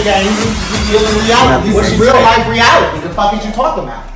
Gang, you deal in reality. What's real life reality? The fuck is you talking about?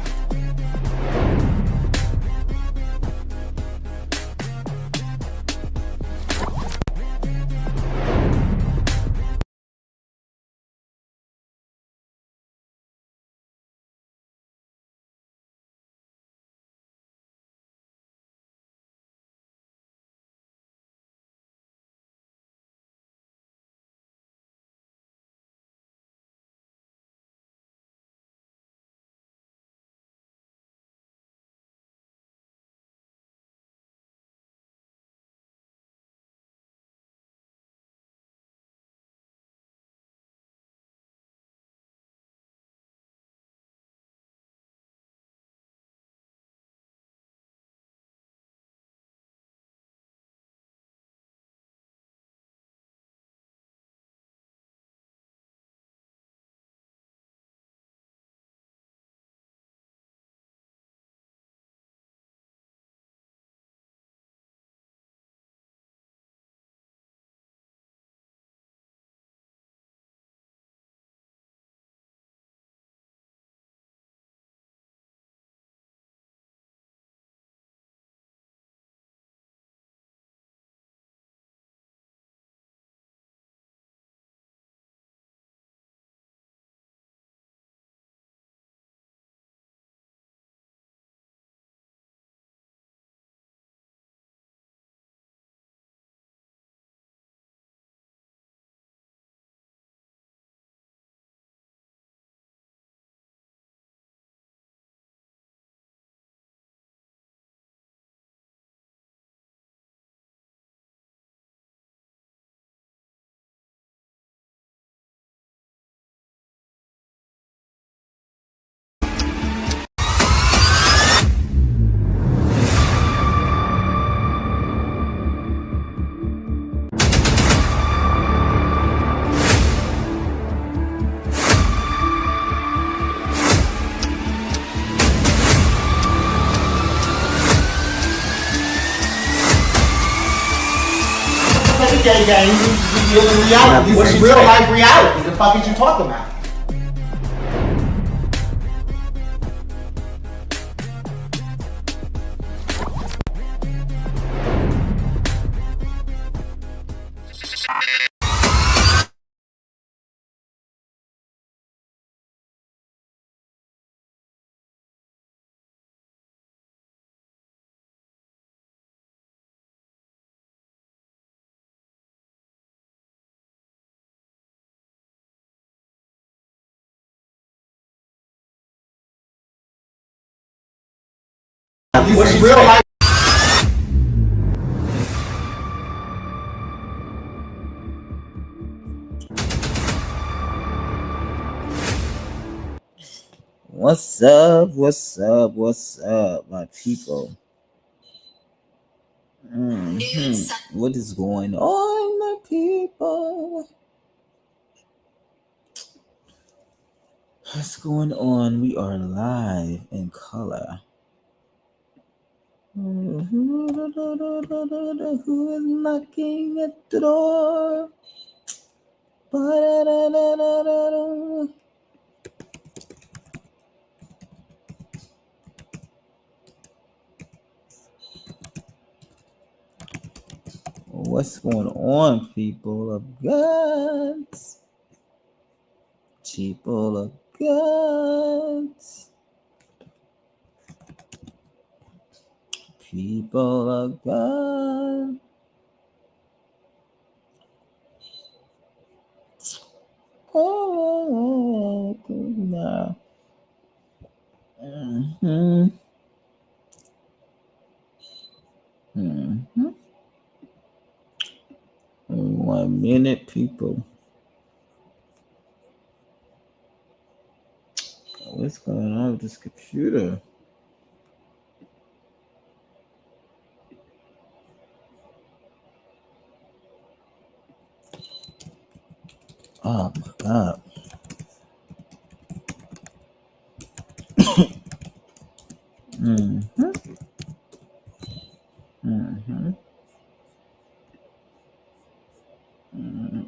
Gang, you deal in reality. What's real life reality? The fuck is you talking about? What's real life? What's up? What's up? What's up, my people? What is going on, my people? What's going on? We are live in color. Who is knocking at the door? What's going on, people of God? People of God. People of God. Oh, nah. 1 minute, people. What's going on with this computer? Oh my god. Mm-hmm. Mm-hmm. Mm-hmm.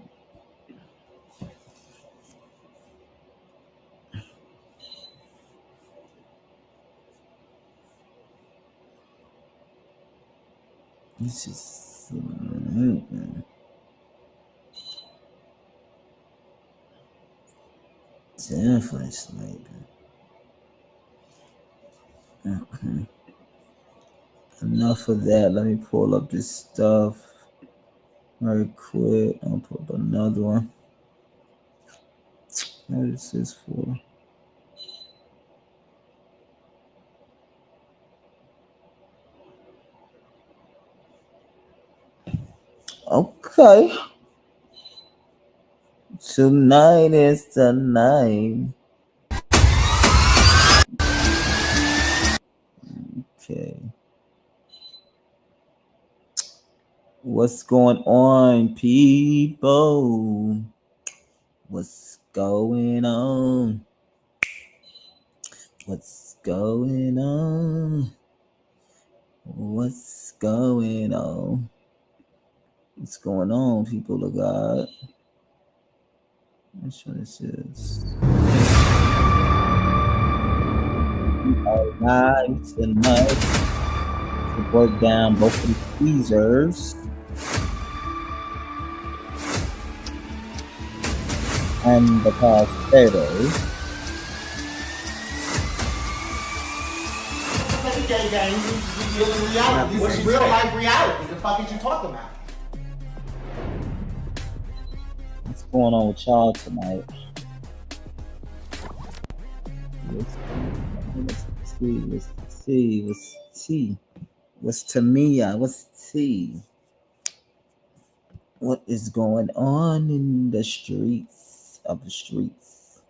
This is definitely sleeping. Okay. Enough of that. Let me pull up this stuff right quick. I'll pull up another one. What is this for? Okay. Tonight is the night. Okay. What's going on, people? What's going on? What's going on? What's going on? What's going on, people of God? That's what this is. We are live tonight to break down both of the teasers and the past photos. Gay gang, you deal in reality. What's real life reality? The fuck is you talking about? What's going on with y'all tonight? Let's see. What's T? What's Tamia? What's T? What is going on in the streets of the streets?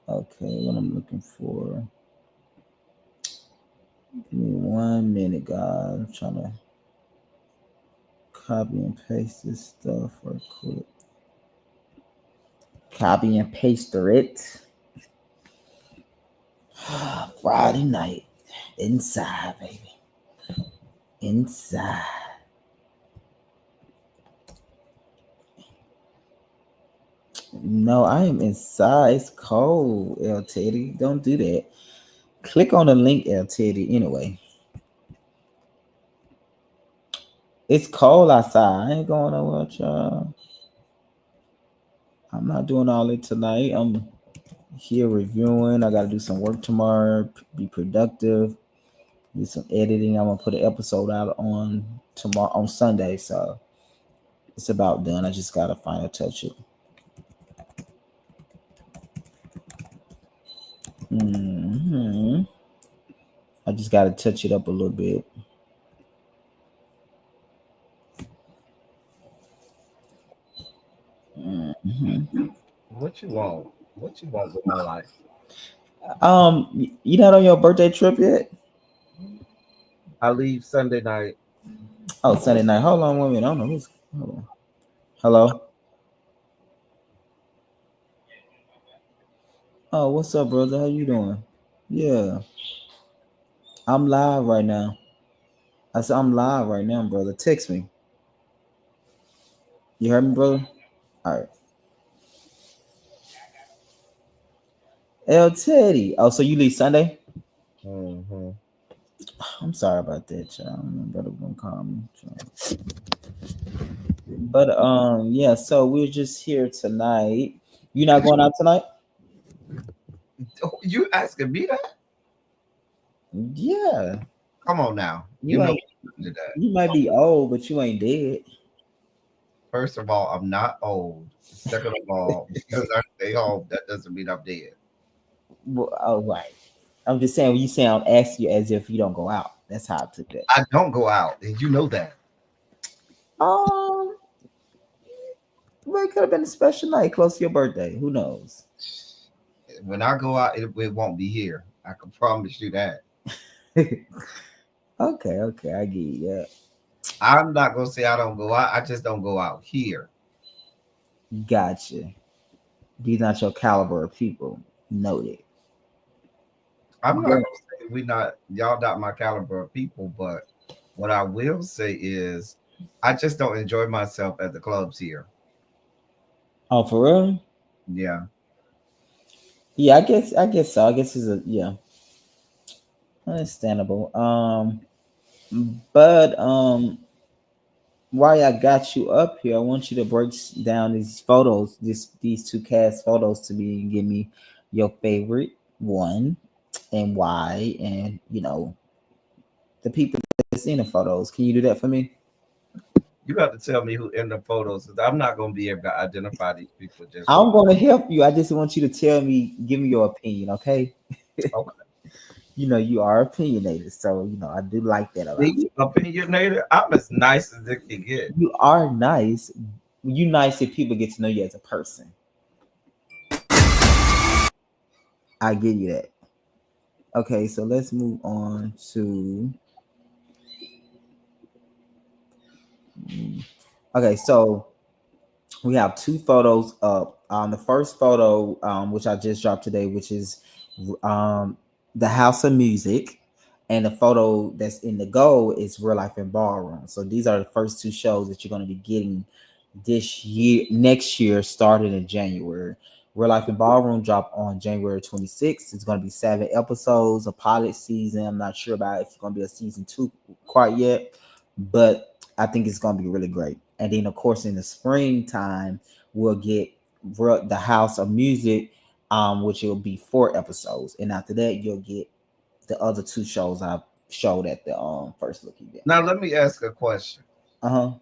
Okay, what I'm looking for. Give me 1 minute, guys. I'm trying to copy and paste this stuff real quick. Copy and paste it. Friday night. Inside, baby. Inside. No, I am inside. It's cold, L Teddy. Don't do that. Click on the link, L Teddy. Anyway. It's cold outside. I ain't going nowhere, y'all. I'm not doing all it tonight. I'm here reviewing. I got to do some work tomorrow. Be productive. Do some editing. I'm gonna put an episode out on tomorrow on Sunday. So it's about done. I just gotta final touch it. Mm-hmm. I just gotta touch it up a little bit. Mm-hmm. What you want? What you want with my life? You not on your birthday trip yet? I leave Sunday night. Oh, Sunday night. Hold on 1 minute. I don't know who's. Hold on. Hello. Oh, what's up, brother? How you doing? Yeah, I'm live right now. I said I'm live right now, brother. Text me. You heard me, brother? All right. L Teddy. Oh, so you leave Sunday? Mm-hmm. I'm sorry about that, y'all. My brother gonna call me. But yeah. So we're just here tonight. You not going out tonight? You asking me that? Yeah. Come on now. You know ain't. that. You might be old, but you ain't dead. First of all, I'm not old. Second of all, because I stay home, that doesn't mean I'm dead. Well, all right. I'm just saying. When you say I'm asking you as if you don't go out. That's how I took that. I don't go out, and you know that. Um. Well, it could have been a special night close to your birthday. Who knows? When I go out, it won't be here. I can promise you that. Okay, I get you. Yeah. I'm not gonna say I don't go out. I just don't go out here. Gotcha. These not your caliber of people. Noted. I'm not Yeah. gonna say we not y'all not my caliber of people, but what I will say is I just don't enjoy myself at the clubs here. Oh, for real? Yeah. Yeah, I guess so. I guess it's a yeah, understandable. But while I got you up here, I want you to break down these photos, these two cast photos to me and give me your favorite one and why, and the people that's in the photos. Can you do that for me? You got to tell me who in the photos, 'cause I'm not gonna be able to identify these people just I'm from going to help you. I just want you to tell me, give me your opinion, okay? okay. You are opinionated, so I do like that about Me, opinionated. I'm as nice as it can get. you. You are nice. You nice if people get to know you as a person. I give you that. Okay, so let's move on to. Okay, so we have two photos up. The first photo, which I just dropped today, which is um, the House of Music, and the photo that's in the goal is Real Life in Ballroom. So these are the first two shows that you're going to be getting this year, next year, starting in January. Real Life in Ballroom drop on January 26th. It's going to be 7 episodes, a pilot season. I'm not sure about if it's going to be a season 2 quite yet, but I think it's going to be really great. And then, of course, in the springtime, we'll get the House of Music, which will be 4 episodes. And after that, you'll get the other two shows I showed at the first look event. Now let me ask a question, Uh huh.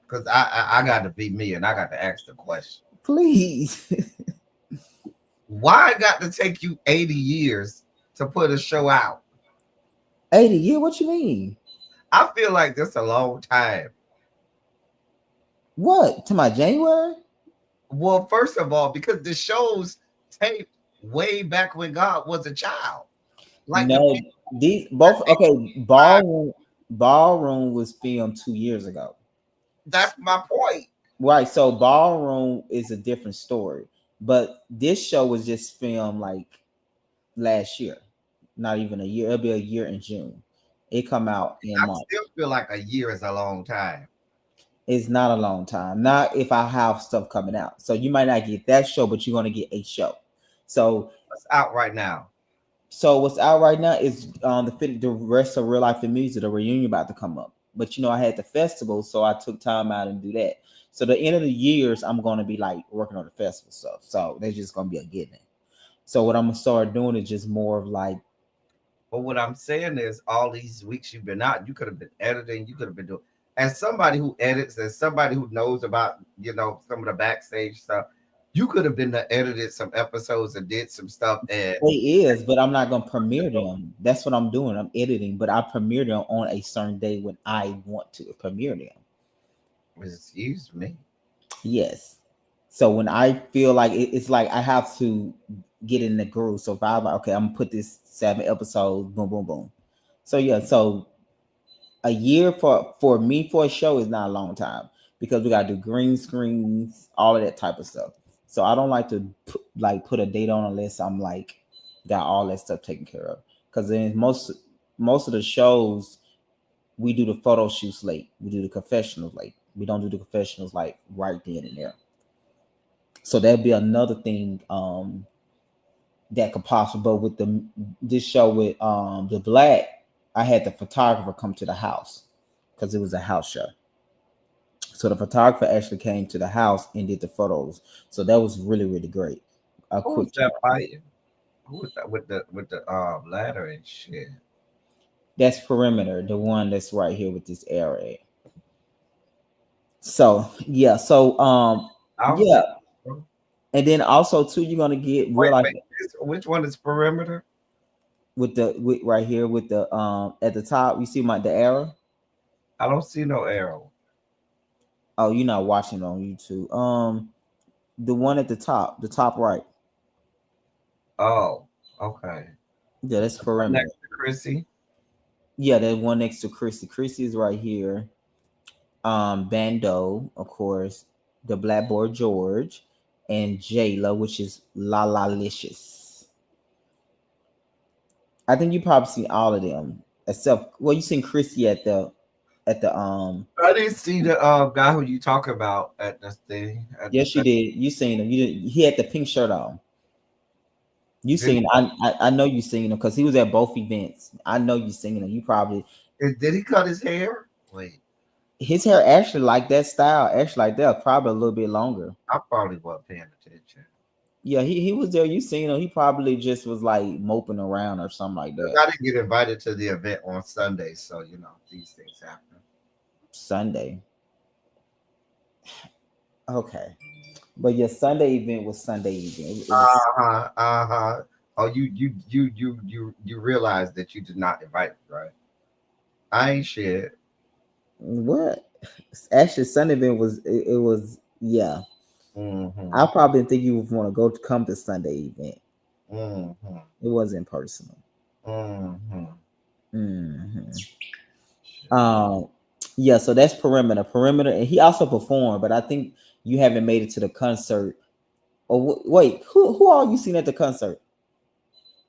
because I got to be me and I got to ask the question. Please. Why it got to take you 80 years to put a show out? 80 year? What you mean? I feel like that's a long time. What? To my January? Well, first of all, because the shows taped way back when God was a child. Like the No, these both okay. Ballroom was filmed 2 years ago. that's my point. Right. So Ballroom is a different story. But this show was just filmed like last year. Not even a year. It'll be a year in June. It come out in I March. still feel like a year is a long time. It's not a long time. Not if I have stuff coming out. So you might not get that show, but you're gonna get a show. So It's out right now. what's out right now is the rest of Real Life and Music, the reunion about to come up. But I had the festival, so I took time out and do that. So the end of the years, I'm gonna be like working on the festival stuff. So there's just gonna be a given. So what I'm gonna start doing is just more of like, But what I'm saying is, all these weeks you've been out, you could have been editing, you could have been doing. As somebody who edits, as somebody who knows about, some of the backstage stuff, you could have been the edited some episodes and did some stuff. And it is, but I'm not gonna premiere them. That's what I'm doing. I'm editing, but I premiere them on a certain day when I want to premiere them. excuse me, Yes. So when I feel like it's like I have to get in the groove. So if I'm like, okay, I'm gonna put this 7 episodes, boom, boom, boom. So yeah, so a year for me for a show is not a long time because we gotta do green screens, all of that type of stuff. So I don't like to put a date on unless I'm like got all that stuff taken care of. Because then most of the shows we do the photo shoots late. We do the confessionals late. We don't do the confessionals like right then and there. So that'd be another thing that could possibly. But with this show with the Black, I had the photographer come to the house because it was a house show. So the photographer actually came to the house and did the photos. So that was really really great. A who was quick that turn. fighting? Who was that with the ladder and shit? That's perimeter, the one that's right here with this arrow. So yeah, so I don't see. yeah, and then also too, you're gonna get real Wait, life wait. Which one is perimeter? with right here with the at the top. You see the arrow. I don't see no arrow. Oh, you're not watching it on YouTube. The one at the top right. Oh, okay. Yeah, that's perimeter. Next to Chrissy. Yeah, that one next to Chrissy. Chrissy is right here. Bando, of course. the Black Boy George, and Jayla, which is La La Licious. I think you probably seen all of them, except well, you seen Chrissy at the I didn't see the guy who you talk about at this thing. At the yes, you did. You seen him. You did. He had the pink shirt on. You did, seen? I know you seen him because he was at both events. I know you seen him. You probably did he cut his hair? Wait, his hair actually like that style, actually like that, probably a little bit longer. I probably wasn't paying attention. Yeah, he was there. You seen him? He probably just was like moping around or something like that. I didn't get invited to the event on Sunday, so you know these things happen. Sunday. Okay, but your Sunday event was Sunday event. It was Oh, you realize that you did not invite me, right? I ain't shit. what? Actually, Sunday event was it was yeah. Mm-hmm. I probably didn't think you would want to go to come to Sunday event. Mm-hmm. It wasn't personal. Mm-hmm. Hmm. Yeah, so that's perimeter, and he also performed, but I think you haven't made it to the concert. Oh wait, who all you seen at the concert?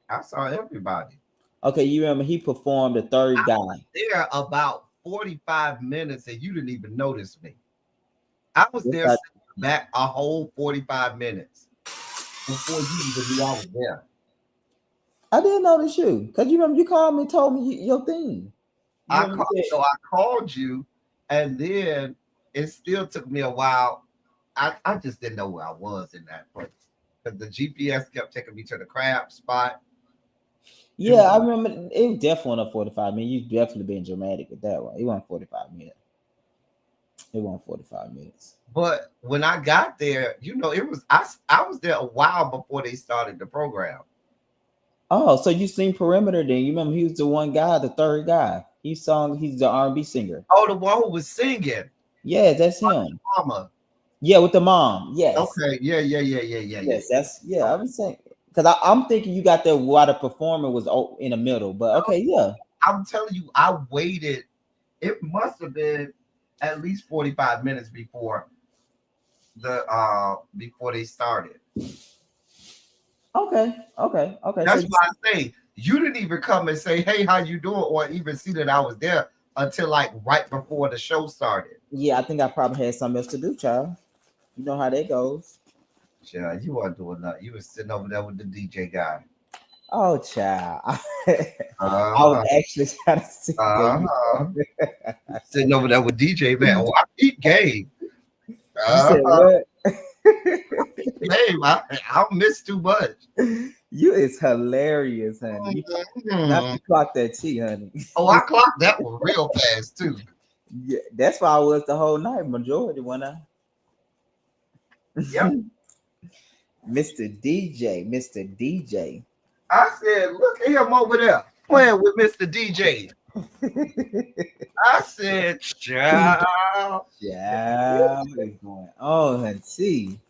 I saw everybody. Okay, you remember he performed the third guy. There about 45 minutes, and you didn't even notice me. I was there Yes, sitting back a whole 45 minutes before you even knew I was there. I didn't notice you because you remember you called me, and told me your thing. You remember you said, So I called you, and then it still took me a while. I just didn't know where I was in that place because the GPS kept taking me to the crab spot. yeah, I remember it was definitely a 45 minutes. You definitely been dramatic with that one. It wasn't 45 minutes. It wasn't 45 minutes. But when I got there, you know, it was I was there a while before they started the program. Oh, so you seen Perimeter then? You remember he was the one guy, the third guy. He's the R&B singer. Oh, the one who was singing. Yeah, that's him. Mama. Yeah, with the mom. Yes. Okay. Yeah. Yes, that's I was saying because I'm thinking you got there while the performer was in the middle, but okay, yeah. I'm telling you, I waited. It must have been at least 45 minutes before before they started. Okay. That's So, why I say you didn't even come and say, "Hey, how you doing?" or even see that I was there until like right before the show started. yeah, I think I probably had something else to do, child. You know how that goes. Yeah, you weren't doing nothing. You was sitting over there with the DJ guy. Oh, child. I was actually trying to see. Sitting over there with DJ man. Oh, I keep game. You said what? Hey, I don't miss too much. You is hilarious, honey. Not to clock that T, honey. Oh, I clocked that one real fast too. Yeah, that's why I was the whole night, majority when I. Yep. Mr. DJ. I said, look at him over there playing with Mr. DJ. I said, child. Yeah, what is going on, honey?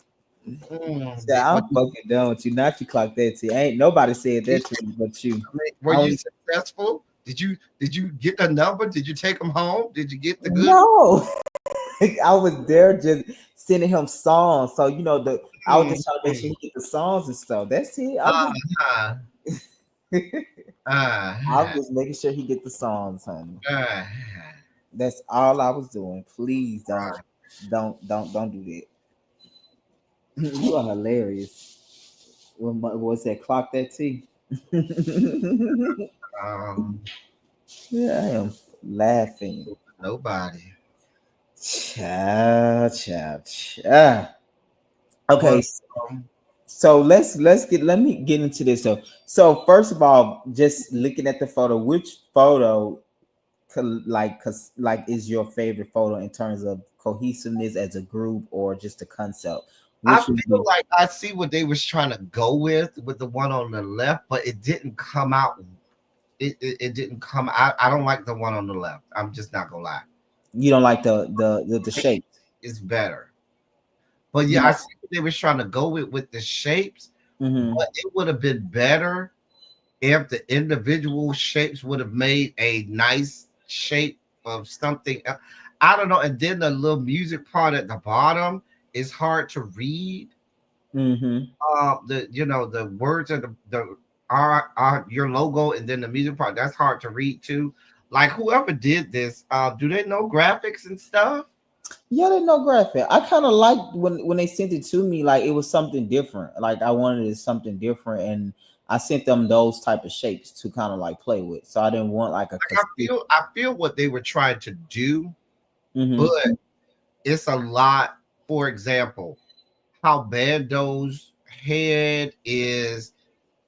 Yeah, I'm fucking done with you. Not you clock that T. Ain't nobody said that to me but you. Were you successful? Did you get the number? Did you take him home? Did you get the good? No. I was there just sending him songs. So you know I was just trying to make sure he get the songs and stuff. That's it. I was just making sure he get the songs, honey. That's all I was doing. Please don't do that. You are hilarious. What's that? Clock that T. Yeah, I am laughing. Nobody. Child. Okay, so let me get into this. So first of all, just looking at the photo, which photo is your favorite photo in terms of cohesiveness as a group or just a concept? I feel like I see what they was trying to go with the one on the left, but it didn't come out. It didn't come out. I don't like the one on the left. I'm just not gonna lie. You don't like the shape. It's better. But yeah, I see what they was trying to go with the shapes. But it would have been better if the individual shapes would have made a nice shape of something. I don't know. And then the little music part at the bottom, it's hard to read. Mm-hmm. The words of the are your logo, and then the music part, that's hard to read too. Like whoever did this, do they know graphics and stuff? Yeah, they know graphic. I kind of liked when they sent it to me, like it was something different. Like I wanted it something different, and I sent them those type of shapes to kind of like play with. So I didn't want like a Like I feel what they were trying to do, but mm-hmm. it's a lot. For example, how Bando's head is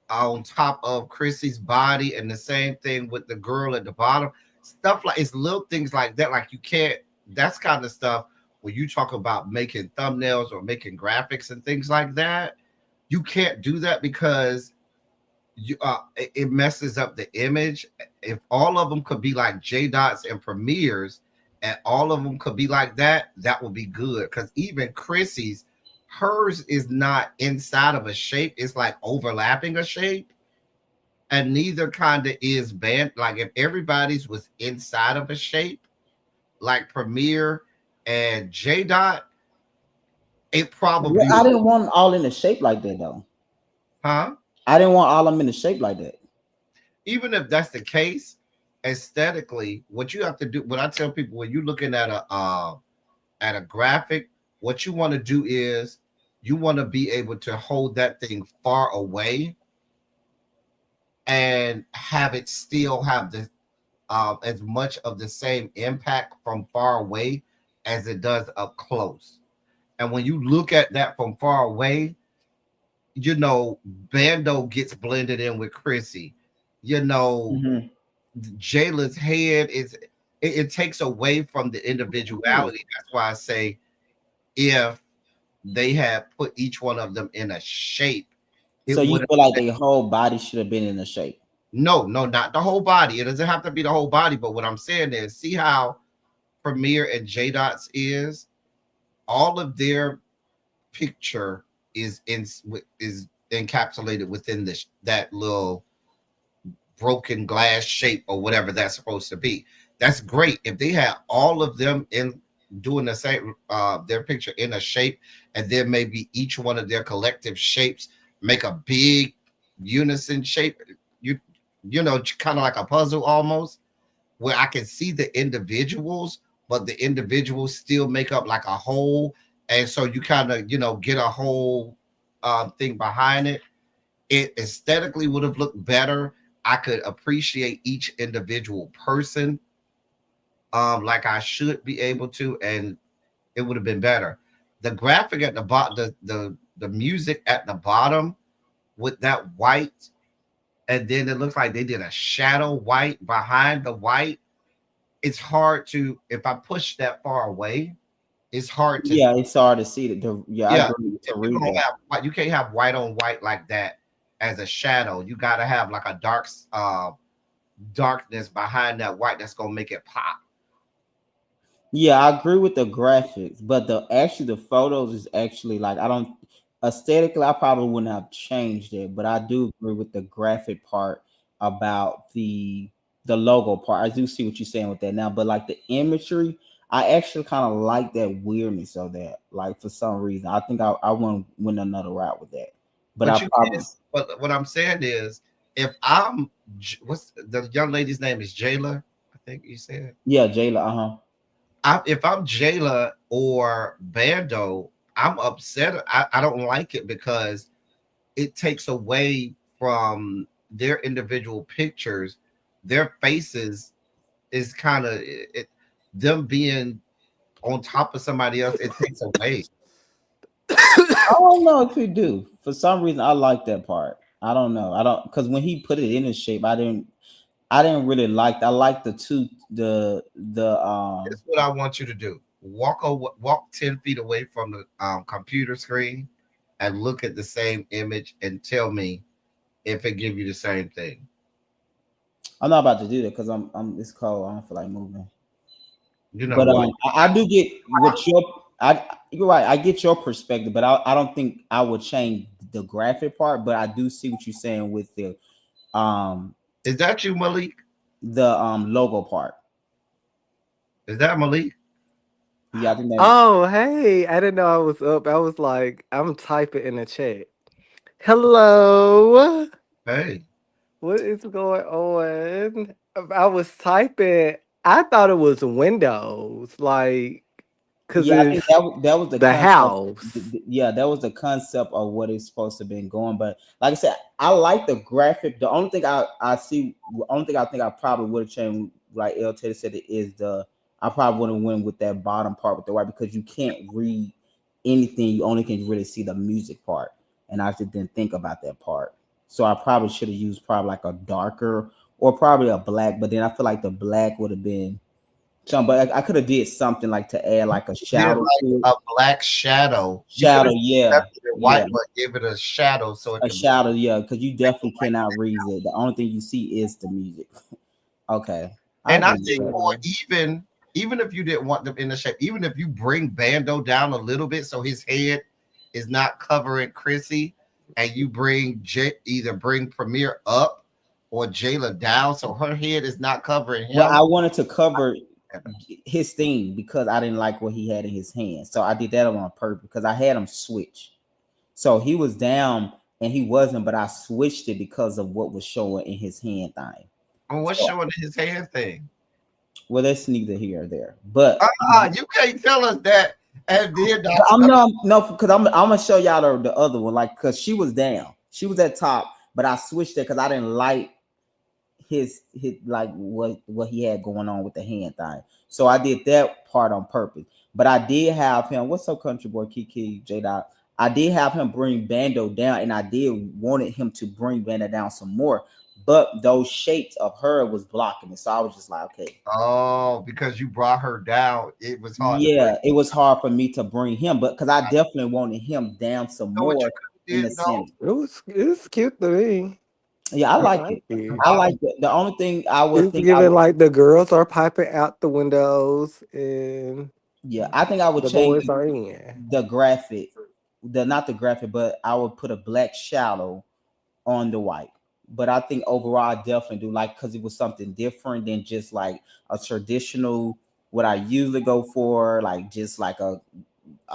on top of Chrissy's body, and the same thing with the girl at the bottom. Stuff like it's little things like that. Like you can't. That's kind of stuff when you talk about making thumbnails or making graphics and things like that. You can't do that because it messes up the image. If all of them could be like J Dots and Premieres, and all of them could be like that, that would be good. Because even Chrissy's, hers is not inside of a shape; it's like overlapping a shape, and neither kind of is band. Like if everybody's was inside of a shape, like Premiere and J Dot, it Well, probably I would, didn't want 'em all in the shape like that though. huh? I didn't want all of them in the shape like that. Even if that's the case, aesthetically, what you have to do, what I tell people when you're looking at a graphic, what you want to do is you want to be able to hold that thing far away and have it still have the as much of the same impact from far away as it does up close. And when you look at that from far away, Bando gets blended in with Chrissy. You know, Mm-hmm. Jayla's head it takes away from the individuality. That's why I say if they had put each one of them in a shape, So it you would have. feel like their whole body should have been in the shape? No, not the whole body. It doesn't have to be the whole body. But what I'm saying is, see how Premiere and J Dots is all of their picture is encapsulated within this that little broken glass shape or whatever that's supposed to be. That's great. If they had all of them in doing the same their picture in a shape, and then maybe each one of their collective shapes make a big unison shape, you kind of like a puzzle almost, where I can see the individuals, but the individuals still make up like a whole. And so you kind of, get a whole thing behind it. It aesthetically would have looked better. I could appreciate each individual person like I should be able to, and it would have been better. The graphic at the bottom, the music at the bottom with that white, and then it looks like they did a shadow white behind the white. It's hard to, if I push that far away, it's hard to. Yeah, it's hard to see that. Yeah, I Yeah, agree to if you read don't that. have white, you can't have white on white like that as a shadow. You got to have like a darkness behind that white that's gonna make it pop. Yeah, I agree with the graphics, but the photos is actually like I don't aesthetically I probably wouldn't have changed it, but I do agree with the graphic part about the logo part. I do see what you're saying with that now, but like the imagery, I actually kind of like that weirdness of that. Like for some reason, I think I want went another route with that, but But I you probably can't. But what I'm saying is, if I'm, what's the young lady's name is Jayla, I think you said. yeah, Jayla, uh-huh. If I'm Jayla or Bando, I'm upset. I don't like it because it takes away from their individual pictures. Their faces is kind of them being on top of somebody else. It takes away. I don't know if you do. For some reason, I like that part. I don't know. I don't because when he put it in his shape, I didn't. I didn't really like. I like the two. The That's what I want you to do. Walk 10 feet away from the computer screen and look at the same image and tell me if it give you the same thing. I'm not about to do that because I'm. It's cold. I don't feel like moving. You know But what? I do get what your. You're right. I get your perspective, but I don't think I would change the graphic part. But I do see what you're saying with um Is that you, Malik? the logo part. Is that Malik? Yeah, I think that. Oh, hey, I didn't know I was up. I was like, I'm typing in the chat. Hello. Hey, What is going on? I was typing. I thought it was Windows, like, cause Yeah, I it's think that was the the concept. house. Yeah, that was the concept of what it's supposed to been going. But like I said, I like the graphic. The only thing I see, the only thing I think I probably would have changed, like El Teddy said, it is the I probably would have went with that bottom part with the white because you can't read anything. You only can really see the music part, and I just didn't think about that part. So I probably should have used probably like a darker or probably a black. But then I feel like the black would have been some, but I could have did something like to add like a did shadow like to it. a black shadow. You could Shadow, have yeah, kept it yeah, white, but give it a shadow so it a could shadow, yeah, because you make the definitely white. cannot read it. The only thing you see is the music. Okay, I And I agree with think, that. or Mm. even if you didn't want them in the shape, even if you bring Bando down a little bit so his head is not covering Chrissy, and you bring either bring Premier up or Jayla down so her head is not covering Well, I him. wanted to cover his thing because I didn't like what he had in his hand, so I did that on purpose because I had him switch. So he was down and he wasn't, but I switched it because of what was showing in his hand thing. And what's So, showing his hand thing? well, that's neither here or there, but You can't tell us that and then but not I'm no because I'm gonna show y'all the other one like because she was down, she was at top, but I switched it because I didn't like his like what he had going on with the hand thing. So I did that part on purpose. But I did have him. What's up, country boy Kiki J Dot? I did have him bring Bando down, and I did wanted him to bring Bando down some more. But those shapes of her was blocking it, so I was just like, okay, Oh, because you brought her down, it was hard to bring. yeah, it was hard for me to bring him, but because I definitely wanted him down some So what you more could in have the did though? center. It's cute to me. Yeah, I I like like it. it. I like it. The only thing I would It's think I giving would, like the girls are piping out the windows and yeah, I think I would the change boys are in. the graphic, the not the graphic, but I would put a black shadow on the white. But I think overall, I definitely do like because it was something different than just like a traditional what I usually go for, like just like a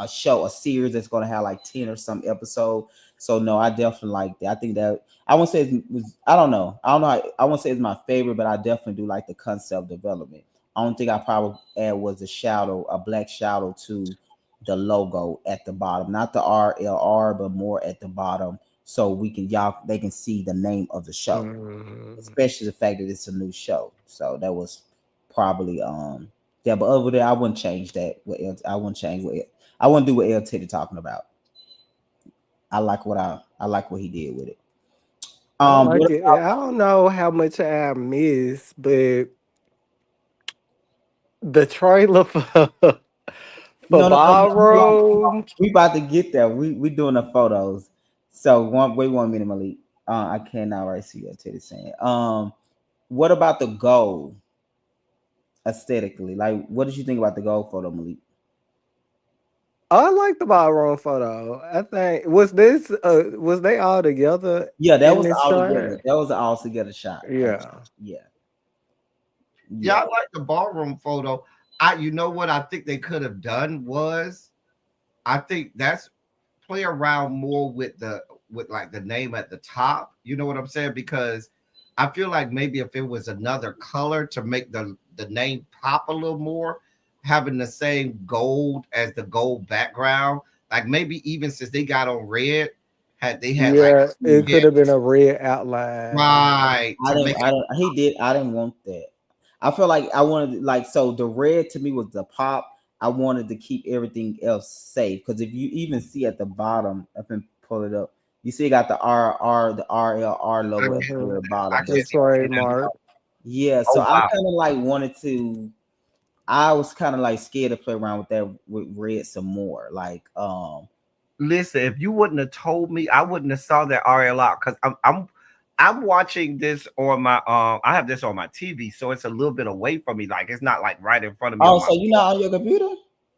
show, a series that's gonna have like 10 or some episode. So no, I definitely like that. I think that I won't say it was I don't know. I don't know. I won't say it's my favorite, but I definitely do like the concept development. I don't think I probably add was a shadow, a black shadow to the logo at the bottom, not the RLR, but more at the bottom, so we can y'all they can see the name of the show, Mm. especially the fact that it's a new show. So that was probably yeah, but over there I wouldn't change that. I wouldn't change what I wouldn't do what L Titty talking about. I like what he did with it. I like What it. I don't know how much I miss, but the trailer for for no, hold on. Ballroom. We about to get there. We doing the photos. So wait 1 minute, Malik. I cannot right see what Titty saying. What about the goal aesthetically? Like, what did you think about the goal photo, Malik? I like the Ballroom photo. I think was they all together Yeah, that in was this all together. shot? That was an all together shot. Actually. Yeah. Yeah, Yeah, yeah. I like the ballroom photo. You know what I think they could have done was, I think that's play around more with like the name at the top. You know what I'm saying? Because I feel like maybe if it was another color to make the name pop a little more, having the same gold as the gold background, like maybe even since they got on red, had they had like Yeah, it yeah, could have been a red outline. right to make I didn't. He did. I didn't want that. I feel like I wanted like so the red to me was the pop. I wanted to keep everything else safe because if you even see at the bottom, I can pull it up. You see, it got the the RLR I logo at the Mm-hmm. very I bottom. can't The But even see that. trademark. yeah, so Oh I wow. kind of like wanted to. I was kind of like scared to play around with that with red some more. Like Listen, if you wouldn't have told me, I wouldn't have saw that RLR because I'm watching this on my I have this on my TV, so it's a little bit away from me. Like it's not like right in front of me on oh, my so you not on your computer?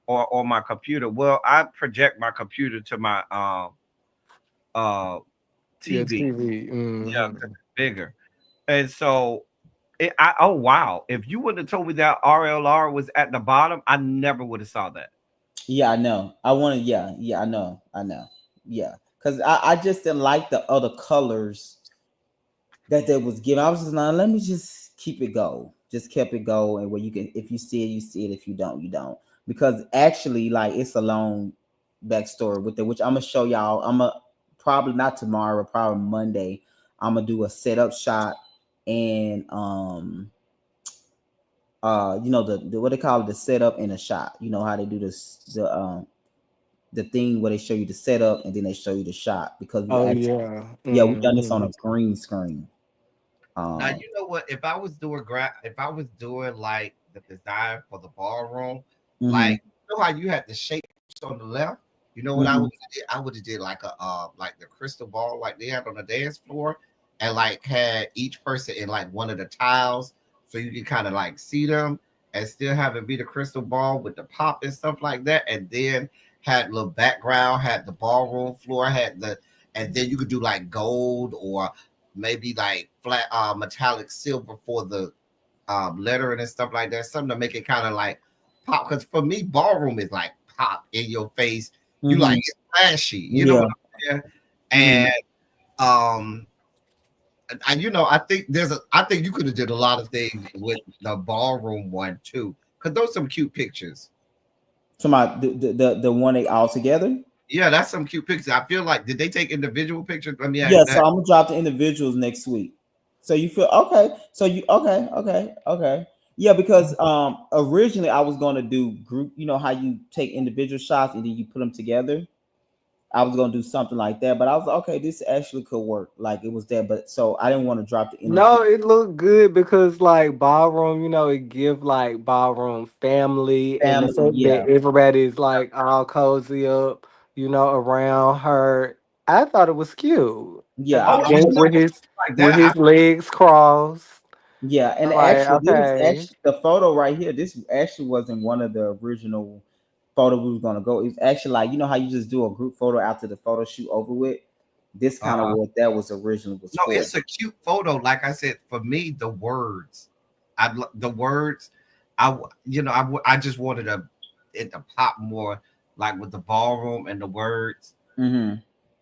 or on my computer. Well, I project my computer to my uh Your TV. TV. Yeah, Mm-hmm. 'cause it's bigger. And so Oh wow! If you would have told me that RLR was at the bottom, I never would have saw that. Yeah, I know. I want to. Yeah, yeah, I know. Yeah, because I just didn't like the other colors that they was giving. I was just like, let me just keep it go. Just kept it go, and where you can, if you see it, you see it. If you don't, you don't. Because actually, like it's a long backstory with it, which I'm gonna show y'all. I'm gonna probably not tomorrow, probably Monday. I'm gonna do a setup shot and you know the what they call it, the setup and a shot. You know how they do this the thing where they show you the setup and then they show you the shot because we Oh actually yeah. yeah we done this on Hmm. a green screen. Now Um, you know what? If I was doing like the design for the ballroom, mhm, like you know how you had the shapes on the left. You know what I would mhm. have did? I would have did like the crystal ball like they had on the dance floor, and like had each person in like one of the tiles, so you can kind of like see them and still have it be the crystal ball with the pop and stuff like that, and then had little background, had the ballroom floor, had the, and then you could do like gold or maybe like flat metallic silver for the lettering and stuff like that. Something to make it kind of like pop. Because for me, ballroom is like pop in your face. You like Mhm. it's flashy. You know Yeah. what I'm saying? Mhm. And um you know, I think you could have did a lot of things with the ballroom one too. Cause those some cute pictures. So my the one they all together. Yeah, that's some cute pictures. I feel like did they take individual pictures? Let me Yeah. ask So that. I'm gonna drop the individuals next week. So you feel okay? So you okay? Yeah, because originally I was gonna do group. You know how you take individual shots and then you put them together. I was gonna do something like that, but I was like, okay, this actually could work. Like it was there, but so I didn't want to drop the individual No, it looked good because like ballroom, it give like ballroom family and the family. fact Yeah, that everybody's like all cozy up, around her. I thought it was cute. yeah. Oh, I I Jake want love with his like with that. his legs crossed. yeah, and I'm like, actually, it was okay. actually the photo right here. This actually wasn't one of the original photo we was gonna go. It's actually like you know how you just do a group photo after the photo shoot over with. This kind of Uh-huh. what that was originally was No, for. it's a cute photo. Like I said, for me, the words, the words, I just wanted it to pop more, like with the ballroom and the words. Hmm.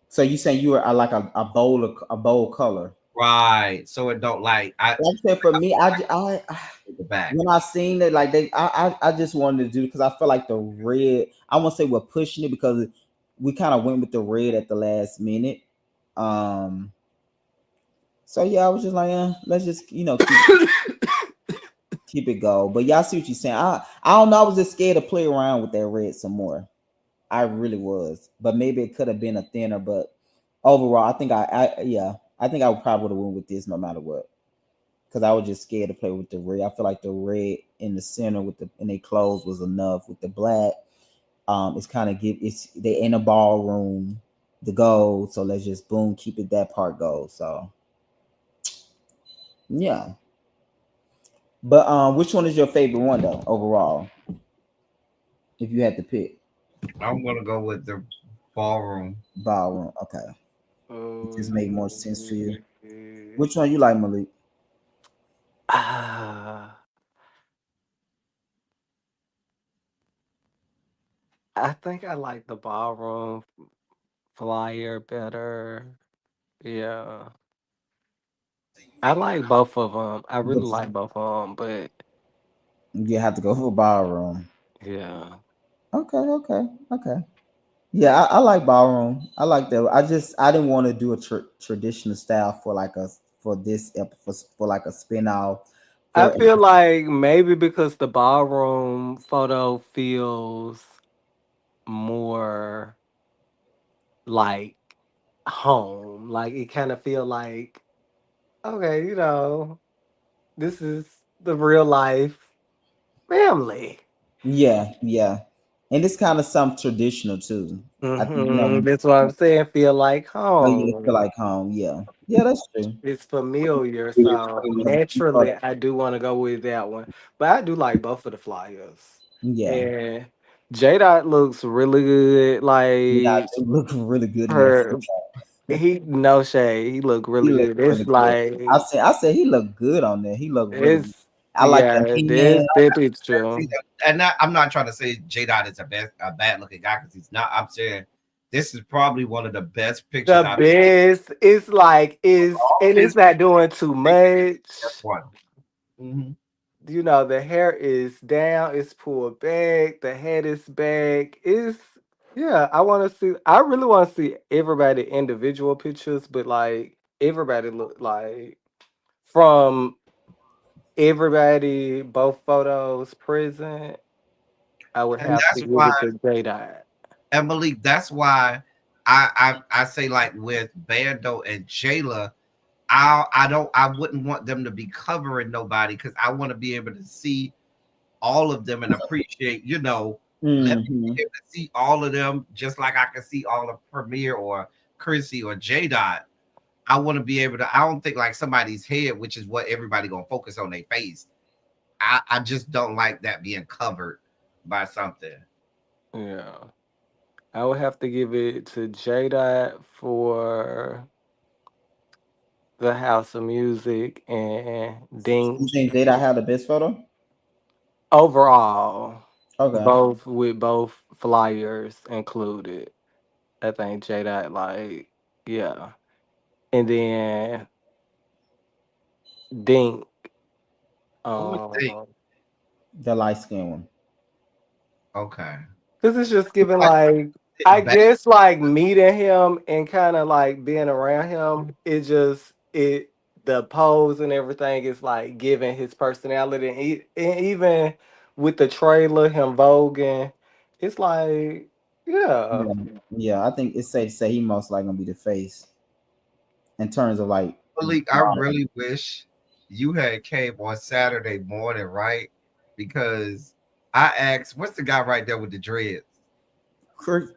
So you saying you were like a bold color? Right. So it don't like I Like I said, for me, the back. when I seen it, like I just wanted to do because I felt like the red. I won't say we're pushing it because we kind of went with the red at the last minute. Um, so yeah, I was just like, let's just keep it go. But y'all see what you're saying. I don't know. I was just scared to play around with that red some more. I really was, but maybe it could have been a thinner. But overall, I think I think I would probably would have went with this no matter what. Because I was just scared to play with the red. I feel like the red in the center with the in their clothes was enough. With the black, it's kind of get it's they in a ballroom, the gold. So let's just boom keep it that part gold. So yeah. But which one is your favorite one though overall? If you had to pick I'm gonna go with the ballroom. ballroom, okay, it just Oh, made more sense to you. Which one you like, Malik? ah, I think I like the ballroom flyer better. Yeah, I like both of them. I really But like both of them, but you have to go for ballroom. yeah. Okay, okay. Yeah, I like ballroom. I like that. I didn't want to do a traditional style for like a for this for like a spin off I for feel like maybe because the ballroom photo feels more like home. Like it kind of feel like, okay, this is the real life family. yeah, and it's kind of some traditional too. I think That's what I'm saying. Feel like oh yeah, it feel home. like home. Yeah, that's true. It's familiar, Yeah, so naturally I do want to go with that one. But I do like both of the flyers. yeah, And J Dot looks really good. yeah. Like It look really good in that. her he no shade. He look He really looked good. It's really good. I like said, I said he looked good on there. He looked really good. it's I like the yeah. hand. This that See, picture. and I'm not trying to say J Dot is a bad looking guy because he's not. I'm saying this is probably one of the best pictures The I've best. It's like is all and it's his not doing too best much. one. Mm-hmm. You know, the hair is down, it's pulled back, the head is back. It's yeah, I really want to see everybody individual pictures, but like everybody look like from everybody, both photos present, I would And have to that's give why, it to J Dot. and Malik, that's why I say like with Bando and Jayla, I wouldn't want them to be covering nobody because I want to be able to see all of them and appreciate, let me Mm-hmm. be able to see all of them just like I can see all of Premier or Chrissy or J Dot. I want to be able to. I don't think like somebody's head, which is what everybody gonna focus on their face. I just don't like that being covered by something. Yeah. I would have to give it to J Dot for the House of Music and You Dink think Jada had the best photo? overall, Okay. both with both flyers included. I think J Dot like yeah, and then Dink. Who would think? Um, The light skin one. Okay, this is just giving like like I sitting back. guess like meeting him and kind of like being around him. It the pose and everything is like giving his personality and even with the trailer, him voguing, it's like yeah. Yeah. Yeah, I think it's safe to say he most likely gonna be the face in terms of like Malik, I model. really wish you had came on Saturday morning, right? Because I asked, "What's the guy right there with the dreads?"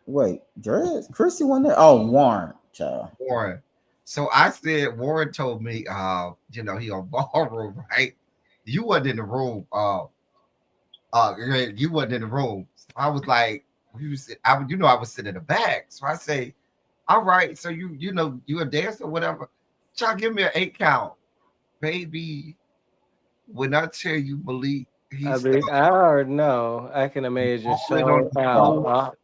Wait, Dress? Chrissy one there? Oh, Warren, child. Warren. So I said, Warren told me, he on ballroom, right? You wasn't in the room. You wasn't in the room. So I was like, I was sitting in the back. So I say, all right. So you a dancer, or whatever. Y'all give me an 8 count, baby. When I tell you, Malik, he I started mean, I already know. I can imagine rolling on showing the Right. floor. out,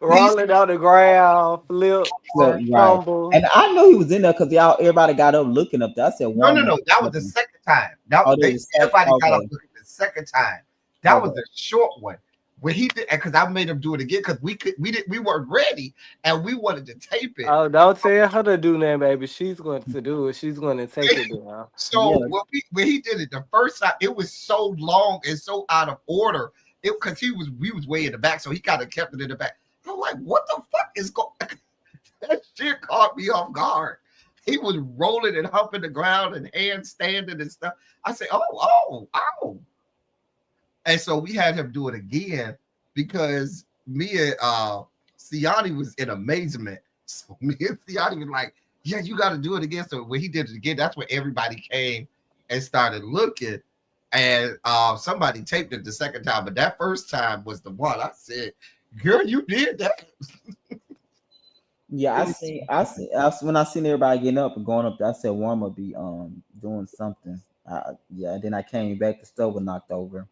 He rolling on the ground, flips, Look, started, right. tumbles. And I knew he was in there because y'all everybody got up looking up there. I said no, Warren no, must no. That be was the looking. second time. That Oh, they there's a second. everybody got up Okay. looking the second time. That was Okay. the short one. When he did, because I made him do it again because we weren't ready and we wanted to tape it. Oh, don't tell her to do that, baby. She's going to do it. She's going to take it down. So Yeah. when he did it the first time, it was so long and so out of order. It because we was way in the back, so he kind of kept it in the back. I'm like, what the fuck is going? That shit caught me off guard. He was rolling and humping the ground and handstanding and stuff. I said, oh. And so we had him do it again because me and Siani was in amazement. So me and Siani was like, yeah, you got to do it again. So when he did it again, that's when everybody came and started looking. And somebody taped it the second time, but that first time was the one. I said, girl, you did that. Yeah, It was when I seen everybody getting up and going up there, I said Warren would be doing something. Yeah, then I came back, the stove was knocked over.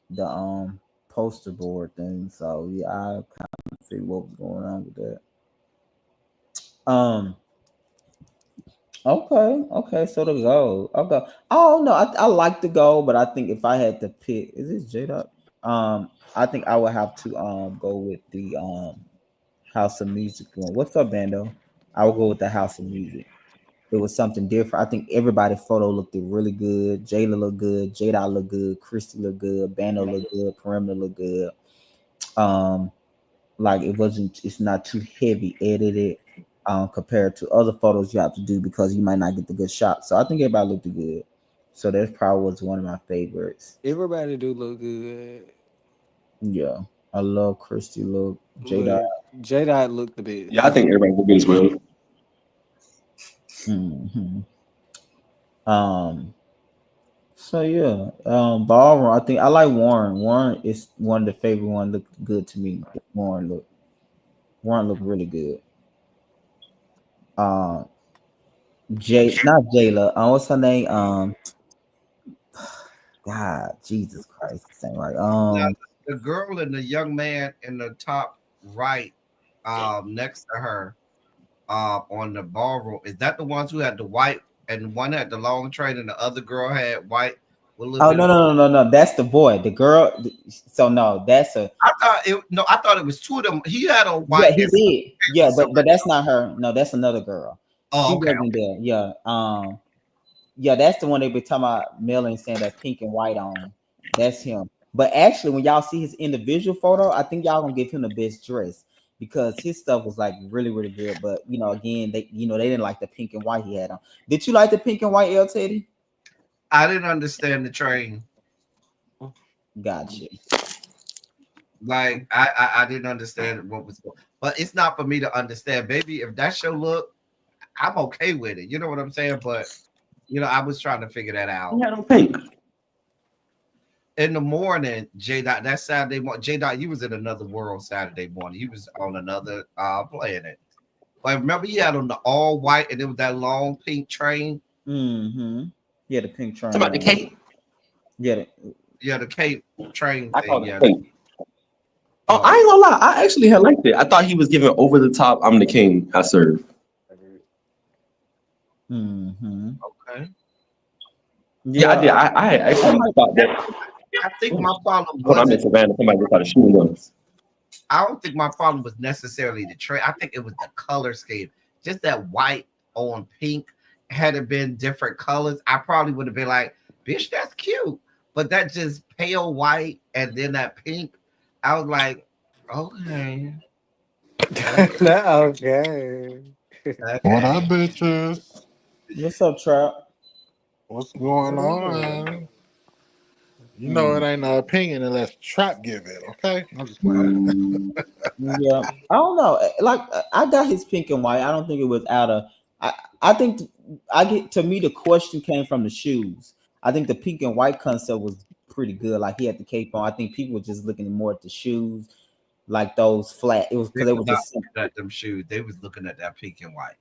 The poster board thing. So yeah, I kind of figured what was going on with that. Um okay, so the goal. Okay. Oh no, I like the goal, but I think if I had to pick, is this J Dot? I think I would have to go with the House of Music one. What's up, Bando? I would go with the House of Music. It was something different. I think everybody's photo looked really good. Jayla looked good. Jada looked good. Christy looked good. Bando looked good. Perimeter looked good. Um, like it's not too heavy edited compared to other photos you have to do because you might not get the good shot. So I think everybody looked good. So that probably was one of my favorites. Everybody do look good, Yeah, I love Christy look. Jada. but J Dot looked the Yeah, I best. think everybody will be as well. Hmm. Um. So yeah, Ballroom. I think I like Warren. Warren is one of the favorite one. Looked good to me. Warren looked really good. Not Jayla. What's her name? God, Jesus Christ, this ain't right. Now, the girl and the young man in the top right, next to her, on the ballroom, is that the ones who had the white and one had the long train and the other girl had white with a little Oh bit no, of? no, no, no, no. That's the boy. The girl. So no, that's a I thought it was two of them. He had on yeah. white He and did. Yeah, somebody but that's else. not her. No, that's another girl. Oh, She okay. wasn't there. Yeah. Yeah, that's the one they be talking about Melon saying that pink and white on. That's him. But actually, when y'all see his individual photo, I think y'all gonna give him the best dress because his stuff was like really, really good. But again, they didn't like the pink and white he had on. Did you like the pink and white, L Teddy? I didn't understand the train. Gotcha. Like I didn't understand what was going. But it's not for me to understand, baby. If that's your look, I'm okay with it. You know what I'm saying? But I was trying to figure that out. He had on pink. In the morning, J Dot, that Saturday morning, J Dot, you was in another world Saturday morning. You was on another planet. But remember, he had on the all white, and it was that long pink train. Mm-hmm. Yeah, the pink train. Talking about the cape. Yeah. Yeah, the Cape train I call thing. it Yeah. cape. Oh, I ain't gonna lie. I actually had liked it. I thought he was giving over the top. I'm the king. I serve. Mm-hmm. Okay. Yeah, I did. I actually thought that. I think my problem Hold on, I'm in wasn't. Savannah. Somebody just started shooting guns. I don't think my problem was necessarily the train. I think it was the color scheme. Just that white on pink. Had it been different colors, I probably would have been like, "Bitch, that's cute." But that just pale white and then that pink, I was like, "Okay, Okay. What okay." up, bitches? What's up, Trap? What's going Ooh. on? You know it Mm. ain't no opinion unless Trap give it, okay? I'm just playing. Yeah, I don't know. Like I got his pink and white. I don't think it was out of. I think I get to me the question came from the shoes. I think the pink and white concept was pretty good. Like he had the cape on. I think people were just looking more at the shoes, like those flat. It was They because they was were not just simple. looking at them shoes. They was looking at that pink and white.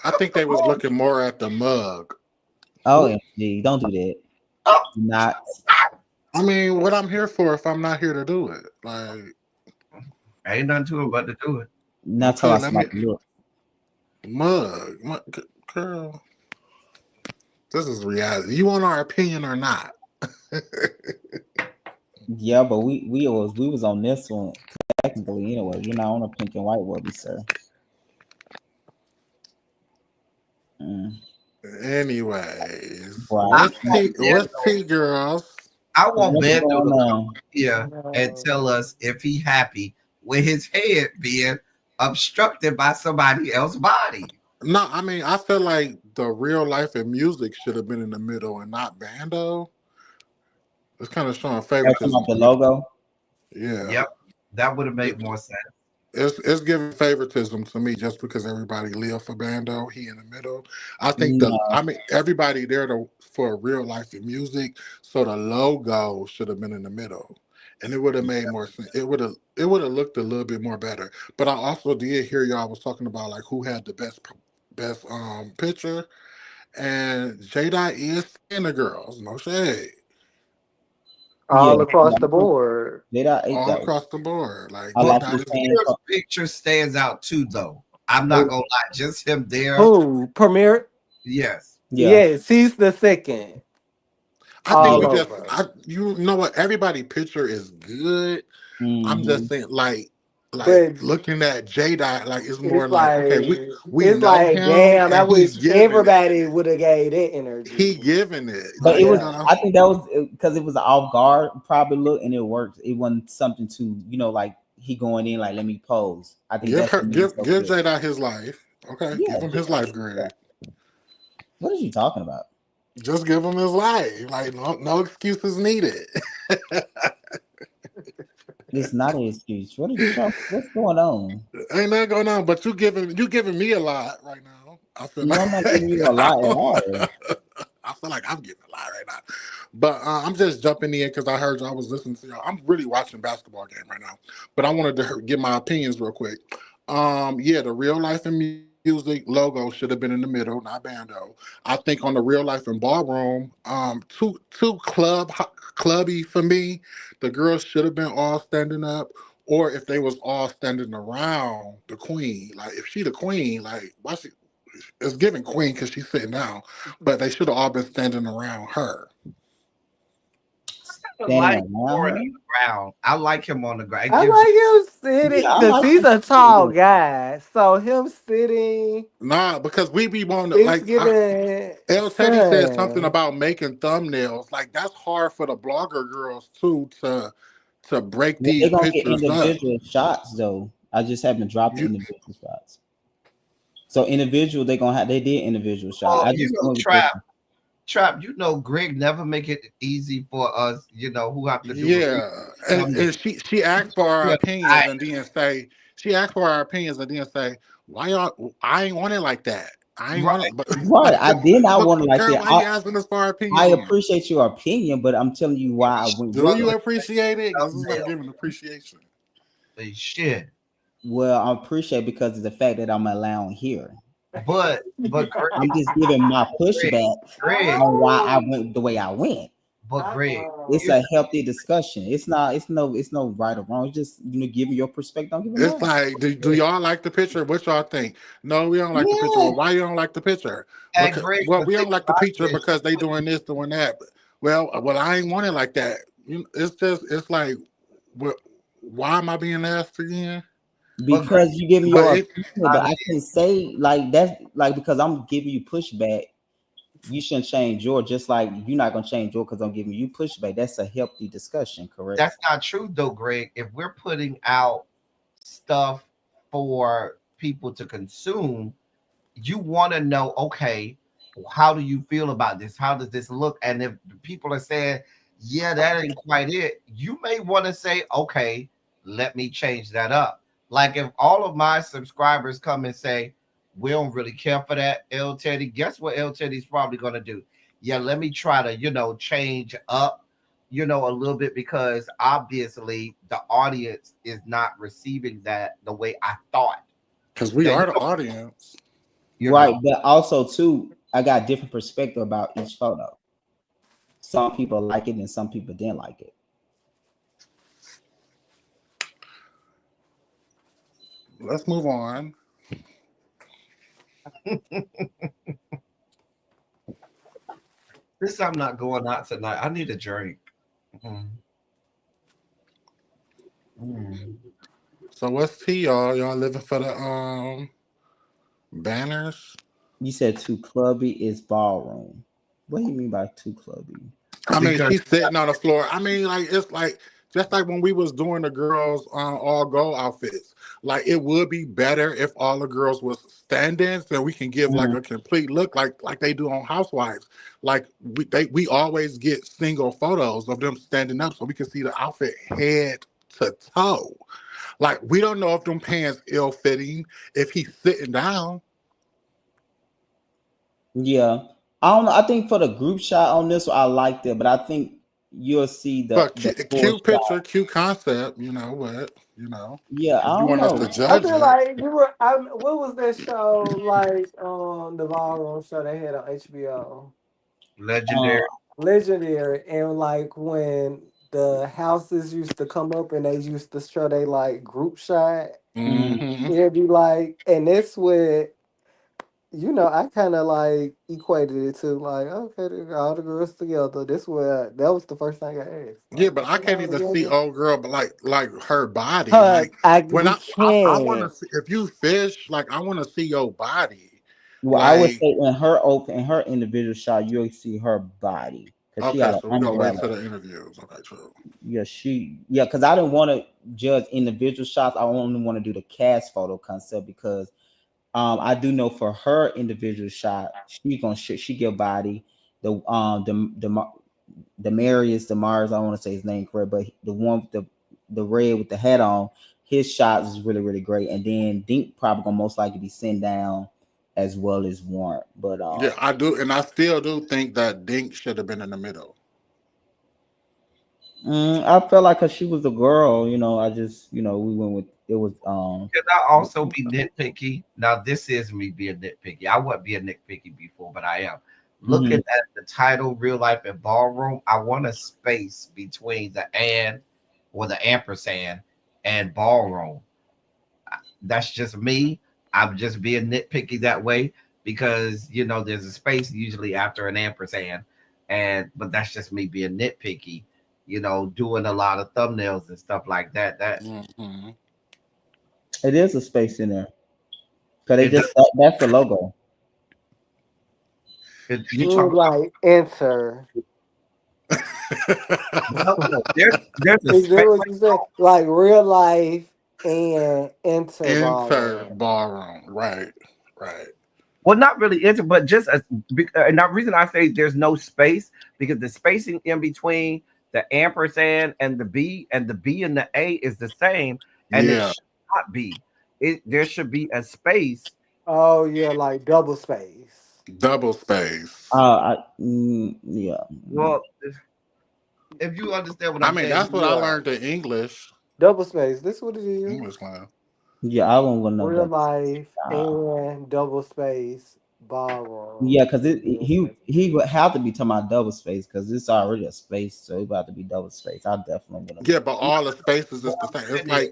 I think they was looking more at the mug. OMG, don't do that. Oh, Do not. I mean, what I'm here for if I'm not here to do it? Like, ain't nothing to it but to do it. Not talking okay, about let me somebody look. girl. This is reality. You want our opinion or not? Yeah, but we was on this one technically anyway. You're not on a pink and white, was we, sir? Mm. Anyways, Right. I what's want What's Bando. T girls? I want What's Bando going to come on? up here and No. tell us if he happy with his head being obstructed by somebody else's body. No, I mean, I feel like the real life and music should have been in the middle and not Bando. It's kind of showing Y'all talking favoritism about the to me. logo? Yeah, Yep, that would have made more sense. it's giving favoritism to me just because everybody live for Bando. He in the middle. No. I mean, everybody there for real life and music. So the logo should have been in the middle, and it would have made more sense. It would have looked a little bit more better. But I also did hear y'all was talking about like who had the best picture, and J Dot is seeing the girls. No shade. Yeah. All across the board. Did I ate All that? across the board. Like I But J like Dot this is saying. Premier's picture stands out too, though. I'm not Who? gonna lie, just him there. Who? Premier? Yes, Yeah. Yes, he's the second. I think All Yeah. over. you know what? Everybody picture is good. I'm just Hmm. saying, like But looking at J Dot, like it's more it's like, okay, like we it's know like him damn. I and he's wish giving it. everybody would have gave that energy. He giving it, But like it you was. Yeah. know. I think that was because it was an off guard probably look, and it worked. It wasn't something to like he going in like let me pose. I think that's what made it so Give good. J Dot his life. Okay, Yeah. give him his life grid. What are you talking about? Just give him his life. Like no excuses needed. It's not an excuse. What are you trying? What's going on? Ain't nothing going on, but you giving me a lot right now. I feel No, like I'm not giving you a lot at all. I feel like I'm getting a lot right now. But I'm just jumping in because I heard y'all was listening to y'all. I'm really watching basketball game right now, but I wanted to get my opinions real quick. Yeah, the real life and music logo should have been in the middle, not bando. I think on the real life and ballroom, too clubby for me. The girls should have been all standing up, or if they was all standing around the queen. Like if she the queen, like why she? It's giving queen because she's sitting down, but they should have all been standing around her. I Standing like around Warren her. on the ground. I like him on the ground. It I gives you like him Yeah, sitting I because like he's him a tall too. guy. So him sitting Nah, because we be wanting to is like. giving El Teddy said something sun. about making thumbnails. Like that's hard for the blogger girls too to break Well, they're these gonna get pictures up. individual shots though. I just haven't dropped the You individual shots. So individual, they gonna have they did individual shot. well, I you just know, went with Trap. the Trap, you know, Greg never make it easy for us, you know, who have to do a yeah, research. and she asked for our opinions and then say she asked for our opinions and then say why y'all I ain't want it like that. I ain't want Right. it, but right. I did not but want to like girl, that. why you asking us for our opinion I then? appreciate your opinion, but I'm telling you why I went Do with Brother, you it. appreciate it? Because it's not thumbnail. giving appreciation. Shit. Well, I appreciate because of the fact that I'm allowing here. But I'm Greg, just giving my Greg, pushback Greg, on why I went the way I went. but Greg, It's here's a healthy discussion. It's not. It's no right or wrong. It's just giving your perspective. I'm giving It's mine. like, do y'all like the picture? What y'all think? No, we don't like the picture. Yeah, Well, why you don't like the picture? and Because Greg, well, the we thing don't like the about picture it is because they doing this, doing that. Well, I ain't want it like that. It's just, it's like, what? Why am I being asked again? but Greg, because you give me But your it, opinion, about but it I is, can say like that's like because I'm giving you pushback. You shouldn't change your just like you're not gonna change your because I'm giving you pushback. That's a healthy discussion, correct? that's not true though, Greg. If we're putting out stuff for people to consume, you want to know, okay, how do you feel about this? How does this look? And if people are saying, yeah, that ain't quite it, you may want to say, okay, let me change that up. Like if all of my subscribers come and say, we don't really care for that, L Teddy, guess what L Teddy's probably going to do? Yeah, let me try to, change up, a little bit because obviously the audience is not receiving that the way I thought. because we That, are the audience. you Right, know, but also too, I got different perspective about each photo. Some people like it and some people didn't like it. Let's move on. this I'm not going out tonight. I need a drink. Mm. Mm. So what's tea, y'all? Y'all living for the banners? You said too clubby is ballroom. What do you mean by too clubby? I mean, Because she's sitting on the floor. I mean, like it's like just like when we was doing the girls all go outfits. Like it would be better if all the girls was standing, so we can give like Mhm. a complete look, like they do on Housewives. Like we always get single photos of them standing up, so we can see the outfit head to toe. Like we don't know if them pants ill fitting if he's sitting down. Yeah, I don't know. I think for the group shot on this one, I liked it, but I think you'll see But the full cute picture, shot. cute concept. You know what? Yeah, If I you don't want us to know. I judge feel it. like what was that show like the Ballroom show they had on HBO? Uh, legendary. Legendary, and like when the houses used to come up and they used to show they like group shot, mhm. Hmm. it'd be like, and that's what I kind of like equated it to like, okay, all the girls together. That was the first thing I asked. Yeah, Like, but is I they can't all even see together? old girl, but like her body. Like when We I want to can't. see if you fish, like I want to see your body. Well, I would Like say in her individual shot, you'll see her body because she okay, had an so we gonna wait umbrella. till the interviews. Okay, true. Yeah, because I didn't want to judge individual shots. I only want to do the cast photo concept because I do know for her individual shot, she give body the Marius the Mars. I don't want to say his name correct, but the one with the red with the hat on, his shots is really really great. And then Dink probably gonna most likely be sent down as well as Warrant. But Yeah, I do, and I still do think that Dink should have been in the middle. I felt like 'cause she was a girl, I just we went with it was Can I also be nitpicky? Now, this is me being nitpicky. I wasn't being nitpicky before, but I am. Looking mhm. at the title, Real Life and Ballroom, I want a space between the and or the ampersand and ballroom. That's just me. I'm just being nitpicky that way because there's a space usually after an ampersand, but that's just me being nitpicky. Doing a lot of thumbnails and stuff like that. That Mhm. It is a space in there because they it does. just that's the logo. You Ooh, talk like enter. about no, there's a Is that space. what you said? Like real life and enter Enter ballroom. ballroom. Right. Right. Well, not really into, but just and the reason I say there's no space because the spacing in between the ampersand and the B and the A is the same, and it Yeah. should not be. There should be a space. Oh yeah, like double space. Double space. Yeah. Well, if you understand what I I'm mean, saying, that's what I Yeah. learned in English. Double space. This is what it is. English class. Yeah, I won't want no Real double. life Uh, and double space ballroom. yeah, because he would have to be talking about double space because it's already a space, so it about to be double space. I definitely gonna. Yeah, but all the spaces is what the I'm same. saying is,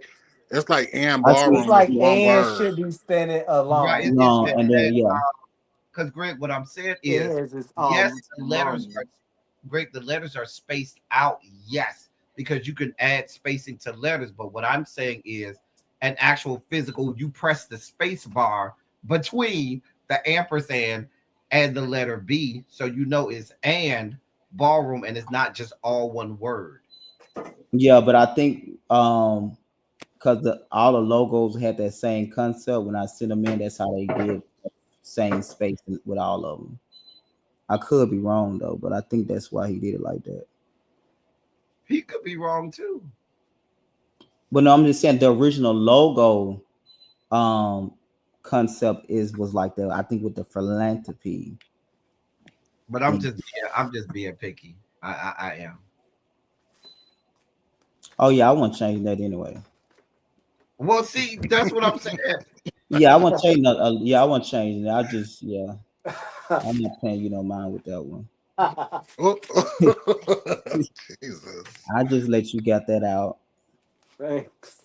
It's like and I see. It's ballroom is like one and word. should be standing right? alone. It's No, and then yeah, because Greg, what I'm saying It is, has its yes, own the letters are moment. great. The letters are spaced out, yes, because you can add spacing to letters. But what I'm saying is, an actual physical, you press the space bar between the ampersand and the letter B, so it's and ballroom, and it's not just all one word. yeah, but I think because all the logos had that same concept when I sent them in, that's how they did same space with all of them. I could be wrong though, but I think that's why he did it like that. He could be wrong too. But no, I'm just saying the original logo um concept was like that. I think with the philanthropy. But And I'm just being picky. I am. oh yeah, I want to change that anyway. Well, see, that's what I'm saying. Yeah, I want to change that. Yeah, I want to change it. I just I'm not paying you no mind with that one. Oh, Jesus. I just let you get that out. Thanks.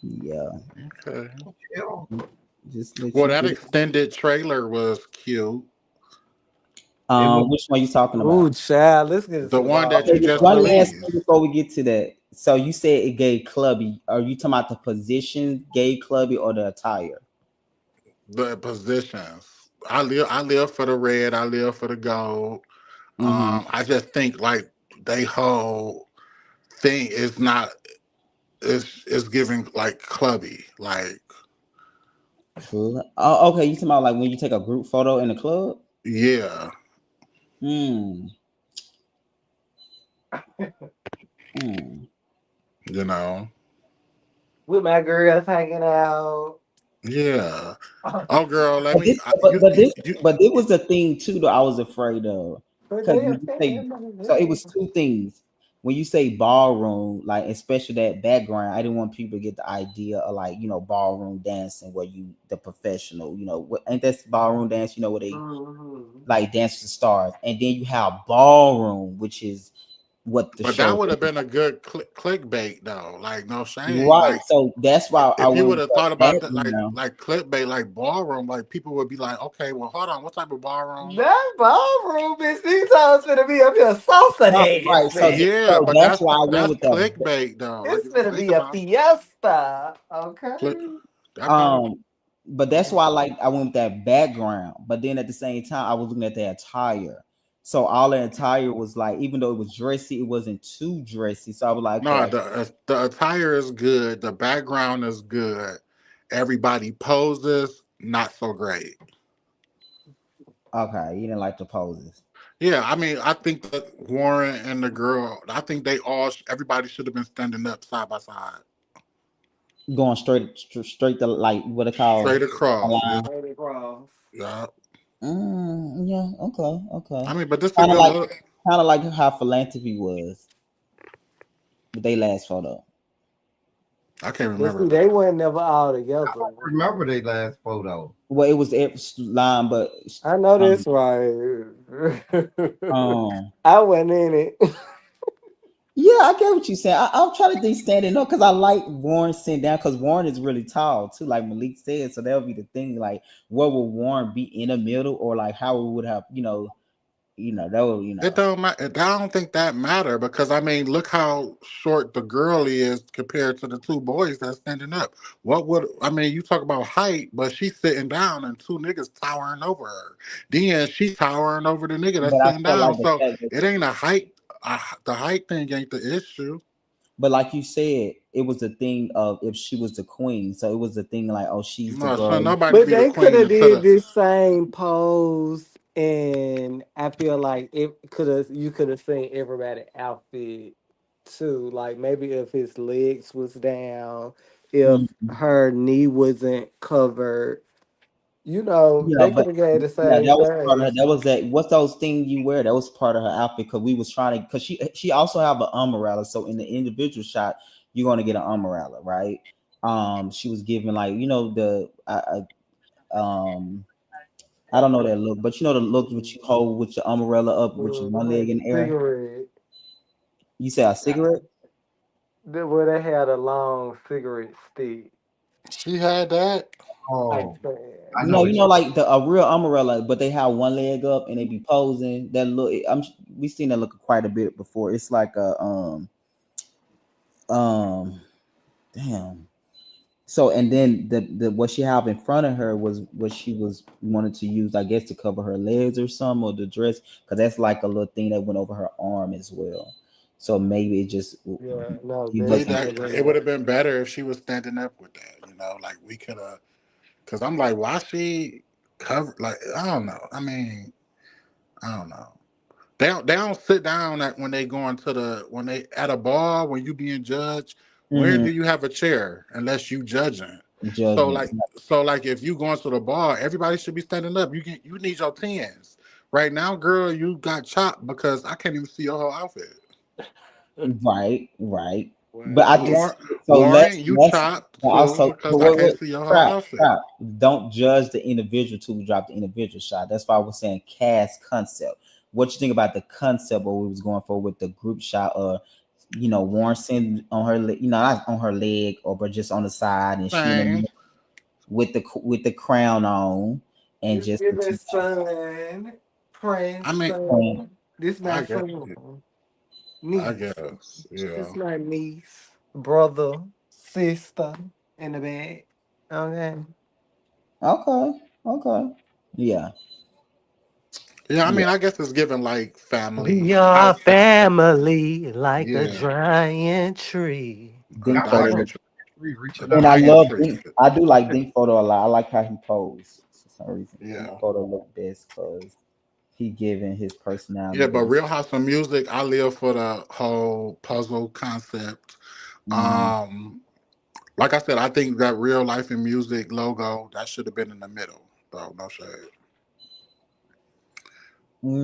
Yeah, Okay. just let Well, you that get. extended trailer was cute. It was Which one you talking Ooh, about? child, let's get The into the one that you Okay, just one ball. last released. thing before we get to that. So you said it gave clubby. Are you talking about the position gave clubby or the attire? The positions. I live for the red. I live for the gold. Mm-hmm. I just think like they whole thing is not is giving like clubby. Like Oh, okay. You talking about like when you take a group photo in the club? yeah. Hmm. Hmm. You know. With my girls hanging out. Yeah. Oh girl, let But me this, but this, you but it was the thing too that I was afraid of. But Because they when are you say, so it was two things. When you say ballroom, like especially that background, I didn't want people to get the idea of like ballroom dancing where you the professional, what ain't that ballroom dance? Where they Mhm. like dance to stars, and then you have ballroom, which is what the but that show would have is. been a good clickbait though. Like no shame. Right. Like So that's why I if you went would with have the thought about that background. like clickbait like ballroom, like people would be like, okay, well hold on, what type of ballroom? That ballroom, bitch, these hoes finna be up here salsa No, right. So dancing. Yeah, so but that's why I went that's with the clickbait though. Like It's if you finna think be a about fiesta, click okay? that probably um but that's why I went with that background. But then at the same time, I was looking at the attire. So all the attire was like, even though it was dressy, it wasn't too dressy. So I was like, no, okay, the attire is good, the background is good. Everybody poses, not so great. okay, you didn't like the poses. Yeah, I mean, I think that Warren and the girl, I think they all, everybody should have been standing up side by side, Going straight to like what it called straight a across. Yeah, line. Lady Cross. yeah. Yeah, okay, okay. I mean, but this a Kind of good like look. kind of like how philanthropy was with they last photo. I can't But remember see, they that. weren't never all together. Remember their last photo? Well, it was every line, but I know um, this right. um, I wasn't in it. yeah, I get what you're saying. I'm trying to think standing up because I like Warren sitting down because Warren is really tall too, like Malik said. So that'll be the thing. Like, where would Warren be in the middle, or like how it would have, that would, It don't matter. I don't think that matter because I mean, look how short the girl is compared to the two boys that's standing up. What would I mean? You talk about height, but she's sitting down and two niggas towering over her. Then she's towering over the nigga But that's I sitting felt down. like the So fact that, it ain't a height. The height thing ain't the issue. but like you said, it was the thing of if she was the queen. So it was the thing like, oh, she's the No, son, girl. nobody But be the they could queen have until did the. this same pose, and I feel like it could have. You could have seen everybody outfit too. Like maybe if his legs was down, if Mhm. her knee wasn't covered. You know, Yeah, they could but have gave the yeah, same that was part of her. thing. That was that. What's those things you wear? That was part of her outfit because we was trying to. Because she also have an umbrella. So in the individual shot, you're gonna get an umbrella, right? She was giving like um I don't know that look, but you know the look which you hold with your umbrella up with your one leg in the air. Cigarette. You say a cigarette? Where they had a long cigarette stick. She had that. Like Oh, that. I know No, what like a real umbrella, but they have one leg up and they be posing. That look, we seen that look quite a bit before. It's like a um damn. So and then the what she have in front of her was what she was wanted to use, I guess, to cover her legs or something or the dress, because that's like a little thing that went over her arm as well. So maybe it just Yeah, no, he See that's wasn't. that it would have been better if she was standing up with that. Like we could have. Because I'm like, why she cover? Like I don't know. I mean, I don't know. They don't sit down at when they going to when they at a bar when you being judged. Where Mm-hmm. do you have a chair unless you judging? So Judging. like if you going to the bar, everybody should be standing up. You need your tens. Right now, girl, you got chopped because I can't even see your whole outfit. Right, right. But I Wow. just Warren, so You let's chopped too also because but I wait, can't wait, see your whole crap, outfit. crap. Don't judge the individual till we drop the individual shot. That's why I was saying cast concept. What you think about the concept what we was going for with the group shot or Warren sitting on her not on her leg or but just on the side and she in the Same. middle with the crown on and Just just give it son, I mean, um, grandson. This my I guess. son. I Niece. guess. Yeah. This my niece. Brother. Sister. In the bed. Okay. okay, okay. Yeah. Yeah, I Yeah. mean, I guess it's given like family We are house. family like a Yeah, giant tree. a Dink I photo giant, got reaching the and out. I highest love tree. Dink. I do like Dink photo a lot. I like how he posed for some reason. Dink Yeah, photo look best because he giving his personality yeah, but best. Real House of Music, I live for the whole puzzle concept. Mm, Um, like I said, I think that Real Life in Music logo that should have been in the middle. Though, no shade,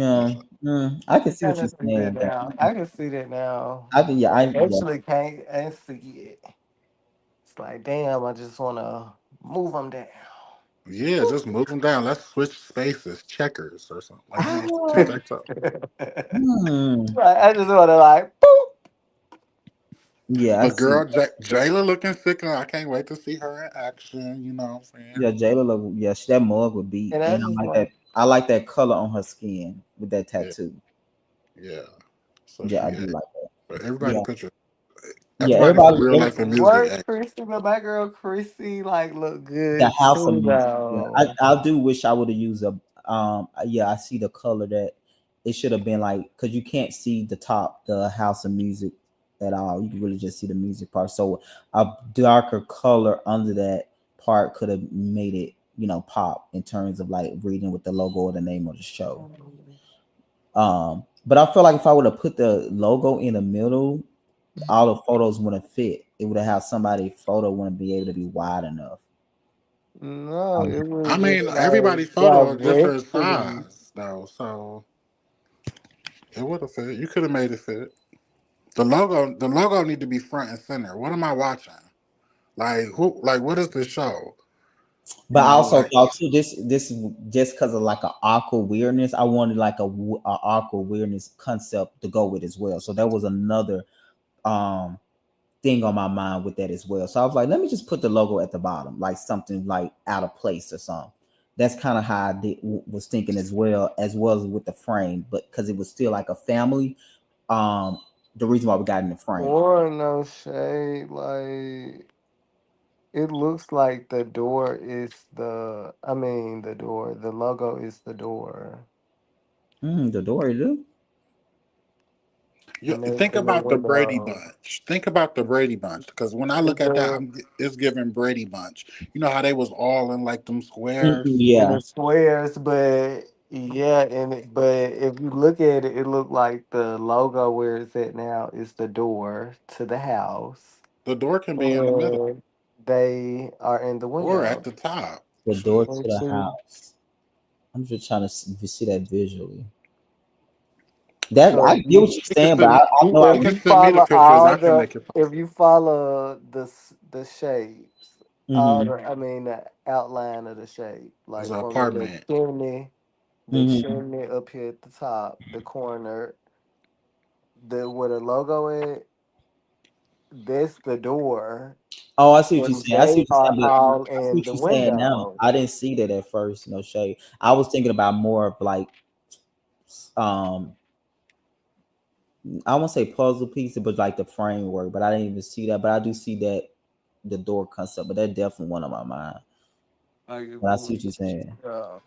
no yeah, shade. I can see what Kind you're of see that saying, but now. I can see that now. I think yeah, I yeah, actually can't and see it. It's like, damn, I just want to move them down. Yeah, just move them down. Let's switch spaces, checkers or something like tic I, tac toe. hmm, Right, I just want to like, boop. yeah, I But see. girl, Jayla looking sick. And I can't wait to see her in action. You know what I'm saying? Yeah, Jayla look. Yeah, that mug would beat, And I and just I like want, that. I like that color on her skin with that Yeah, tattoo. yeah. So Yeah, I she do A. like that. But everybody Yeah, picture. yeah. Everybody from Real Life and Music. work, Chrissy, but my girl Chrissy, like, look The good house of too, music. Yeah, though. I do wish I would have used a yeah, I see the color that it should have been like because you can't see the top, the house of music at all. You can really just see the music part. So a darker color under that part could have made it, pop in terms of like reading with the logo or the name of the show. But I feel like if I would have put the logo in the middle, all the photos wouldn't fit. It would have somebody photo wouldn't be able to be wide enough. No, Um, it I was mean, just like everybody's photo a different directly. size though, so it would have fit. You could have made it fit. The logo need to be front and center. What am I watching? Like who? Like what is the show? But You I know, also like thought too, this is just because of like a awkward weirdness. I wanted like a awkward weirdness concept to go with as well. So that was another um thing on my mind with that as well. So I was like, let me just put the logo at the bottom, like something like out of place or something. That's kind of how was thinking as well as with the frame, but because it was still like a family. Um, the reason why we got in the frame. Or no shade, like it looks like the door is the logo is the door. The door, do. you And they think in the about the Brady window. Bunch. Think about the Brady Bunch because when I It look at that, does it's giving Brady Bunch. You know how they was all in like them squares. in Yeah, the squares, but yeah, but if you look at it, it look like the logo where it's at now is the door to the house. The door can be in the middle And they are in the or at window. the top. the door Shoot. to Let's the see. house. I'm just trying to see that visually. That So I get what you're You can saying, but send me. I know If if I. you you send me the follow pictures, all I can the make it. if you follow the shapes, all Mm-hmm. the outline of the shape, It's like an from apartment. the Mm-hmm. chimney up here at the top, the corner, the where the logo is, that's the door, Oh, I see what you're and saying. I see they what you're are saying, but all I see in what the you're saying now. window. I didn't see that at first. No shade. I was thinking about more of like um I won't say puzzle pieces, but like the framework. But I didn't even see that. But I do see that the door concept. But that definitely one on my mind. Like if But I you see what you're saying.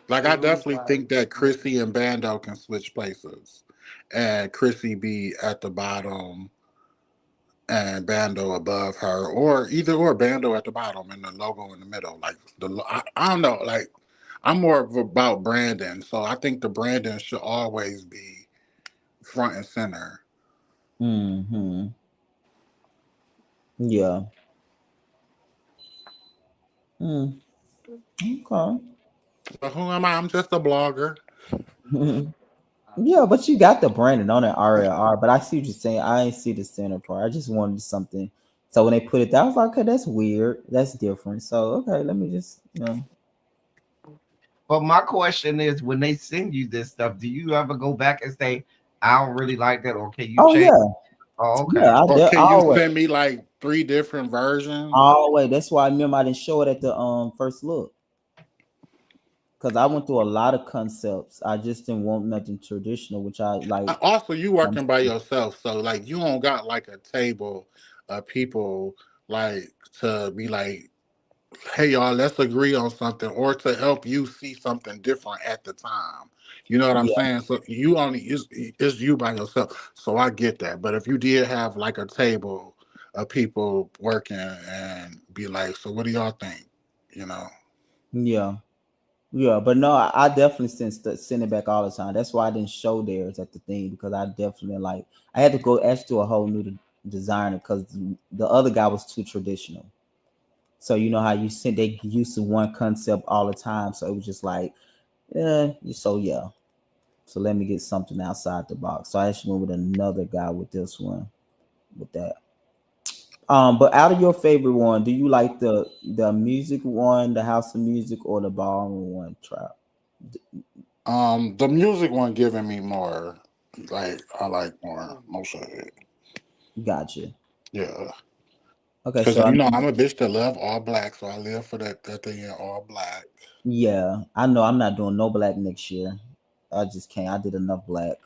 Like it I was definitely like think that Chrissy and Bando can switch places, and Chrissy be at the bottom and Bando above her, or either or Bando at the bottom and the logo in the middle. Like I don't know. Like I'm more of about branding, so I think the branding should always be front and center. Mm-hmm. Yeah. Mm. Okay. But who am I? I'm just a blogger. Yeah, but you got the branding on it, RLR. But I see what you're saying. I ain't see the center part. I just wanted something. So when they put it there, I was like, okay, that's weird. That's different. So okay, let me just But my question is, when they send you this stuff, do you ever go back and say, "I don't really like that," or can you Oh change? yeah, Oh, okay. yeah. Or can you Always, send me like 3 different versions? always. That's why I remember I didn't show it at the first look because I went through a lot of concepts. I just didn't want nothing traditional, which I like. Also, you working by yourself, so like you don't got like a table of people like to be like, hey y'all, let's agree on something, or to help you see something different at the time. You know what I'm Yeah, saying? So you only it's you by yourself. So I get that. But if you did have like a table of people working and be like, so what do y'all think? You know. yeah. Yeah, but no, I definitely send it back all the time. That's why I didn't show theirs at the thing because I definitely like I had to go actually to a whole new designer because the other guy was too traditional. So you know how you sent they used to one concept all the time, so it was just like, yeah. So yeah, so let me get something outside the box. So I actually went with another guy with this one with that. But out of your favorite one, do you like the music one, the house of music, or the ballroom one? Trap. The music one giving me more. Like I like more most of it. Gotcha. Yeah. Okay, Cause so you know I'm a bitch that love all black, so I live for that thing in all black. yeah, I know I'm not doing no black next year. I just can't. I did enough black.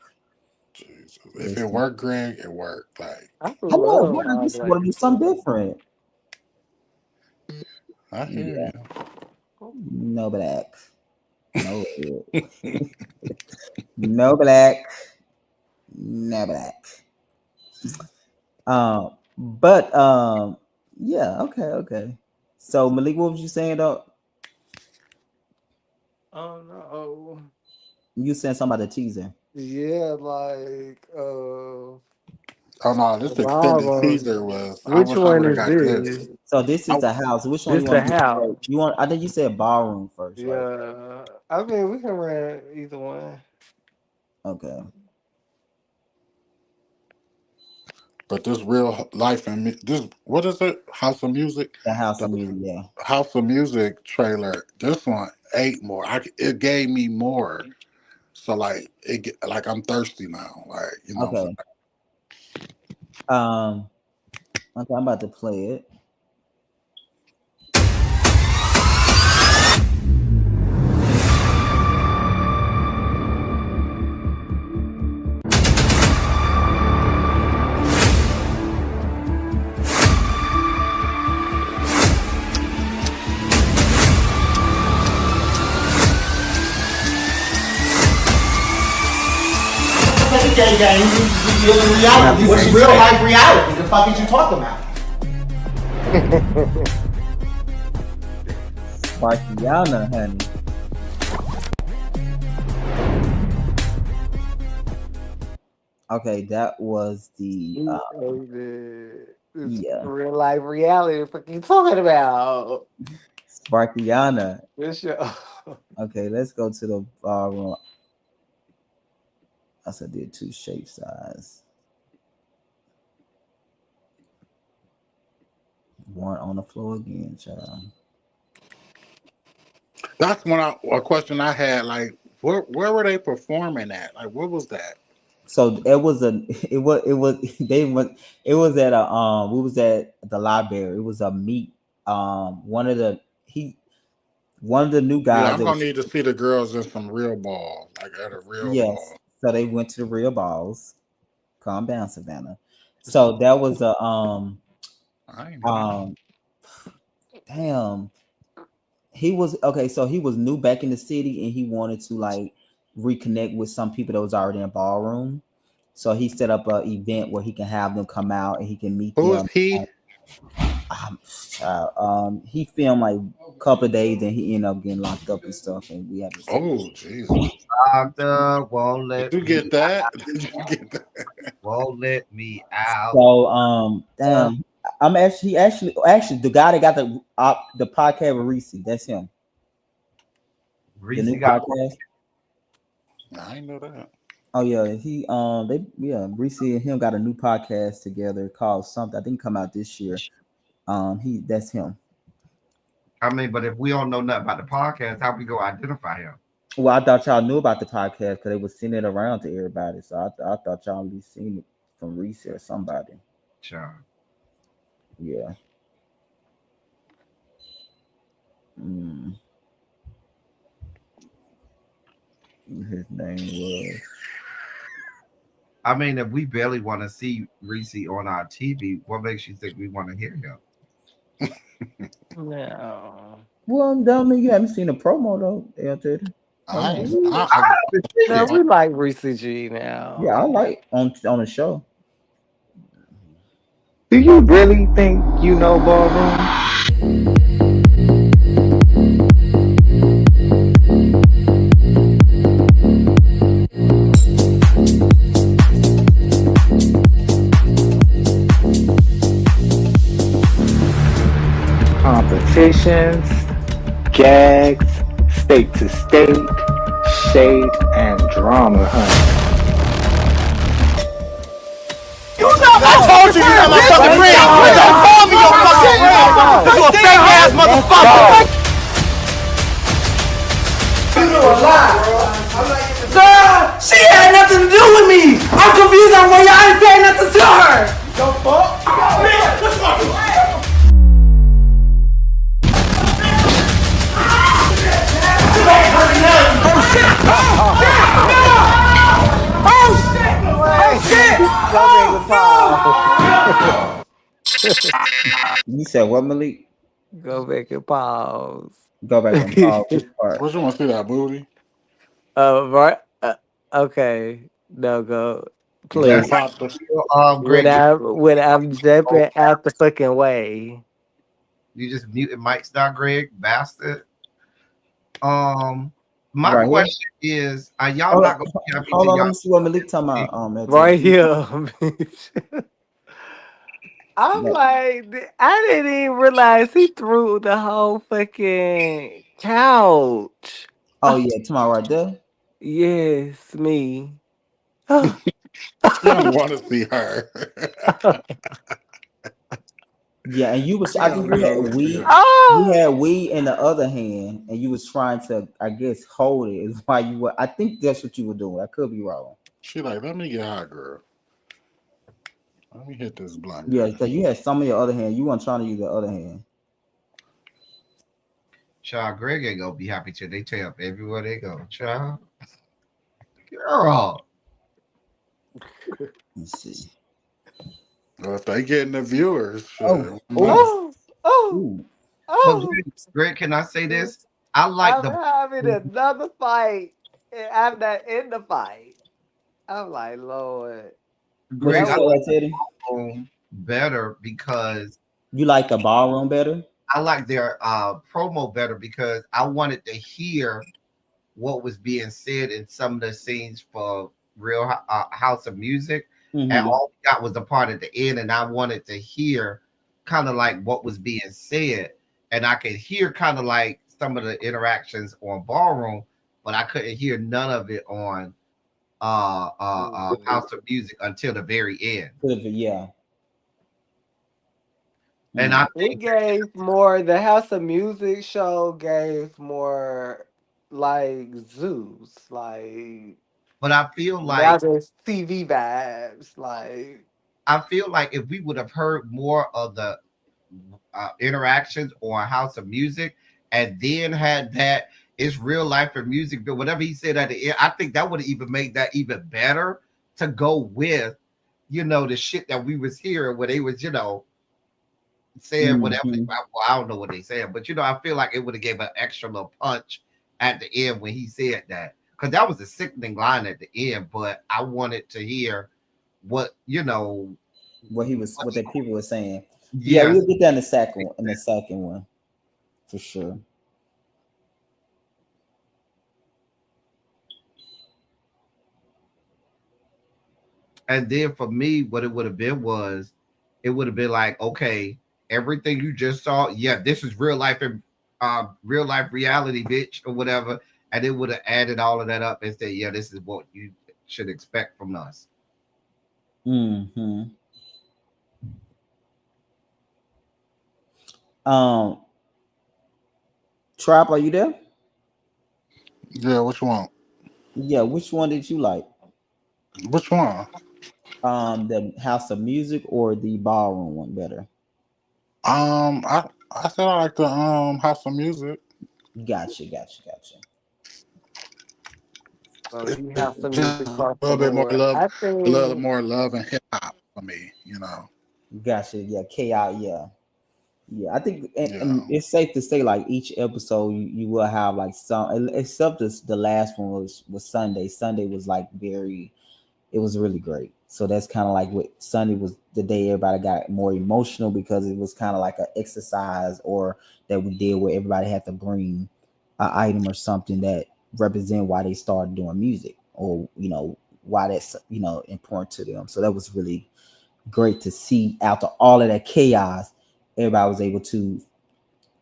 Jesus. If it This, worked, Greg, it worked. Like I I know, love but I all just black want to do something too. different. I hear Yeah, you. no black, no, no black, no black. But yeah, okay, okay. So Malik, what was you saying though? Oh no. You saying something about the teaser? Yeah, like Oh no, this the extended ballroom. teaser was. I Which wish I one would have is got this. this? So this is I, the house. Which one This you the want to do house. first? You want? I think you said ballroom first, right? Yeah. I mean we can run either one. Okay. But this real life and this, what is it? House of Music. The House The of Music, yeah. House of Music trailer. This one ate more. It gave me more. So like like I'm thirsty now. Like you know. Okay. Um. Okay, I'm about to play it. Gay gang, you live in reality. What's real life reality? The fuck is you talking about? Sparkiana, honey. Okay, that was the yeah. Real life reality. What the fuck you talking about? Sparkiana. This show. Okay, let's go to the ballroom. I said did 2 shape size. Weren't on the floor again, child. That's a question I had. Like, where were they performing at? Like, what was that? So it was it was at a we was at the library. It was a meet. One of the new guys. Yeah, I'm gonna need to see the girls in some real ball, like at a real yes. ball. So they went to the real balls. Calm down, Savannah. So that was a damn. He was okay. So he was new back in the city, and he wanted to like reconnect with some people that was already in Ballroom. So he set up an event where he can have them come out and he can meet Who them. is he? He filmed like a couple of days and he ended up getting locked up and stuff. And we had to. Oh Jesus! Doctor won't let Did you get that? Did you get that? Won't let me out. So damn. I'm actually the guy that got the podcast with Reese. That's him. Reese the new got podcast. I didn't know that. Oh yeah, Reese and him got a new podcast together called something. I think come out this year. That's him. I mean, but if we don't know nothing about the podcast, how we go identify him? Well, I thought y'all knew about the podcast because they was sending it around to everybody. So I thought y'all at least seen it from Reese or somebody. Sure. Yeah. His name was. I mean, if we barely want to see Reese on our TV, what makes you think we want to hear him? No. Well, I mean, you haven't seen a promo though, Elton. We like Reese G now. Yeah, I like on the show. Do you really think you know Ballroom? Competitions, gags, state to state, shade, and drama, honey. I told you you're not my fucking friend. Don't call me your fucking friend. You a fake ass motherfucker. You a lie. Girl, she had nothing to do with me. I'm confused on why y'all ain't saying nothing to her. Don't fuck. Man, what's wrong with you? You said what, Malik? Go back and pause. Go back and pause. Which part? What you want to see that booty? Right. Okay. No, go. Please. When I'm jumping out the fucking way. You just muted Mike Star, Greg, bastard. My question is, are y'all not going to be happy? Hold on, let me see what Malik talking about. Right here. I'm like, I didn't even realize he threw the whole fucking couch. Oh yeah, tomorrow right there. Yes, me. She don't want to see her. Yeah, and you was I think Hell no. you Oh, had weed in the other hand, and you was trying to I guess hold it. Is why you were. I think that's what you were doing. I could be wrong. She like, let me get high, girl. Let me hit this blunt, Yeah, girl. because you had some of your other hand. You weren't trying to use the other hand. Child, Greg ain't gonna be happy till they tear up everywhere they go. Child, girl. Let's see. Well, if they getting the viewers, Oh, shit, why oh, not? oh, oh, ooh. But oh. Greg, can I say this? I like I'm the having another fight. And I'm not in the fight. I'm like, Lord. What you Greg. That I say, was Teddy? like them better because You like the ballroom better? I like their promo better because I wanted to hear what was being said in some of the scenes for Real House of Music, and Mm-hmm. all we got was the part at the end, and I wanted to hear kind of like what was being said, and I could hear kind of like some of the interactions on Ballroom, but I couldn't hear none of it on House of Music until the very end, Yeah. and Mm. I it think. gave more the House of Music show gave more like Zeus. Like But I feel now like there's TV vibes. Like if we would have heard more of the interactions on House of Music, and then had that it's real life and music, but whatever he said at the end, I think that would have even made that even better to go with, the shit that we was hearing where they was, saying whatever. Mm-hmm. Well, I don't know what they said, but I feel like it would have gave an extra little punch at the end when he said that, because that was a sickening line at the end. But I wanted to hear what What the people were saying. Yeah, yes. we'll get that in the second one for sure. And then for me, what it would have been was, it would have been like, okay, everything you just saw, yeah, this is real life and real life reality, bitch, or whatever. And it would have added all of that up and said, yeah, this is what you should expect from us. Mm-hmm. Um, Trap, are you there? Yeah, which one? Yeah, which one did you like? Which one? The House of Music or the ballroom one better? I said I like the House of Music. Gotcha. so It's you have some just music a across the little bit more board. love, I a little think more love and hip hop for me. Gotcha. Yeah, chaos. Yeah. Yeah, I think, and Yeah, it's safe to say, like each episode, you will have like some, except this, the last one was Sunday. Sunday was like it was really great. So that's kind of like what Sunday was the day everybody got more emotional because it was kind of like an exercise or that we did where everybody had to bring an item or something that represent why they started doing music or why that's important to them. So that was really great to see after all of that chaos, everybody was able to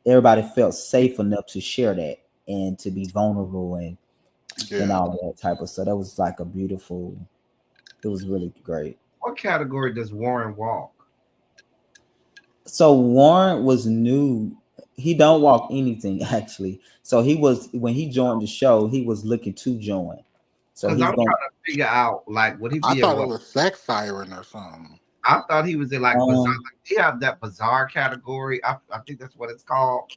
everybody felt safe enough to share that and to be vulnerable and yeah. all of that type of stuff. That was like a beautiful. It was really great. What category does Warren walk? So Warren was new. He don't walk anything actually. So he was when he joined the show, he was looking to join. So Because he's I'm going. trying to figure out, like, would he I be in thought it what? was Sex Siren or something. I thought he was in like bizarre. Um. Like, he have that bizarre category. I think that's what it's called.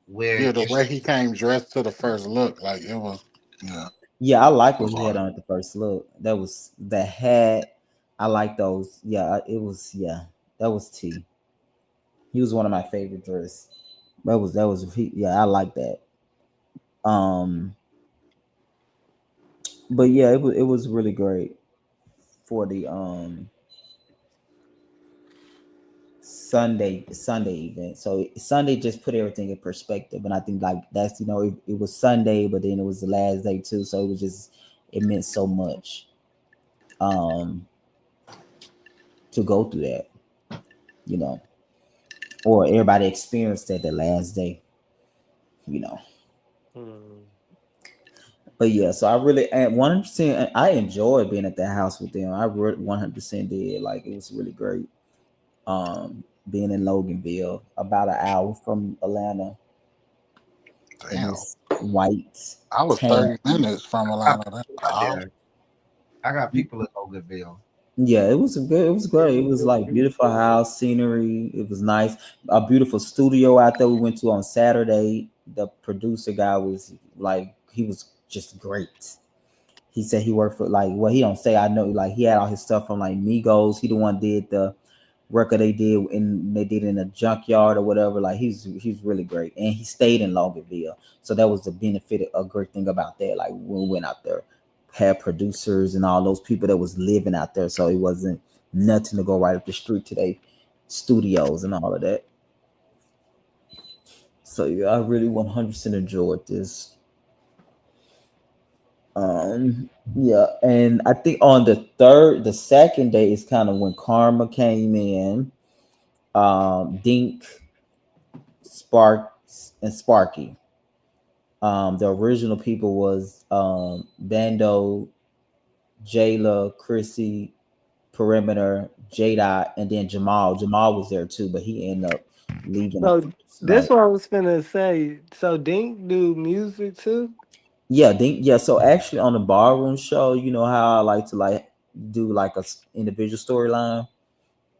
Where Yeah, the it's way he came dressed to the first look, like it was, yeah, Yeah, I like what he had bizarre. on at the first look. That was the hat. I like those. Yeah, it was. Yeah, that was T. He was one of my favorite dress. Yeah, I like that. Um, but yeah, it was really great for the Sunday event. So Sunday just put everything in perspective, and I think like that's it was Sunday, but then it was the last day too. So it meant so much um to go through that, you know, or everybody experienced that the last day, you know. hmm. But yeah, so I really and 100%. I enjoyed being at that house with them. I really 100% did. Like it was really great. Being in Loganville, about an hour from Atlanta, in Damn. this white I was tan. 30 minutes from I Atlanta. That's got all. there. I got people in Loganville. Yeah, it was good. It was great. It was like beautiful house scenery. It was nice. A beautiful studio out there we went to on Saturday. The producer guy was like, he was just great. He said he worked for like, well, he don't say, I know, like he had all his stuff from like Migos. He the one did the record they did in a junkyard or whatever. Like he's really great, and he stayed in Loganville, so that was the benefit. A great thing about that. Like when we went out there, had producers and all those people that was living out there, so it wasn't nothing to go right up the street to they studios and all of that. So yeah, I really 100% enjoyed this. Yeah, and I think on the second day is kind of when Karma came in. Dink, Spark, and Sparky. The original people was Bando, Jayla, Chrissy, Perimeter, Jada, and then Jamal. Jamal was there too, but he ended up leaving the So first this night. what I was finna say. So Dink do music too? Yeah, Dink. Yeah, so actually on the Ballroom show, you know how I like to like do like individual storyline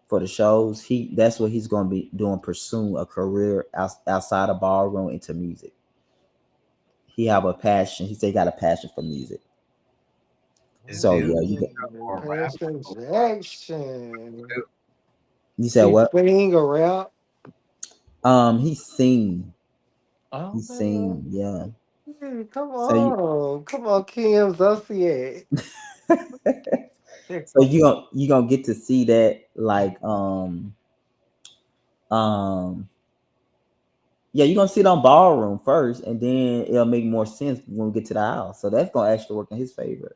for the shows. That's what he's going to be doing, pursuing a career outside of Ballroom into music. He have a passion. He said he got a passion for music. Is So he yeah, you got. a rapper? Passion Jackson. You said He what? sing a rap. He sing. He Oh sing. man. Yeah. Come So you. on. Come on, Kim Zosiak. So you gonna get to see that like um yeah, you're gonna sit on Ballroom first, and then it'll make more sense when we get to the house. So that's gonna actually work in his favor.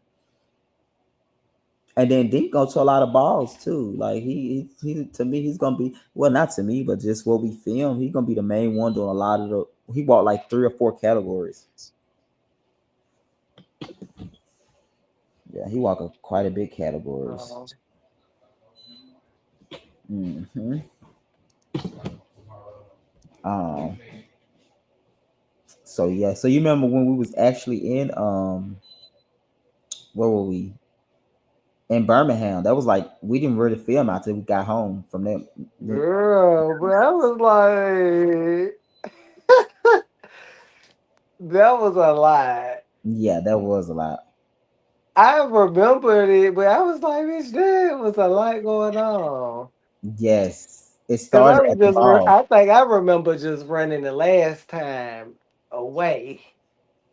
And then Dink go to a lot of balls too. Like he to me he's gonna be, well, not to me, but just what we film. He's gonna be the main one doing a lot of the. He bought like 3 or 4 categories. Yeah, he walked quite a bit categories. Oh, Hmm. Um. So yeah. So you remember when we was actually in where were we, in Birmingham? That was like we didn't really film out till we got home from there. girl, but I was like, that was a lot. Yeah, that was a lot. I remembered it, but I was like, bitch, there was a lot going on. Yes, it Cause I started was at the just, mall. I think I remember just running the last time away.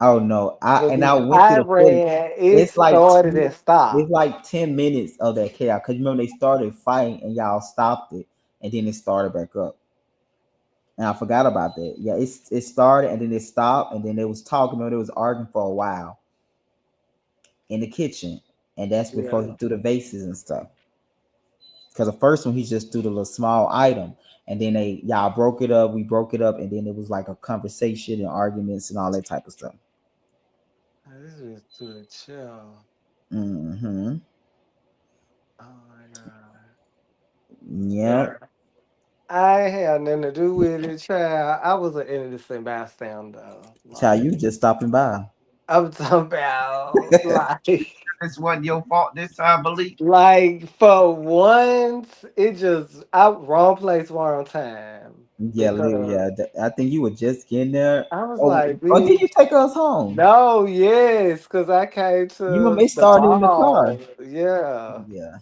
Oh no, But I bitch, went through I the footage. ran, it It's like started and it's stopped. like 10 minutes of that chaos. Cause you remember they started fighting and y'all stopped it, and then it started back up. And I forgot about that. Yeah, it started and then it stopped, and then they was talking. Remember, they was arguing for a while in the kitchen, and that's before he Yeah. threw the vases and stuff. Cause the first one he just threw the little small item, and then y'all broke it up. We broke it up, and then it was like a conversation and arguments and all that type of stuff. This is too chill. Hmm. Oh my god. Yeah. Yeah. I ain't had nothing to do with it, child. I was an innocent bystander. Child, Like, you just stopping by. I'm talking about This wasn't your fault this time, Malik. like for once, it just I wrong place, wrong time. Yeah, Because yeah. I think you were just getting there. I was Oh, like, or did you bitch, take us home? no, yes, because I came You remember to it the started in the car. mall. Yeah. Yeah,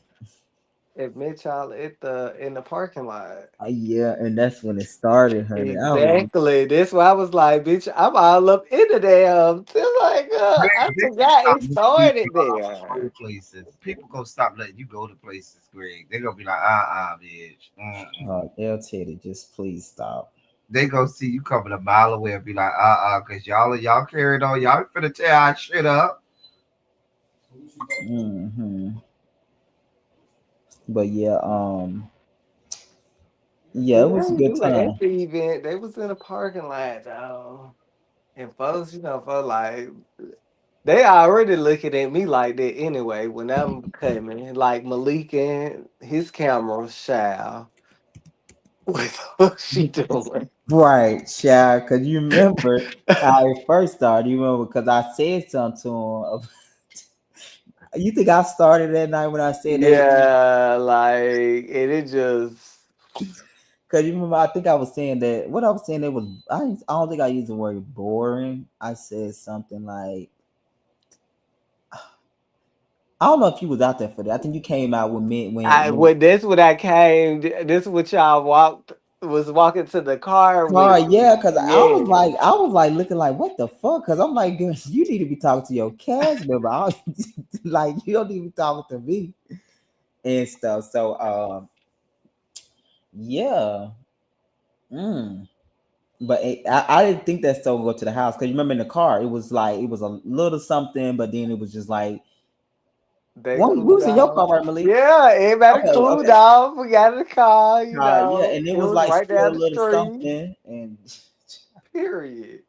It met y'all at the in the parking lot. yeah, and that's when it started, honey. I was, Exactly. That's why I was like, bitch, I'm all up in the damn. It's like, Greg, I they gonna forgot stop it letting you started go there. to places. People gonna stop letting you go to places, Greg. They gonna be like, bitch. Mm-mm. they'll tell you, just please stop. They gonna see you coming a mile away and be like, cause y'all carried on. Y'all finna tear our shit up. Hmm. But yeah, yeah, But it they was a didn't good do an time. empty event. They was in a parking lot though. And folks, for like They already looking at me like that anyway when I'm coming. Like Malik and his camera shy. What she doing? Right, Shaq, because you remember how it first started. You remember because I said something to him. You think I started that night when I said they? Yeah, like and it just Because you remember, I think I was saying that. What I was saying, it was. I don't think I used the word boring. I said something like, I don't know if you was out there for that. I think you came out with me when this what I came. This what y'all was walking to the car Oh with. yeah, because Yeah, I was like looking like what the fuck? Because I'm like, girl, you need to be talking to your cast member. Like you don't need to be talking to me and stuff. So yeah, mm. But I didn't think that stuff would go to the house because you remember in the car it was like it was a little something, but then it was just like they one we cooled was in your down. car, right, Malik? Yeah, everybody Okay, cooled okay. off. We got in the car. You Yeah, know, and it it was was like right still down a the little street. something. And Period.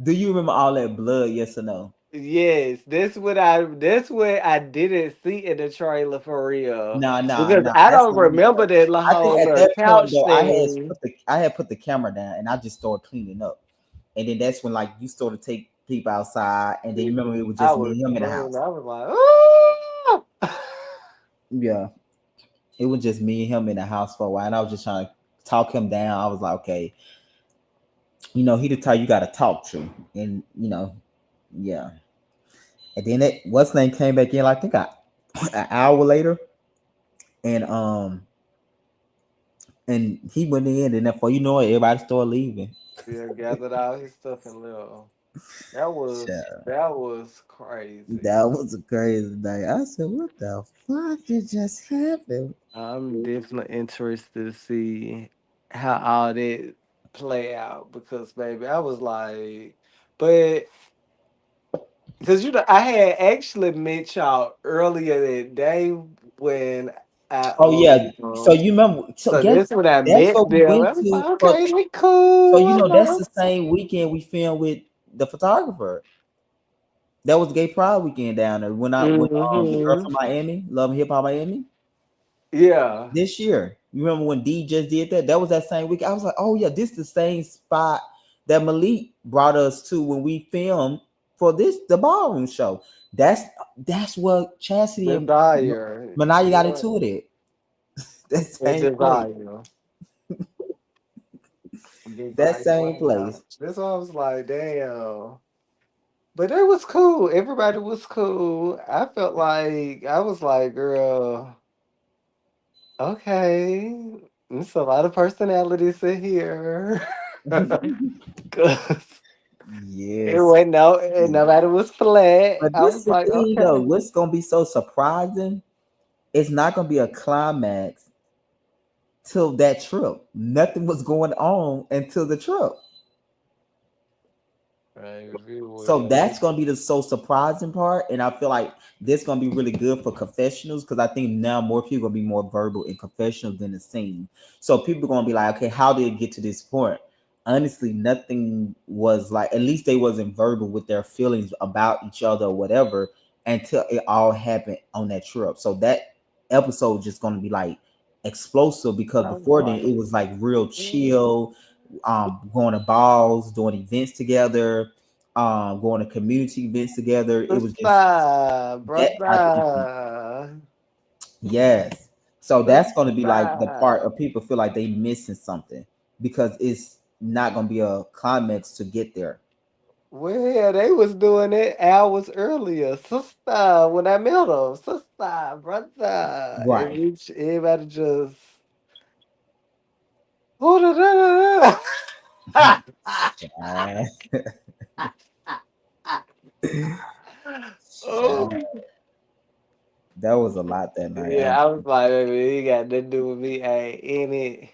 do you remember all that blood? Yes or no? Yes, that's what I didn't see in the trailer for real. Nah, nah, Because nah. I That's don't the one remember part. that I think whole at little that point couch though, thing. I had put the camera down and I just started cleaning up. And then that's when like you started to take people outside, and then you remember it was I just me was and him in the man, house. I was like, "Ooh!" Yeah, it was just me and him in the house for a while, and I was just trying to talk him down. I was like, okay, he the type you got to talk to, and yeah. And then what's name came back in, like, I think an hour later, and he went in, and before you know it, everybody started leaving. Yeah, gathered all his stuff and left. That was crazy. That was a crazy day. I said, "What the fuck did just happen?" I'm definitely interested to see how all that play out because baby, I was like, but because I had actually met y'all earlier that day when I Oh yeah. So you remember? So so guess that's when I that's met what we them. I went was to like, for. okay, we So cool. that's the same weekend we filmed with the photographer. That was Gay Pride weekend down there. When the girl Mm-hmm. from Miami, Love and Hip Hop Miami, Yeah. this year. You remember when D just did that? That was that same week. I was like, oh yeah, this the same spot that Malik brought us to when we filmed for the ballroom show. That's what Chastity and Desire. Manaya got Yeah. into it. That It's same place. desire. That Desire. same place. That's why I was like, damn. But it was cool. Everybody was cool. I felt like I was like, girl, okay. It's a lot of personalities in here. Cause it Yes. wasn't no and nobody was flat. But I this was is the like, thing though. okay. What's gonna be so surprising? It's not gonna be a climax till that trip. Nothing was going on until the trip. Right, it So was. that's gonna be the so surprising part, and I feel like this gonna be really good for confessionals because I think now more people gonna be more verbal in confessionals than the scene. So people gonna be like, okay, how did it get to this point? Honestly, nothing was like at least they wasn't verbal with their feelings about each other or whatever until it all happened on that trip. So that episode just gonna be like explosive because I was before then like, it was like real mm, chill, going to balls, doing events together, going to community events together. It was just sister, that type of event. brother, Yes. So that's going to be like the part sister. of people feel like they missing something because it's not going to be a climax to get there. Well, they was doing it hours earlier, sister. When I met them, sister, brother, Right. everybody just. Uh, Oh, that was a lot that night. yeah, I was like, baby, you got nothing to do with me, ain't in it.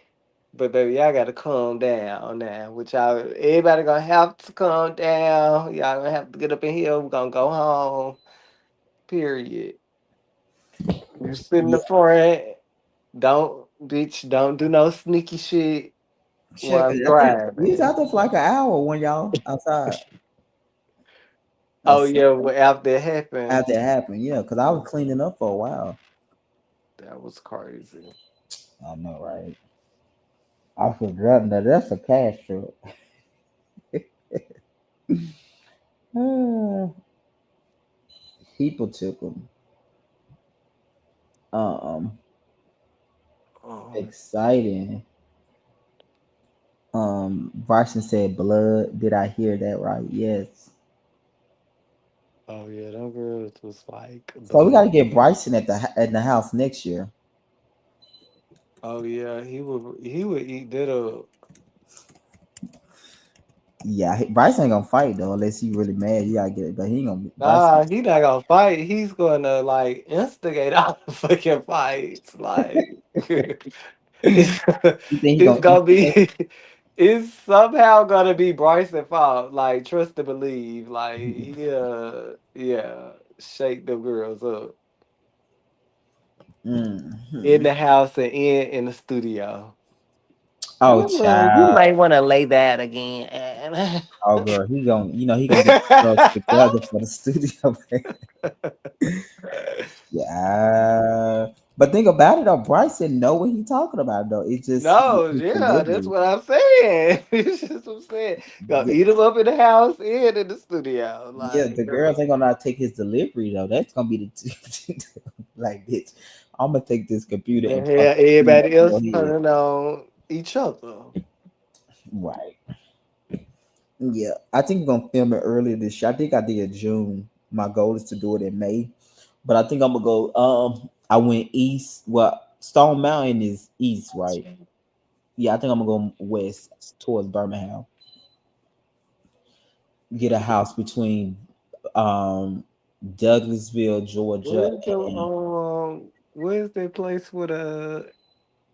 But baby, y'all gotta calm down now. Which y'all, everybody gonna have to calm down. Y'all gonna have to get up in here. We're gonna go home. Period. You sit in the Yeah. front. Don't, bitch. Don't do no sneaky shit Shit, while 'cause I'm I think we was driving. out there for like an hour when y'all outside. Oh yeah, after it happened, after it happened. Yeah, because I was cleaning up for a while. that was crazy. I know, right? I forgot that that's a cash truck. Ah, people took them. Um, Oh, exciting. Bryson said blood. Did I hear that right? Yes. oh yeah, them girls was like So we got to blood. get Bryson at the house next year. Oh yeah, he would eat that up. Yeah, Bryson ain't gonna fight though unless he really mad. You gotta get it, but he ain't gonna. Bryson. Nah, he not gonna fight. He's gonna like instigate all the fucking fights. Like it's, You think he it's gonna eat? gonna be it's somehow gonna be Bryson fault. Like trust and believe. Like yeah, shake the girls up in Mhm. the house and in the studio. Oh, You child. might want to lay that again. Oh, girl. He gonna get the girls together for the studio. Yeah. But think about it though. Bryson know what he talking about though. It's just No, his yeah, that's delivery. what I'm saying. It's just what I'm saying. Go Yeah, eat them up in the house and in the studio. yeah, Like, the girls ain't gonna take his delivery though. That's gonna be the like bitch. I'm gonna take this computer the and hell, fucking slam it everybody on your else head. turning on each other. Right. Yeah. I think we're gonna film it earlier this year. I think I did June. My goal is to do it in May. But I think I'm gonna go I went east. Well, Stone Mountain is east, right? Yeah, I think I'm gonna go west towards Birmingham. Get a house between um Douglasville, Georgia, and Where's the place where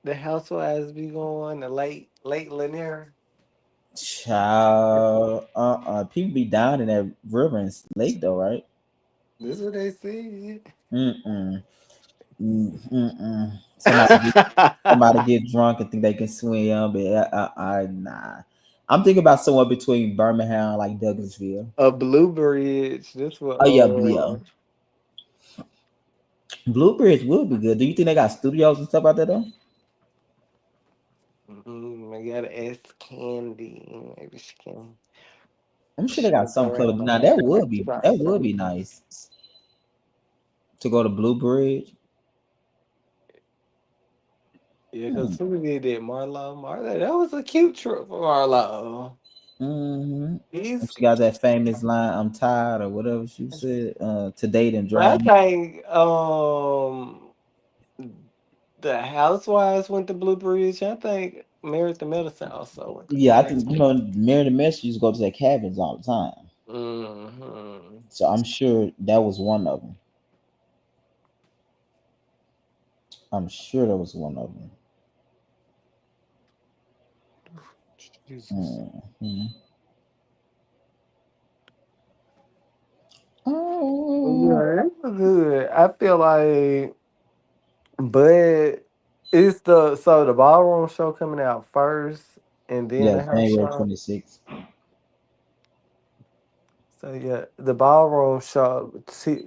the housewives be going? The Lake Lanier. child. People be down in that river and lake though, right? This is what they see. Mm-mm. Mm-mm. Somebody get drunk and think they can swim, but nah. I'm thinking about somewhere between Birmingham, like Douglasville. A Blue Bridge. This what Oh yeah, yeah. Blueberries would be good. Do you think they got studios and stuff out there though? I gotta ask Candy. Maybe she can I'm sure they got shake some close. around Now my that would be nice to go to Blue Bridge. Yeah, Hmm. because who did it? Marlo. That was a cute trip for Marlo. Mm-hmm. He's, She got that famous line, "I'm tired" or whatever she said. To date and I drown. think, the Housewives went to Blue Bridge. I think Married to Medicine also went to Blue Yeah, I Bridge. think Mary the Mess used to go to their cabins all the time. Mm-hmm. So I'm sure that was one of them. I'm sure that was one of them. Jesus. Hmm. Oh, Yeah, it was good. I feel like, but it's the ballroom show coming out first, and then yeah, the house January show. 26th. So yeah, the ballroom show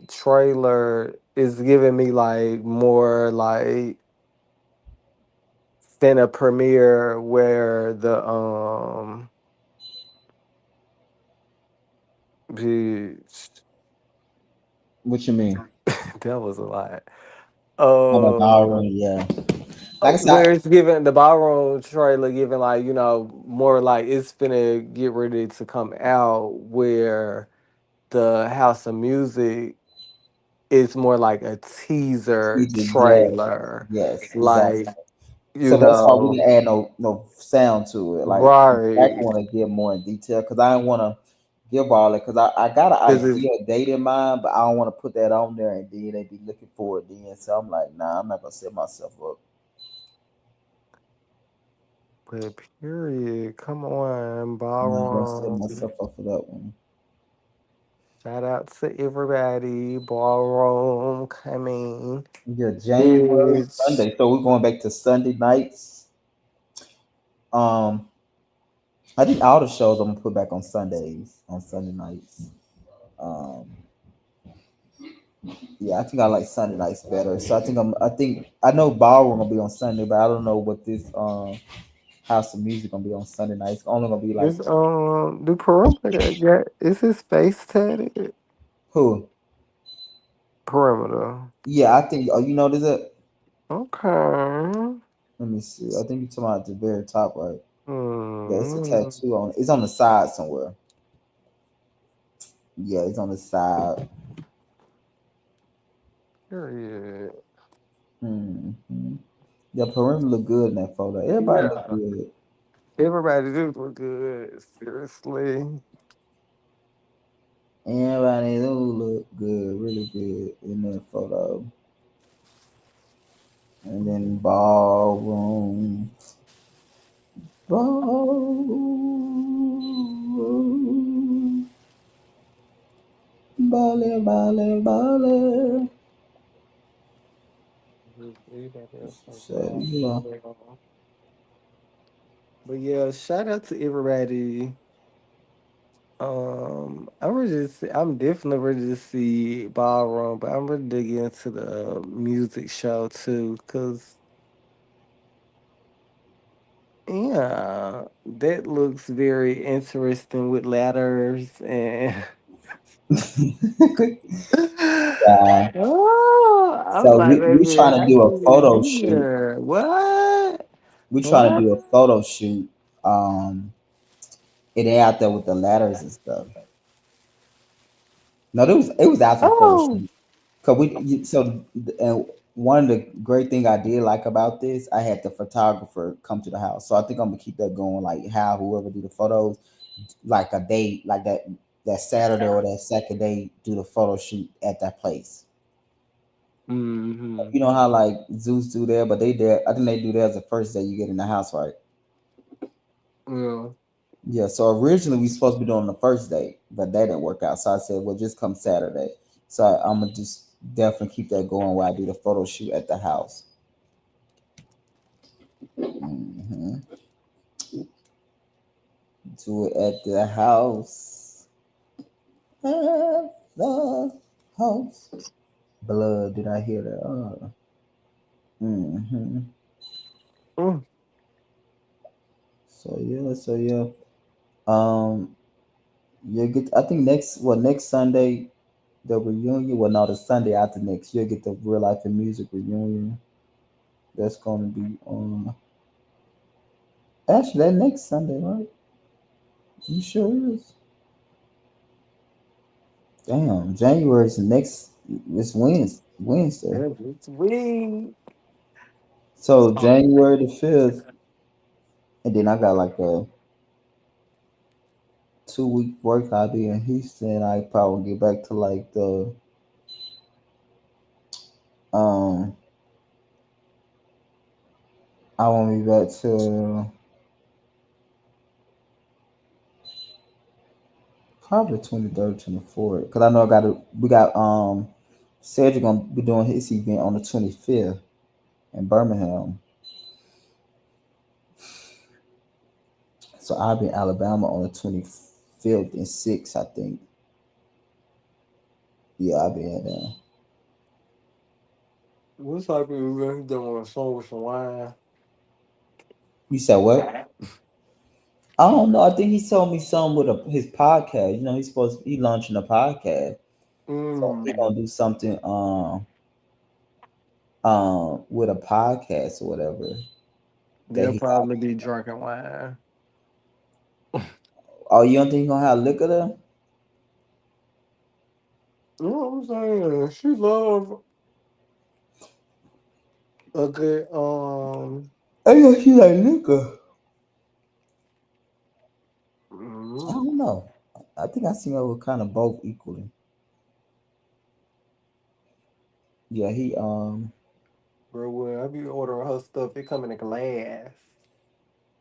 trailer is giving me like more like than a premiere where bitch, What you mean? that was a lot. How about Uh, ballroom? Yeah, like I said, where it's giving the ballroom trailer giving like more like it's finna get ready to come out where the House of Music is more like a teaser yes, trailer, yes, exactly. like you So that's why we know, didn't add no sound to it. Like I right? want to give more in detail because I don't want to give all it because I got an Because it's idea date in mind, but I don't want to put that on there and then they be looking for it then. So I'm like, nah, I'm not gonna set myself up. but period. Come on, I'm not gonna set ballroom. myself up for that one. Shout out to everybody. Ballroom coming, Yeah, January bitch. Sunday. So we're going back to Sunday nights. Um, I think all the shows I'm gonna put back on Sundays, on Sunday nights. Um, yeah, I think I like Sunday nights better. So I know Ballroom gonna be on Sunday, but I don't know what this House of Music gonna be on Sunday night. It's only gonna be like This the perimeter got is his face tatted? who? Perimeter. Yeah, I think. Oh, you know this. Okay. Let me see. I think you're talking about at the very top, right? Yeah, it's a Hmm. tattoo on. It's on the side somewhere. Yeah, it's on the side. Period. Hmm. The perimeter look good in that photo. Everybody look Yeah. good. Everybody do look good. Seriously. Everybody do look good, really good in that photo. And then ballroom, ballroom, balle, balle, balle. Everybody else like So yeah. But yeah, shout out to everybody. I'm definitely ready to see Ballroom, but I'm ready to get into the music show too, cause yeah, that looks very interesting with ladders and Yeah. oh, I'm So like, we baby, trying to I do a can't even photo be shoot. here. What? We trying to What? do a photo shoot. It ain't out there with the ladders and stuff. No, it was after the photo Oh. shoot. Cause and one of the great thing I did like about this, I had the photographer come to the house. So I think I'm gonna keep that going. Like how whoever do the photos, like a day, like that Saturday or that second day, do the photo shoot at that place. Mm-hmm. You know how like Zeus do there, but they there. I think they do theirs the first day you get in the house, right? Yeah. Yeah. So originally we supposed to be doing the first day, but that didn't work out. So I said, well, just come Saturday. So I'm gonna just definitely keep that going while I do the photo shoot at the house. Hmm. Do it at the house. At the house. Blood. Did I hear that? Hmm. Mm. So yeah. So yeah. Um. You get. I think next Sunday the reunion. Well, no, the Sunday after next. You'll get the real life and music reunion. That's gonna be on. Actually, that next Sunday, right? You sure is. Damn, January's the next. It's Wednesday. Wednesday. It's weird. So January 5th, and then I got like a 2 week work. I'll be in Houston. I probably get back to like the um. I won't be back to probably 23rd, 24th. Cause I know we got Cedric gonna be doing his event on the 25th in Birmingham. So I'll be in Alabama on the 25th and 6th, I think. Yeah, I'll be in there. What's type of event doing a song with some wine? You said what? I don't know. I think he told me something with his podcast. You know, he launching a podcast. So he Mm. gonna do something with a podcast or whatever that They'll he. probably be drinking wine. Oh, you don't think he gonna have liquor there? You know what I'm saying? She love a good I know he like liquor. I mm, don't know. I think I seen her with kind of both equally. Yeah, he bro, when I be ordering her stuff, it come in a glass.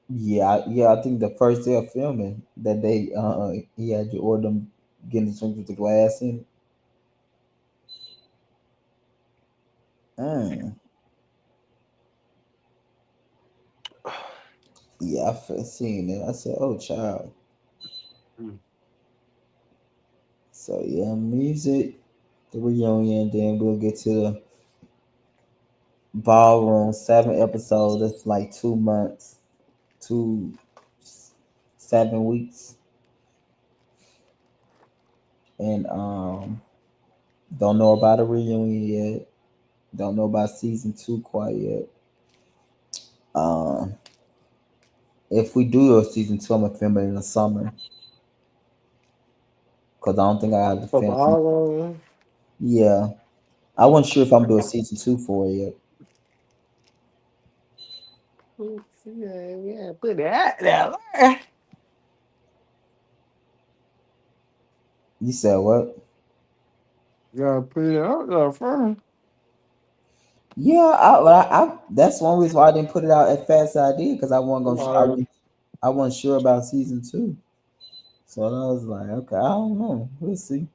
yeah, I think the first day of filming that day he had you order them getting the drink with the glass in it. Mm. Yeah, I seen it. I said, "Oh, child." Mm. So yeah, music, the reunion, then we'll get to the ballroom, 7 episodes. That's like 2 months, two 7 weeks, and don't know about a reunion yet. Don't know about season two quite yet. Um, if we do a season two, I'm gonna film it in the summer because I don't think I have to For film. ballroom. Yeah, I wasn't sure if I'm doing season two for it yet. Yeah, yeah, put it out there. You said what? Gotta put it out there first. Yeah, that's one reason why I didn't put it out as fast as I did because I wasn't gonna. Like, I wasn't sure about season two, so I was like, okay, I don't know. We'll see.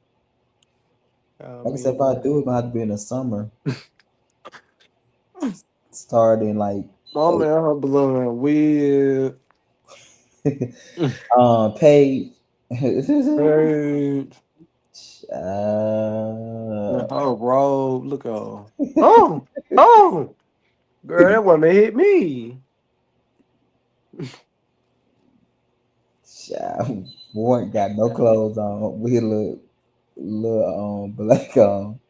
I Like I said, if I mean, do, it's gonna have to be in the summer, starting like mama and her blowing weird. Paige. Page uh, and her robe. Look at her. Oh, oh, girl, that woman hit me. child, Warren got no clothes on. We little black chuckle.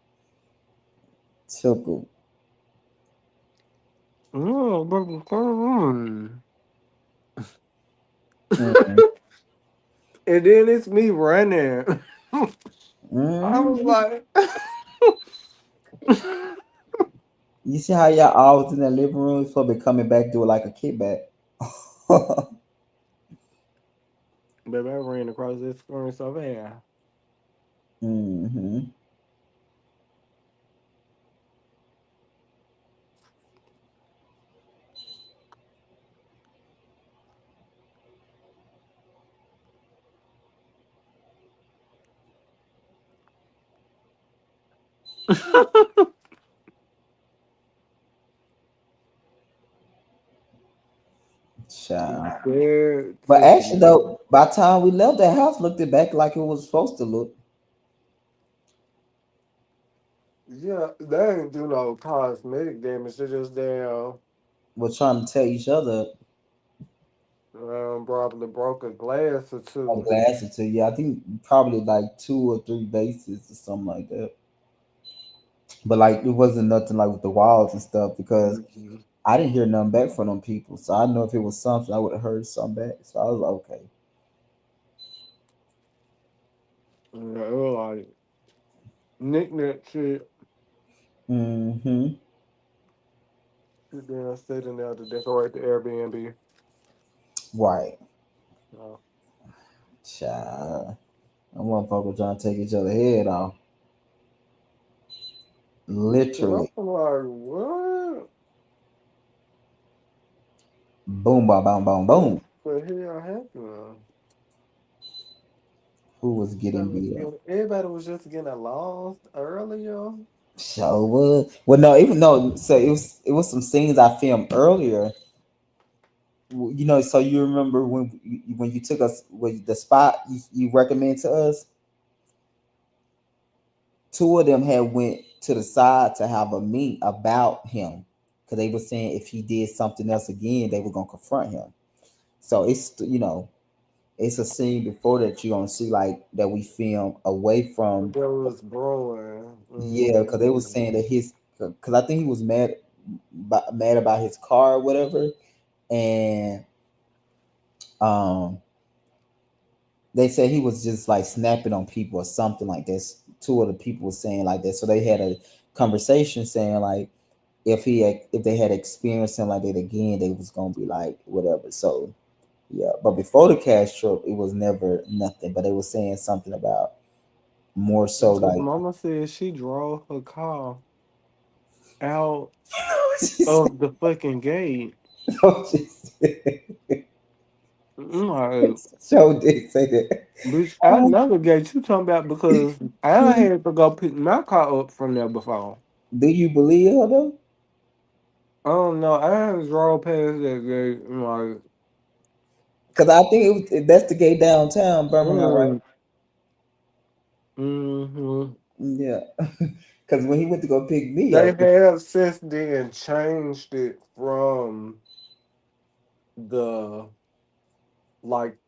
Oh, baby, come on. Mm. And then it's me running. I was Mhm. like, You see how y'all always in the living room supposed to be coming back doing like a kickback. baby, I ran across this screen so fast. hmm Child. Scared But to actually me. though, by the time we left that house, looked it back like it was supposed to look. Yeah, they ain't do no cosmetic damage. They just damn We're trying to tell each other probably broke a glass or a two. glass or two. Yeah, I think probably like two or three bases or something like that. But like it wasn't nothing like with the walls and stuff because Mhm. I didn't hear nothing back from them people. So I know if it was something, I would have heard something back. So I was like, okay. Yeah, it was like knick-knack shit. Mm-hmm. Sit down, sitting there to decorate the Airbnb. Right. Uh, Child. Them motherfuckers trying to take each other head off. and I'm Literally. like, what? Boom, boom, boom, boom, What boom. the hell happened? Who was getting beat up? Everybody was just getting along earlier. So well, no, even no. So it was some scenes I filmed earlier. So you remember when you took us with the spot you recommend to us. Two of them had went to the side to have a meet about him because they were saying if he did something else again, they were gonna confront him. So it's a scene before that you're gonna see like that we film away from. There was brewing. Yeah, because they were saying that his because I think he was mad about his car or whatever, and um they said he was just like snapping on people or something like this. Two of the people were saying like that, so they had a conversation saying like if they had experienced him like that again, they was gonna be like whatever. So yeah, but before the cash trip, it was never nothing. But they were saying something about more so Because like Mama said she drove her car out she said, of the fucking gate. she said, I'm like, Joe did say that. bitch, I know the gate you talking about because I had to go pick my car up from there before. Do you believe her though? I don't know. I had drove past that gate. I'm like, Because I think that's the gate downtown Birmingham, right? mm, Mm-hmm. Yeah, because when he went to go pick me They up, have since then changed it from the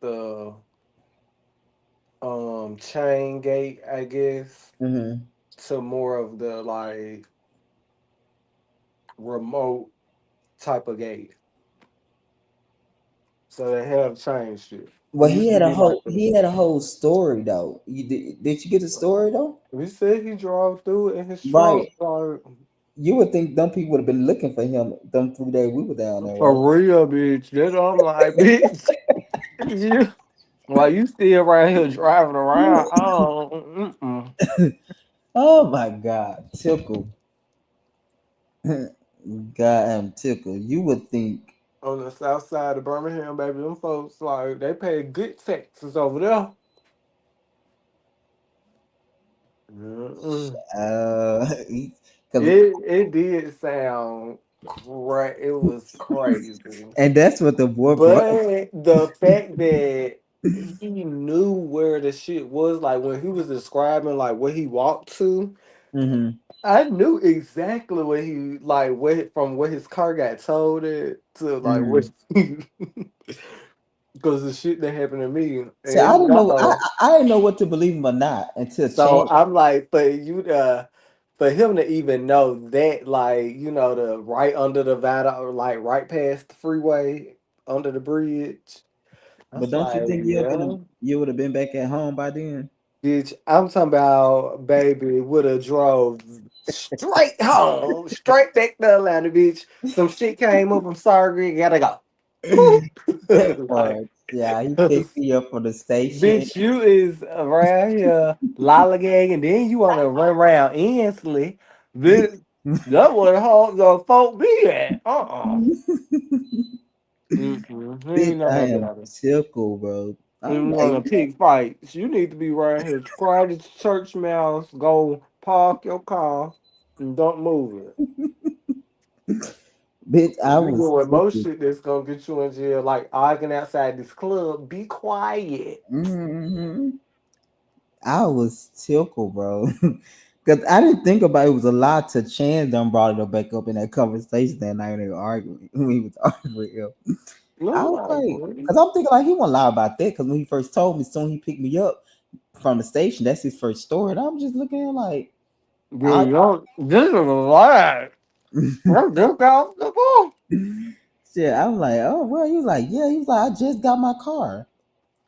the chain gate, I guess, hmm to more of the remote type of gate. So they have changed it. It well, used to be like the he had a whole story though. Did you get the story though? we said he drove through it in his Right. truck, like You would think them people would have been looking for him them 3 days we were down there, right? for real, bitch. That's all I'm like, bitch. You while you still right here driving around, oh, Oh my God, tickle. God, I'm tickled. You would think, on the south side of Birmingham, baby, them folks like they pay good taxes over there. Mm-mm. because, It did sound It was crazy, and that's what the boy brought. but the fact that he knew where the shit was, like when he was describing like what he walked to, hmm I knew exactly what he like from where his car got towed it to like hmm what because the shit that happened to me So I and didn't know. no. I didn't know what to believe him or not until So Chance. I'm like, for him to even know that, like, the right under the viaduct or like right past the freeway under the bridge. I But was don't you like, think yeah, you would have been back at home by then? bitch. I'm talking about baby would have drove straight home, straight back to Atlanta, bitch. Some shit came up. I'm sorry, gotta go. That Boop. Like, part. Yeah, he picked me up from the station. bitch, you is around here lollygagging, and then you want to run around Ansley. Bitch, that where the folk be at. Mm-mm. He Bitch, ain't know I no am better. tickled, bro. I'm You like, want to pick fights. You need to be right here. Quiet as church mouse. Go park your car and don't move it. bitch, I You was doing most tickled. shit that's gonna get you in jail, like arguing outside this club. Be quiet. hmm I was tickled, bro. Because I didn't think about it was a lot to Chance done brought it up back up in that conversation that night when they were arguing. When he was arguing with him. I No, was I like, agree. because I'm thinking like he won't lie about that. Because when he first told me, soon he picked me up from the station. That's his first story. And I'm just looking at him like, Girl, I y'all, this is a lie. I'm just off the phone. shit. I'm like, oh well. He was like, yeah. He was like, I just got my car.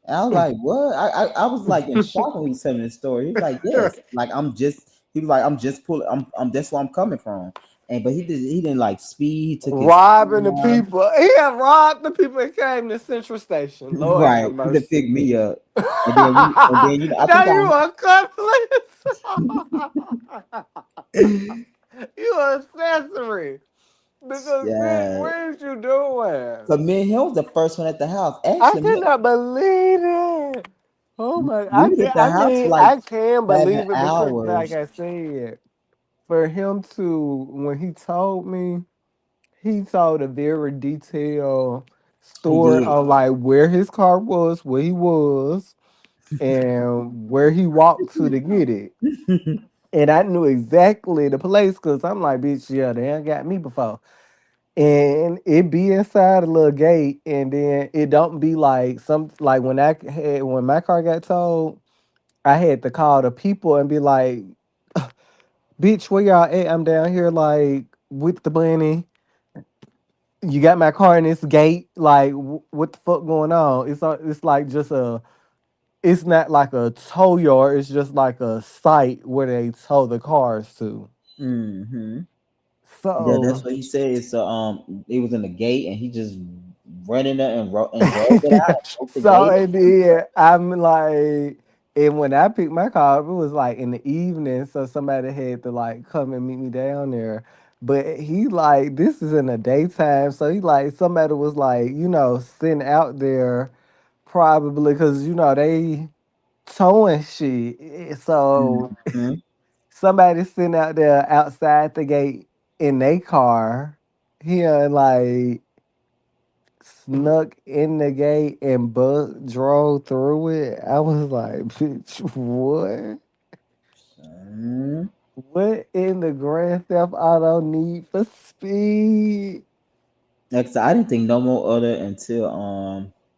And I was like, what? I was like in shock when he was telling the story. He was like, yes, like I'm just. He was like, I'm just pulling. I'm. That's where I'm coming from. And but he did. He didn't like speed. He took his Robbing the time. people. He had robbed the people that came to Central Station. Lord have Right. He did mercy. pick me up. And then I Now think you I. accomplice. You accessory. Because bitch, Yeah. what is you doing? So me and him was the first one at the house. I Actually, cannot believe it. Oh my! we I was at can. the I house for mean, like I can 7 believe it because, like hours. I said, for him to when he told me, he told a very detailed He story did. of like where his car was, where he was, and where he walked to get it. And I knew exactly the place because I'm like, bitch, yeah, they ain't got me before. And it be inside a little gate, and then it don't be like like when my car got towed, I had to call the people and be like, bitch, where y'all at? I'm down here like with the money. You got my car in this gate. Like, what the fuck going on? It's like just it's not like a tow yard. It's just like a site where they tow the cars to. hmm Yeah, that's So, what he said. It's it was in the gate, and he just running there and rolled it out, broke the so gate. and then I'm like, and when I picked my car up, it was like in the evening, so somebody had to like come and meet me down there. But he like, this is in the daytime, so he like somebody was like, sitting out there probably because they towing shit. So hmm somebody sitting out there outside the gate in their car, he like snuck in the gate and drove through it. I was like, bitch, what? Mm. What in the Grand Theft Auto Need for Speed? Next, I didn't think no more other until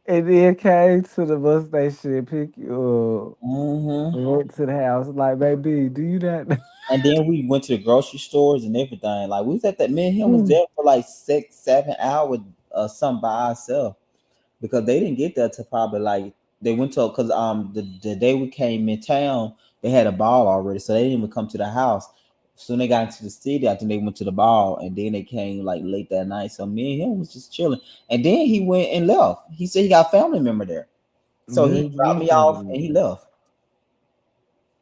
And then came to the bus station and pick you up. mhm. And went to the house. Like, baby, do you not And then we went to the grocery stores and everything. Like we was at that. Me and him was know? there for like 6, 7 hours, something by ourselves because they didn't get there till probably like they went to because the day we came in town they had a ball already, so they didn't even come to the house. Soon they got into the city, I think they went to the ball, and then they came like late that night. So me and him was just chilling, and then he went and left. He said he got a family member there, so Yeah, he dropped you me said off and he it. left.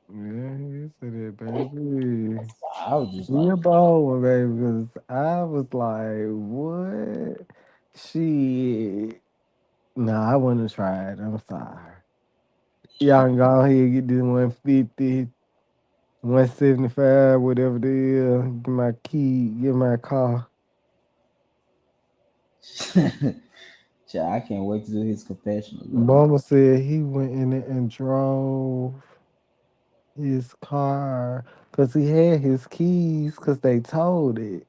Yeah, you said it, baby. I was just You like, a bold one, baby, because I was like, what? Shit. No, I wouldn't have tried. I'm sorry. Y'all can go ahead and get this 150, 175, whatever it is. Get my key, get my car. Child, I can't wait to do his confessional though. Mama said he went in there and drove his car because he had his keys because they told it.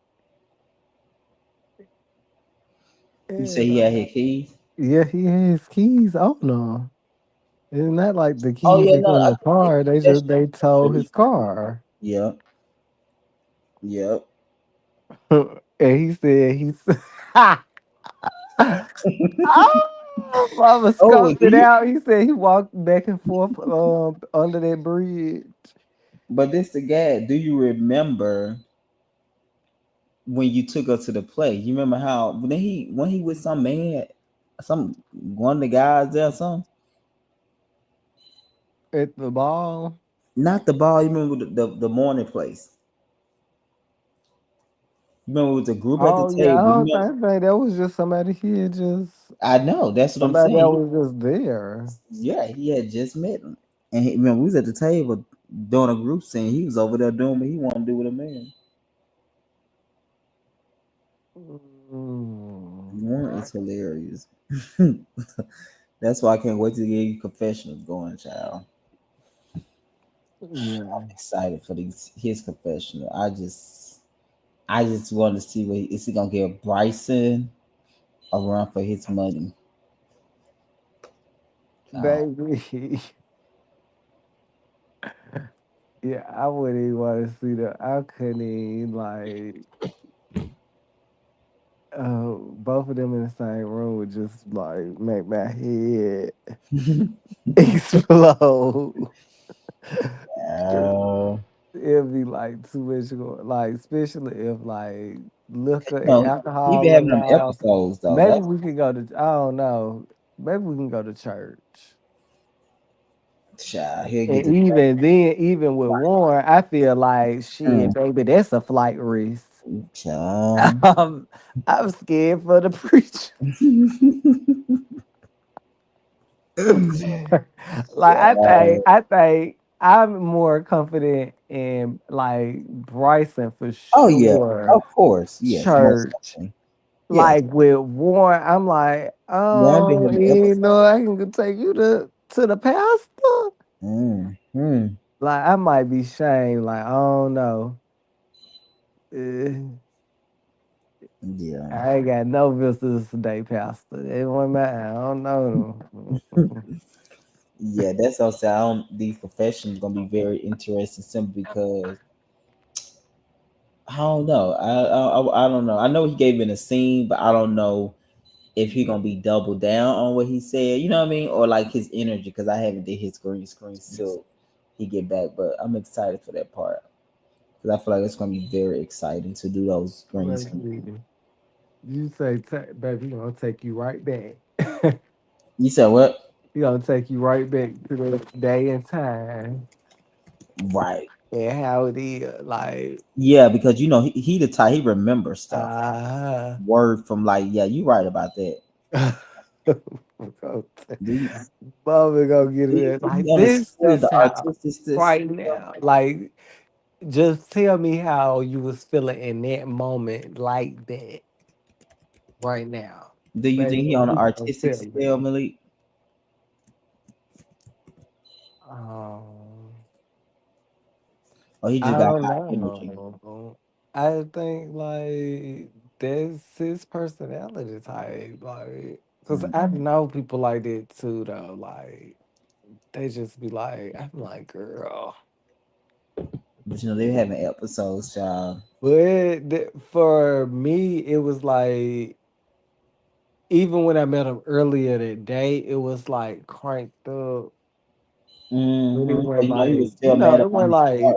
You say And he had his keys? yeah, he had his keys on him. It's not like the Oh keys yeah, is no, in I the think his car. confessional. They towed his car. Yep, yep. And he said he's oh, mama Oh, scoped do it you? out. He said he walked back and forth under that bridge. But this the guy. Do you remember when you took her to the play? You remember how when he with some man, some one of the guys there, or something? At the ball. Not the ball. You remember the morning place? You remember it was a group at the Oh yeah, table. You I remember? don't think that was just somebody here just I know. That's what I'm somebody that saying. was just there. Yeah, he had just met him, and remember we was at the table doing a group scene. He was over there doing what he wanted to do with a man. Mm, Warren is hilarious. That's why I can't wait to get your confessionals going, child. yeah. Excited for his confessional. I just want to see what is he gonna give Bryson a run for his money. Oh, Baby. Yeah, I wouldn't even want to see that. I couldn't even like both of them in the same room would just like make my head explode. oh, It'd be like too much going, like especially if like liquor and no, he be alcohol having them involved. episodes though. Maybe That's we could go to I don't know. Maybe we can go to church. child. He'll get And to even then, even with Warren, I feel like shit, mm, baby, that's a flight risk. child. Um, I'm scared for the preacher. Like Child. I think I'm more confident in like Bryson for Oh yeah, sure. of course, yes, most Church. definitely, yes. Like with Warren, I'm like, Warren be oh, having you episodes. know, I can go take you to the pastor. Mm. Like I might be shamed. Like I don't know. Yeah. I ain't got no visitors today, Pastor. It wasn't matter. I don't know them. Yeah, that's also I don't, these professions gonna be very interesting simply because I don't know. I don't know. I know he gave it a scene, but I don't know if he gonna be double down on what he said. You know what I mean, or like his energy because I haven't did his green screens till he get back. But I'm excited for that part because I feel like it's gonna be very exciting to do those green screens. Baby, you say, baby, he gonna take you right back. You said what? He gonna take you right back to the day and time Right. and how it is. Like, Yeah, because you know he the type he remembers stuff. ah, Word from like yeah, you right about that. Do Bobby gonna get it. he Like, this understand is the how artistic right stuff? now. Like, just tell me how you was feeling in that moment, like that, right now. Do you Baby, think he on an he gonna artistic tell scale, you. Malik? Um, Or he I just got don't high energy. know. I think like that's his personality type. Like, cause I Mm. know people like that too, though. Like, they just be like, I'm like, girl. But they're having episodes, y'all. But for me, it was like even when I met him earlier that day, it was like cranked up. But it Mm-hmm. wasn't He was like, still mad it about wasn't his like part.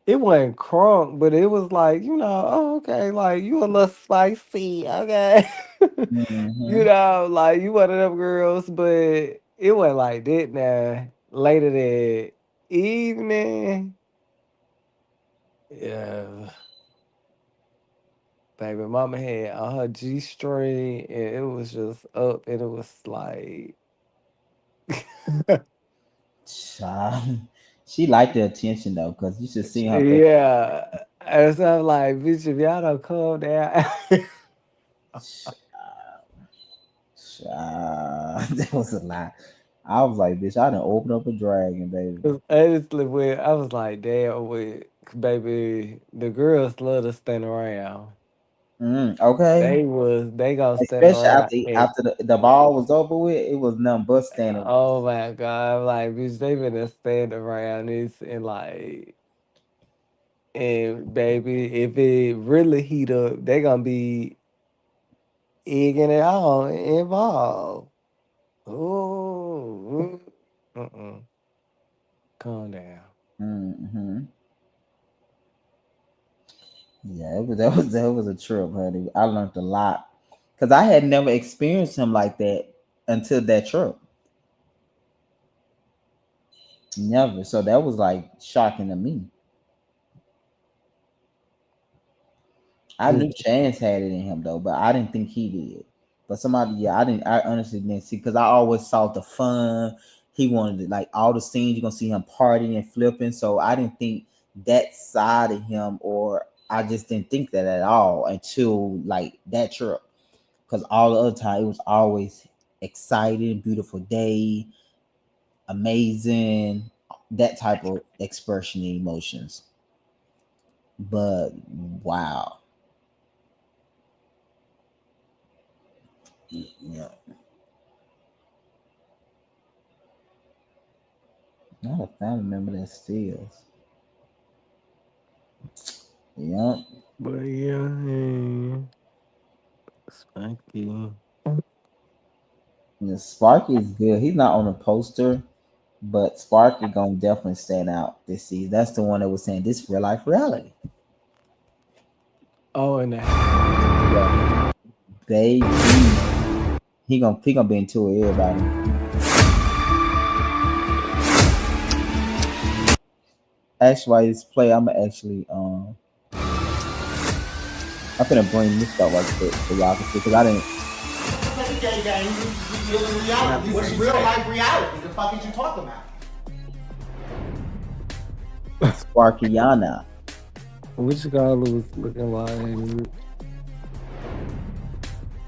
it wasn't crunk, but it was like, oh, okay, like you a little spicy, okay. Mm-hmm. Like you one of them girls, but it wasn't like that now. Later that evening, yeah, baby, mama had on her G string and it was just up and it was like Child. She liked the attention though, because you should see her face. yeah. And so I'm like, bitch, if y'all don't calm down. Child. That was a lie. I was like, bitch, I done opened up a dragon, baby. 'Cause honestly, when I was like, damn, baby, the girls love to stand around. Okay. They gonna stand Especially around and after the ball was over with, it was nothing but standing. oh my god, I'm like, bitch, they been stand around this and like, and baby, if it really heat up, they gonna be egging it on involved. Oh, calm down. Mm-hmm. Yeah, that was a trip, honey. I learned a lot because I had never experienced him like that until that trip. Never. So that was like shocking to me. I knew Chance had it in him though, but I didn't think he did. But somebody, yeah, I didn't. I honestly didn't see because I always saw the fun. He wanted to, like all the scenes. You're gonna see him partying and flipping. So I didn't think that side of him, or I just didn't think that at all until like that trip. Because all the other time it was always exciting, beautiful day, amazing, that type of expression and emotions. But wow, yeah, not a family member that steals. Yep, But yeah, hey, Spunky. the Sparky is good. He's not on the poster, but Sparky gonna definitely stand out this season. That's the one that was saying this real life reality. Oh, and the house. Yeah, baby, he gonna be into it, everybody. Actually, while this play, I'm gonna bring this up right quick so y'all can see because I didn't. You live in reality. This is real life reality. The fuck is you talking about? Sparkiana. Which guy was looking like?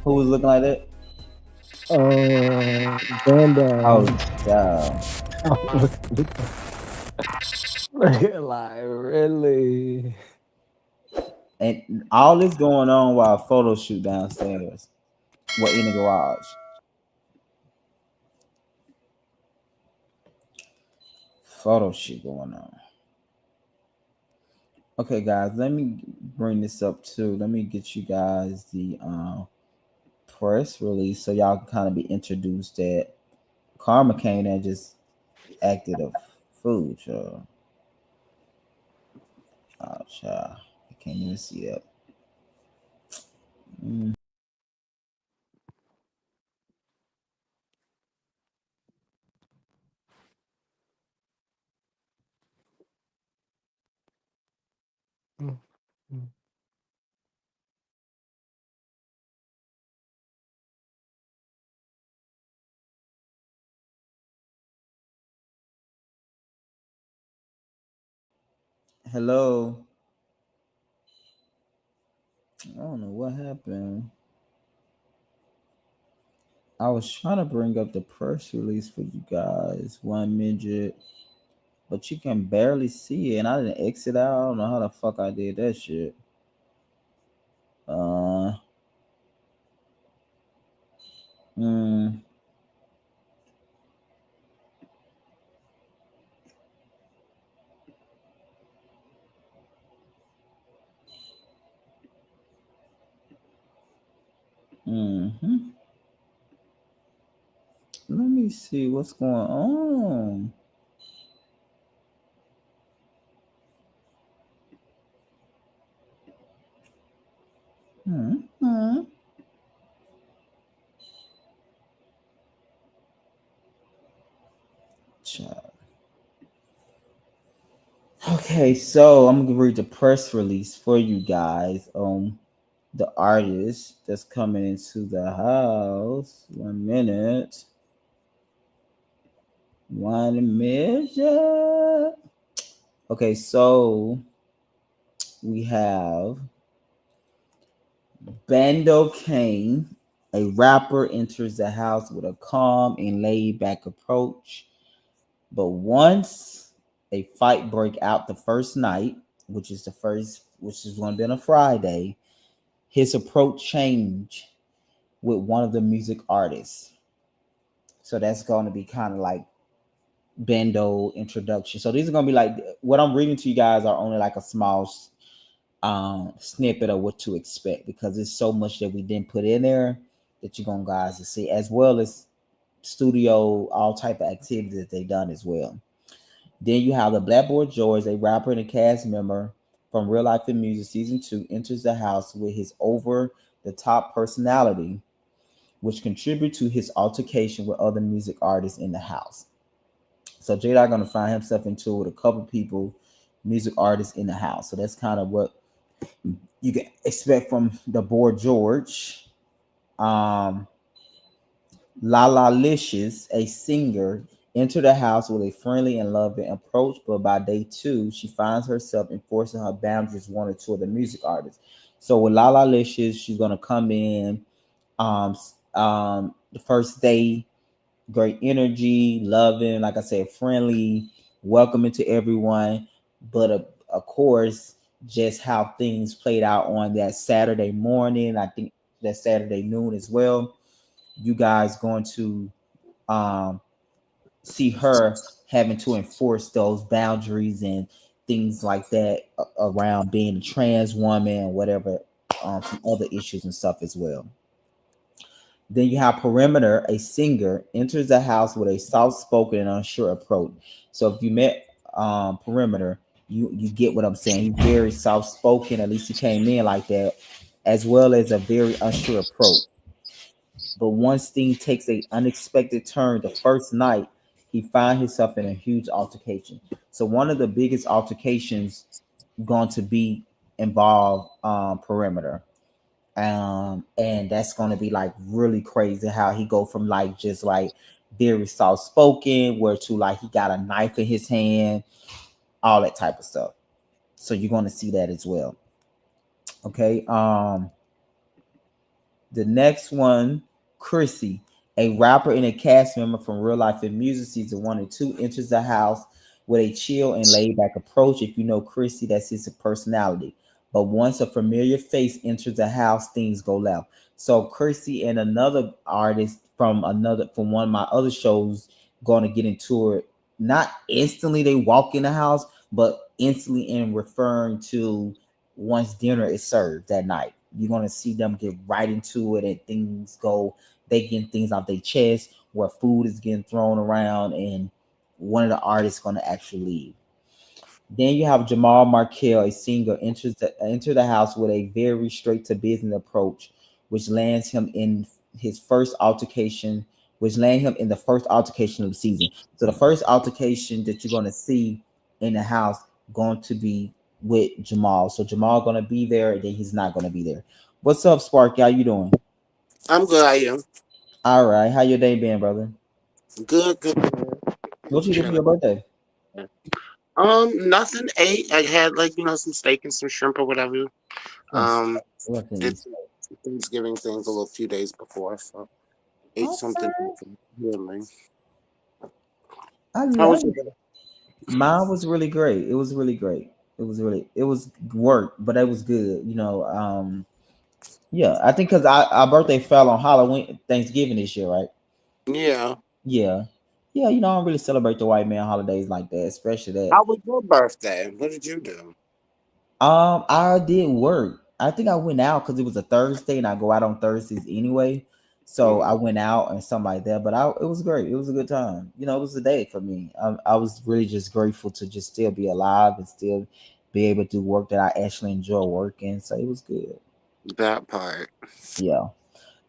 Who was looking like that? Oh, Gandalf. yeah. I was looking like really. And all this going on while a photo shoot downstairs. Well, in the garage. Photo shoot going on. Okay, guys, let me bring this up too. Let me get you guys the press release so y'all can kind of be introduced that Karma came and just acted a fool, child. Oh, child. I can't even see that. Mm. Hello. I don't know what happened. I was trying to bring up the press release for you guys. One midget. but you can barely see it. And I didn't exit out. I don't know how the fuck I did that shit. Uh, mm, hmm. Let me see what's going on. Hmm. Child. Okay, so I'm gonna read the press release for you guys on the artist that's coming into the house. 1 minute. 1 minute. Okay, so we have Bando Kane, a rapper, enters the house with a calm and laid back approach. But once a fight break out the first night, which is going to be on a Friday, his approach changed with one of the music artists. So that's going to be kind of like Bando introduction. So these are going to be like what I'm reading to you guys are only like a small snippet of what to expect because there's so much that we didn't put in there that you're going to guys to see, as well as studio all type of activities that they done as well. Then you have the Blackboard George, a rapper and a cast member from Real Life in Music Season 2, enters the house with his over the top personality, which contribute to his altercation with other music artists in the house. So J-Dot gonna find himself into it with a couple people, music artists in the house. So that's kind of what you can expect from the Board George. Um, Lala Licious, a singer, entered the house with a friendly and loving approach, but by day two, she finds herself enforcing her boundaries one or two of the music artists. So with Lala Licious, she's gonna come in the first day, great energy, loving, like I said, friendly, welcoming to everyone. But of course, just how things played out on that Saturday morning, I think that Saturday noon as well. You guys going to um, see her having to enforce those boundaries and things like that around being a trans woman, whatever, some other issues and stuff as well. Then you have Perimeter, a singer, enters the house with a soft spoken and unsure approach. So if you met Perimeter, you get what I'm saying. He's very soft spoken, at least he came in like that, as well as a very unsure approach. But once things takes a unexpected turn the first night, he finds himself in a huge altercation. So one of the biggest altercations going to be involve Perimeter, and that's going to be like really crazy how he go from like just like very soft spoken where to like he got a knife in his hand, all that type of stuff. So you're going to see that as well. Okay. The next one, Chrissy, a rapper and a cast member from Real Life in Music Season 1 and 2, enters the house with a chill and laid back approach. If you know Chrissy, that's his personality. But once a familiar face enters the house, things go left. So Chrissy and another artist from one of my other shows going to get into it. Not instantly they walk in the house, but instantly in referring to once dinner is served that night. You're gonna see them get right into it and things go, they getting things off their chest where food is getting thrown around and one of the artists gonna actually leave. Then you have Jamal Markell, a singer, enter the house with a very straight to business approach, which lands him in his first altercation, which land him in the first altercation of the season. So the first altercation that you're gonna see in the house going to be with Jamal. So Jamal gonna be there, and then he's not gonna be there. What's up, Sparky? How you doing? I'm good. I am All right. How your day been, brother? good. Good. What you do for Chilling. your birthday? Nothing. Ate. I had like some steak and some shrimp or whatever. Yes. Um, What can you did say? Thanksgiving things a little few days before, so ate something Okay. healing. I How love was your it. day? Mine was really great. It was really great. It was work, but it was good. Yeah, I think because our birthday fell on Halloween, Thanksgiving this year, right? Yeah. Yeah, yeah. I don't really celebrate the white man holidays like that, especially that. How was your birthday? What did you do? I did work. I think I went out because it was a Thursday, and I go out on Thursdays anyway. So I Mm, went out and something like that. But it was great. It was a good time. It was a day for me. I was really just grateful to just still be alive and still be able to do work that I actually enjoy working. So it was good. that part. Yeah.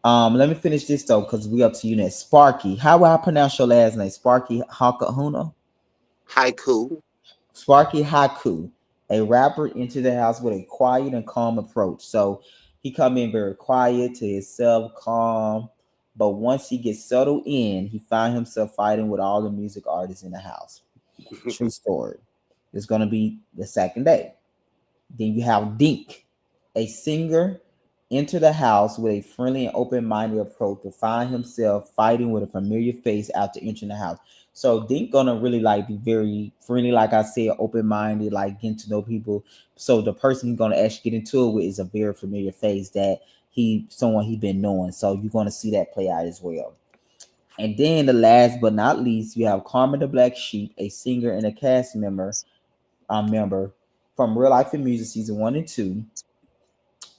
Let me finish this though, because we up to you next. Sparky. How will I pronounce your last name? Sparky Hakahuna? Haiku. Sparky Haku, a rapper, entered the house with a quiet and calm approach. So he come in very quiet to himself, calm. But once he gets settled in, he find himself fighting with all the music artists in the house. True story. It's gonna be the second day. Then you have Dink, a singer, enter the house with a friendly and open-minded approach to find himself fighting with a familiar face after entering the house. So Dink gonna really like be very friendly, like I said, open-minded, like getting to know people. So the person he's gonna actually get into it with is a very familiar face that someone he been knowing. So you're gonna see that play out as well. And then the last but not least, you have Carmen the Black Sheep, a singer and a cast member from Real Life in Music season 1 and 2,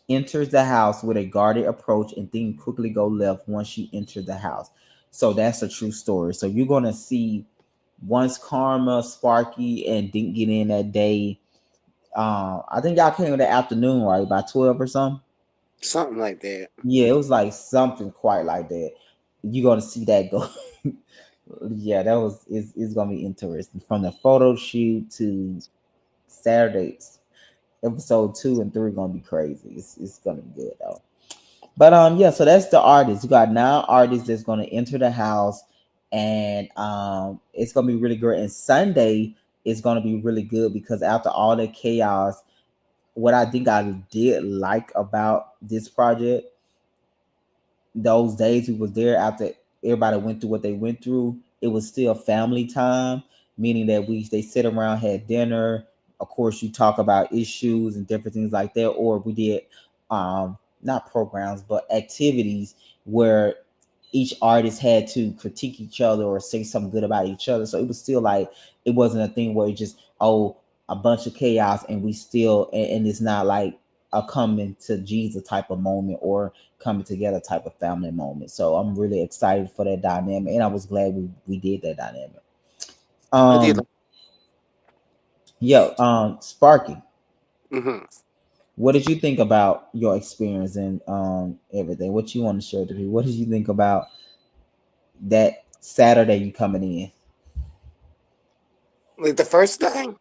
enters the house with a guarded approach and things quickly go left once she enters the house. So that's a true story. So you're gonna see once Karma, Sparky, and didn't get in that day. I think y'all came in the afternoon, right? By 12 or something. Something like that. Yeah, it was like something quite like that. You're gonna see that go. Yeah, that was it's gonna be interesting. From the photo shoot to Saturdays, episode 2 and 3 gonna be crazy. It's gonna be good though. But yeah, so that's the artist. You got 9 artists that's gonna enter the house, and it's gonna be really great. And Sunday is gonna be really good because after all the chaos, what I think I did like about this project, those days we was there after everybody went through what they went through, it was still family time, meaning that they sit around, had dinner. Of course, you talk about issues and different things like that, or we did not programs but activities where each artist had to critique each other or say something good about each other. So it was still like it wasn't a thing where it just a bunch of chaos and we still and it's not like a coming to Jesus type of moment or coming together type of family moment. So I'm really excited for that dynamic, and I was glad we did that dynamic. I did. Um, yeah, Sparky, Mm-hmm. what did you think about your experience and everything? What you want to share to me? What did you think about that Saturday you coming in? Like the first thing.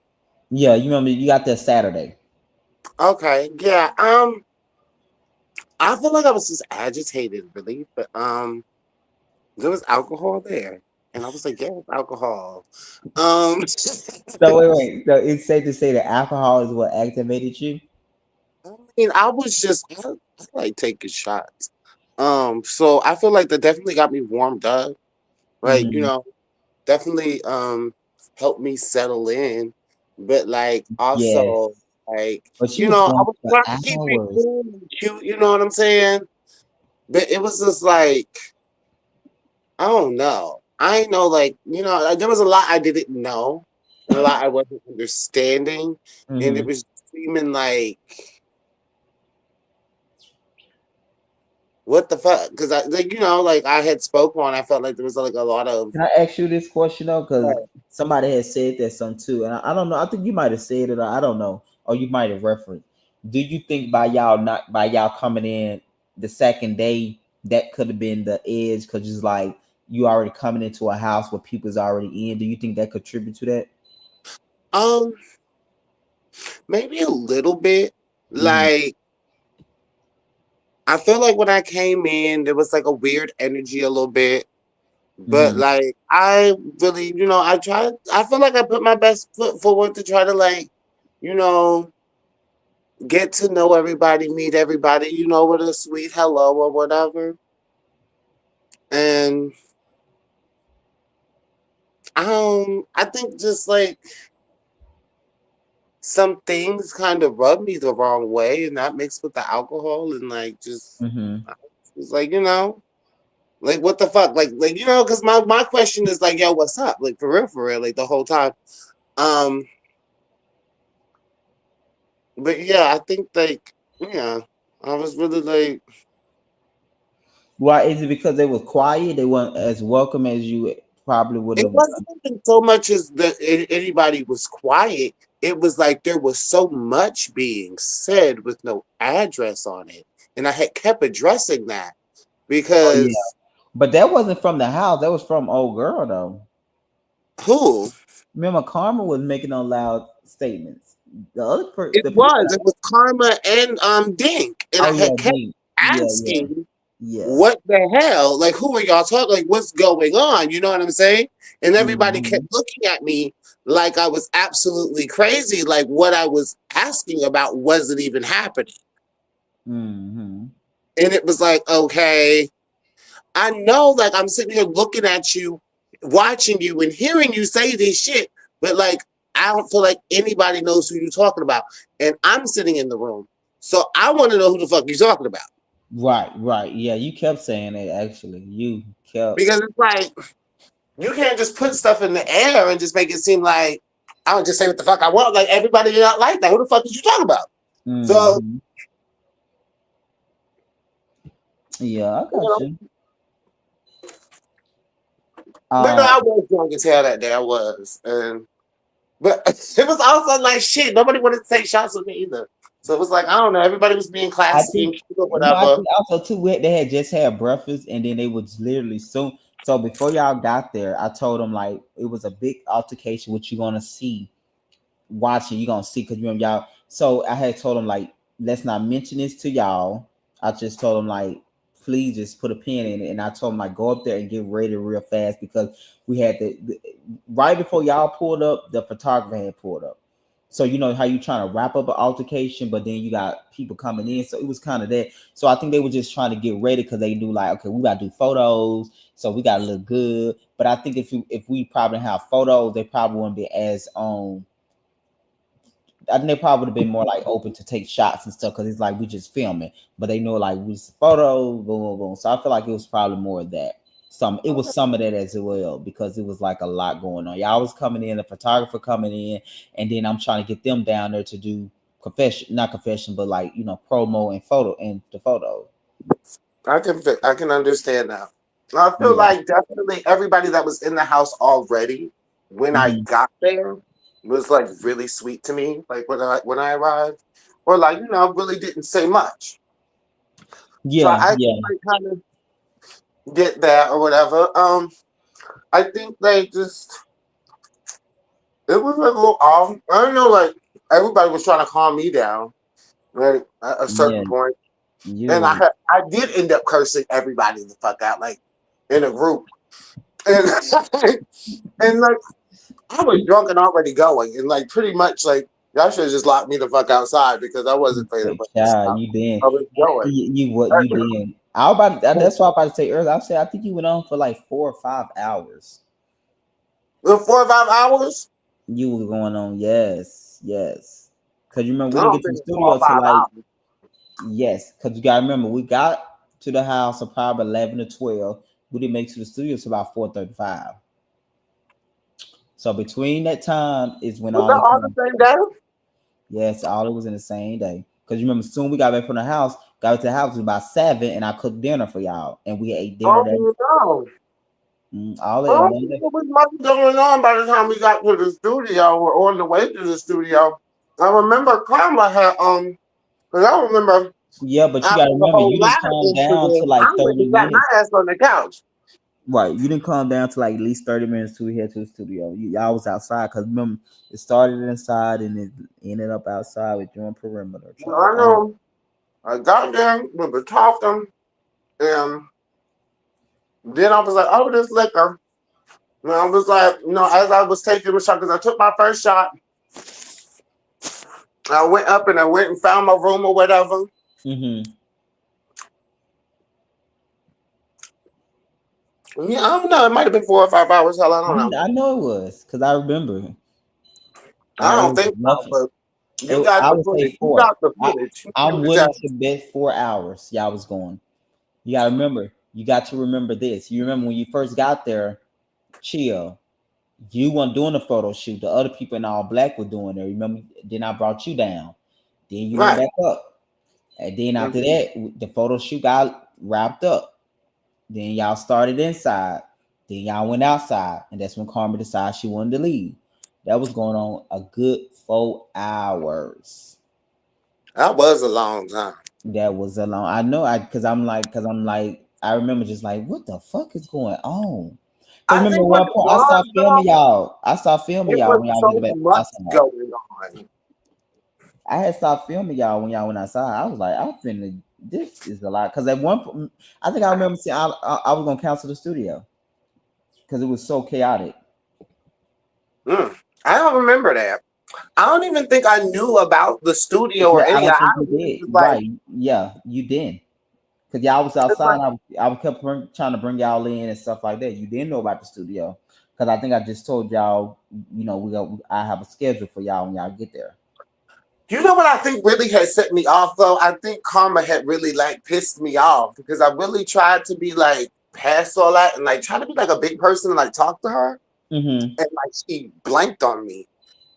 Yeah, you remember you got that Saturday. Okay. Yeah. I feel like I was just agitated, really, but there was alcohol there, and I was like, "Yeah, alcohol." Um, So wait. So it's safe to say that alcohol is what activated you. I mean, I like taking shots. So I feel like that definitely got me warmed up. Like, Hmm. definitely helped me settle in. But like Yes, also like, but she was I going was for trying to keep it hours. cool and cute, you know what I'm saying? But it was just like, I don't know. I know like, like, there was a lot I didn't know and a lot I wasn't understanding. And it Hmm. was seeming like what the fuck? Because I like like I had spoke on. I felt like there was like a lot of Can I ask you this question though? Because somebody had said that some too, and I don't know. I think you might have said it, or I don't know, or you might have referenced. Do you think by y'all coming in the second day that could have been the edge? Because it's like you already coming into a house where people's already in. Do you think that contribute to that? um maybe a little bit. Hmm. Like I feel like when I came in, there was like a weird energy a little bit. But Hmm. like I really, I tried. I feel like I put my best foot forward to try to like, you know, get to know everybody, meet everybody, with a sweet hello or whatever. And I think just like some things kind of rub me the wrong way, and that mixed with the alcohol and like just it's like, like what the fuck, like because my question is like, yo, what's up, like for real, like the whole time. But yeah, I think like I was really like, Why is it because they were quiet? They weren't as welcome as you probably would it have. wasn't even so much as that anybody was quiet. It was like there was so much being said with no address on it, and I had kept addressing that Oh yeah, because but that wasn't from the house. That was from old girl though. who? Remember, Karma was making on loud statements. It The people. was Karma and Dink, and I Oh had yeah, kept yeah, asking, yeah. "What the hell? Like, who are y'all talking? Like, what's going on?" You know what I'm saying? And everybody kept looking at me like I was absolutely crazy. Like what I was asking about wasn't even happening. And it was like, okay, I know, like I'm sitting here looking at you, watching you, and hearing you say this shit, but like I don't feel like anybody knows who you're talking about. And I'm sitting in the room. So I want to know who the fuck you're talking about. Right. Yeah, you kept saying it actually. You kept. Because it's like, you can't just put stuff in the air and just make it seem like I'll just say what the fuck I want. Like everybody not like that. Who the fuck is you talking about? So yeah, I got you. But no, I was drunk as hell that day. I was. But it was also like shit. Nobody wanted to take shots with me either. So it was like, I don't know. Everybody was being I classy and think, cute or I whatever. think also too they had just had breakfast and then they was literally soon. So before y'all got there, I told them like it was a big altercation. What you gonna see watching? You gonna see because remember y'all. So I had told them like let's not mention this to y'all. I just told them like please just put a pin in it, and I told them like go up there and get ready real fast because we had right before y'all pulled up, the photographer had pulled up. So you know how you trying to wrap up an altercation, but then you got people coming in. So it was kind of that. So I think they were just trying to get ready because they knew like, okay, we gotta do photos, so we gotta look good. But I think if we probably have photos, they probably wouldn't be as I think they probably would have been more like open to take shots and stuff because it's like we just filming, but they know like we just photos, boom, boom, boom. So I feel like it was probably more of that. It was some of that as well because it was like a lot going on. Y'all was coming in, the photographer coming in, and then I'm trying to get them down there to do not confession, but like promo and photo and the photo. I can understand that. I feel Yeah. like definitely everybody that was in the house already when I got there was like really sweet to me. Like when I arrived, or like really didn't say much. So Yeah, I yeah. can like kind of get that or whatever. I think they just it was like a little off. I don't know, like everybody was trying to calm me down, right? At a Yeah. certain point. And You I did end up cursing everybody the fuck out, like in a group. And and like I was drunk and already going. And like pretty much like y'all should have just locked me the fuck outside because I wasn't playing the fucking child, stop. you did. I was going. You what you did. That's what I was about to say earlier. I said I think you went on for like 4 or 5 hours. 4 or 5 hours? You were going on, yes. Because you remember I we didn't don't get to think the it's 4 or studio till 5 like hours. yes, because you gotta remember we got to the house at probably 11 or 12. We didn't make it to the studio till about 4:35. So between that time is when Was all that the all the same day? yes, all it was in the same day. Because you remember soon we got back from the house, got back to the house it was about 7, and I cooked dinner for y'all, and we ate dinner Oh that no. all that Well, one day. what was much going on by the time we got to the studio or on the way to the studio? I remember Karma had because I remember Yeah, but you after gotta the remember whole you didn't ladder calm down to incident, like I went 30 and sat my minutes. ass on the couch. Right, you didn't calm down to like at least 30 minutes till we head to the studio. Y'all was outside because remember it started inside and it ended up outside with you on perimeter. I know. I got there, we were talking, and then I was like, oh, this liquor. And I was like, as I was taking the shot, because I took my first shot, I went up and I went and found my room or whatever. Yeah, I don't know. It might have been 4 or 5 hours. Hell, I don't know. I know it was because I remember. I It don't was think so, nothing. but You got I the would footage. say You 4. got the I, footage. I'm You willing got- to bet 4 hours. Y'all was going. You gotta remember. You got to remember this. You remember when you first got there, chill. You weren't doing the photo shoot. The other people in all black were doing it. Remember? Then I brought you down. Then you went Right. back up. And then after Mhm. that, the photo shoot got wrapped up. Then y'all started inside. Then y'all went outside. And that's when Karma decided she wanted to leave. That was going on a good 4 hours. That was a long time. That was a long. I know. Because I'm like. I remember just like, what the fuck is going on? Because I remember think at what one it point I was, started filming though, y'all. I started filming it y'all was when y'all so went back much outside. going on. I had stopped filming y'all when y'all went outside. I was like, I'm finna. This is a lot. Because at one point, I think I remember saying I was gonna cancel the studio because it was so chaotic. I don't remember that. I don't even think I knew about the studio or Yeah, I any. don't I think you was did. just like, Right? Yeah, you didn't. Because y'all was it's outside. like, I kept trying to bring y'all in and stuff like that. You didn't know about the studio because I think I just told y'all. You know, I have a schedule for y'all when y'all get there. you know what I think really had set me off though? I think Karma had really like pissed me off because I really tried to be like past all that and like try to be like a big person and like talk to her Mm-hmm. and like she blanked on me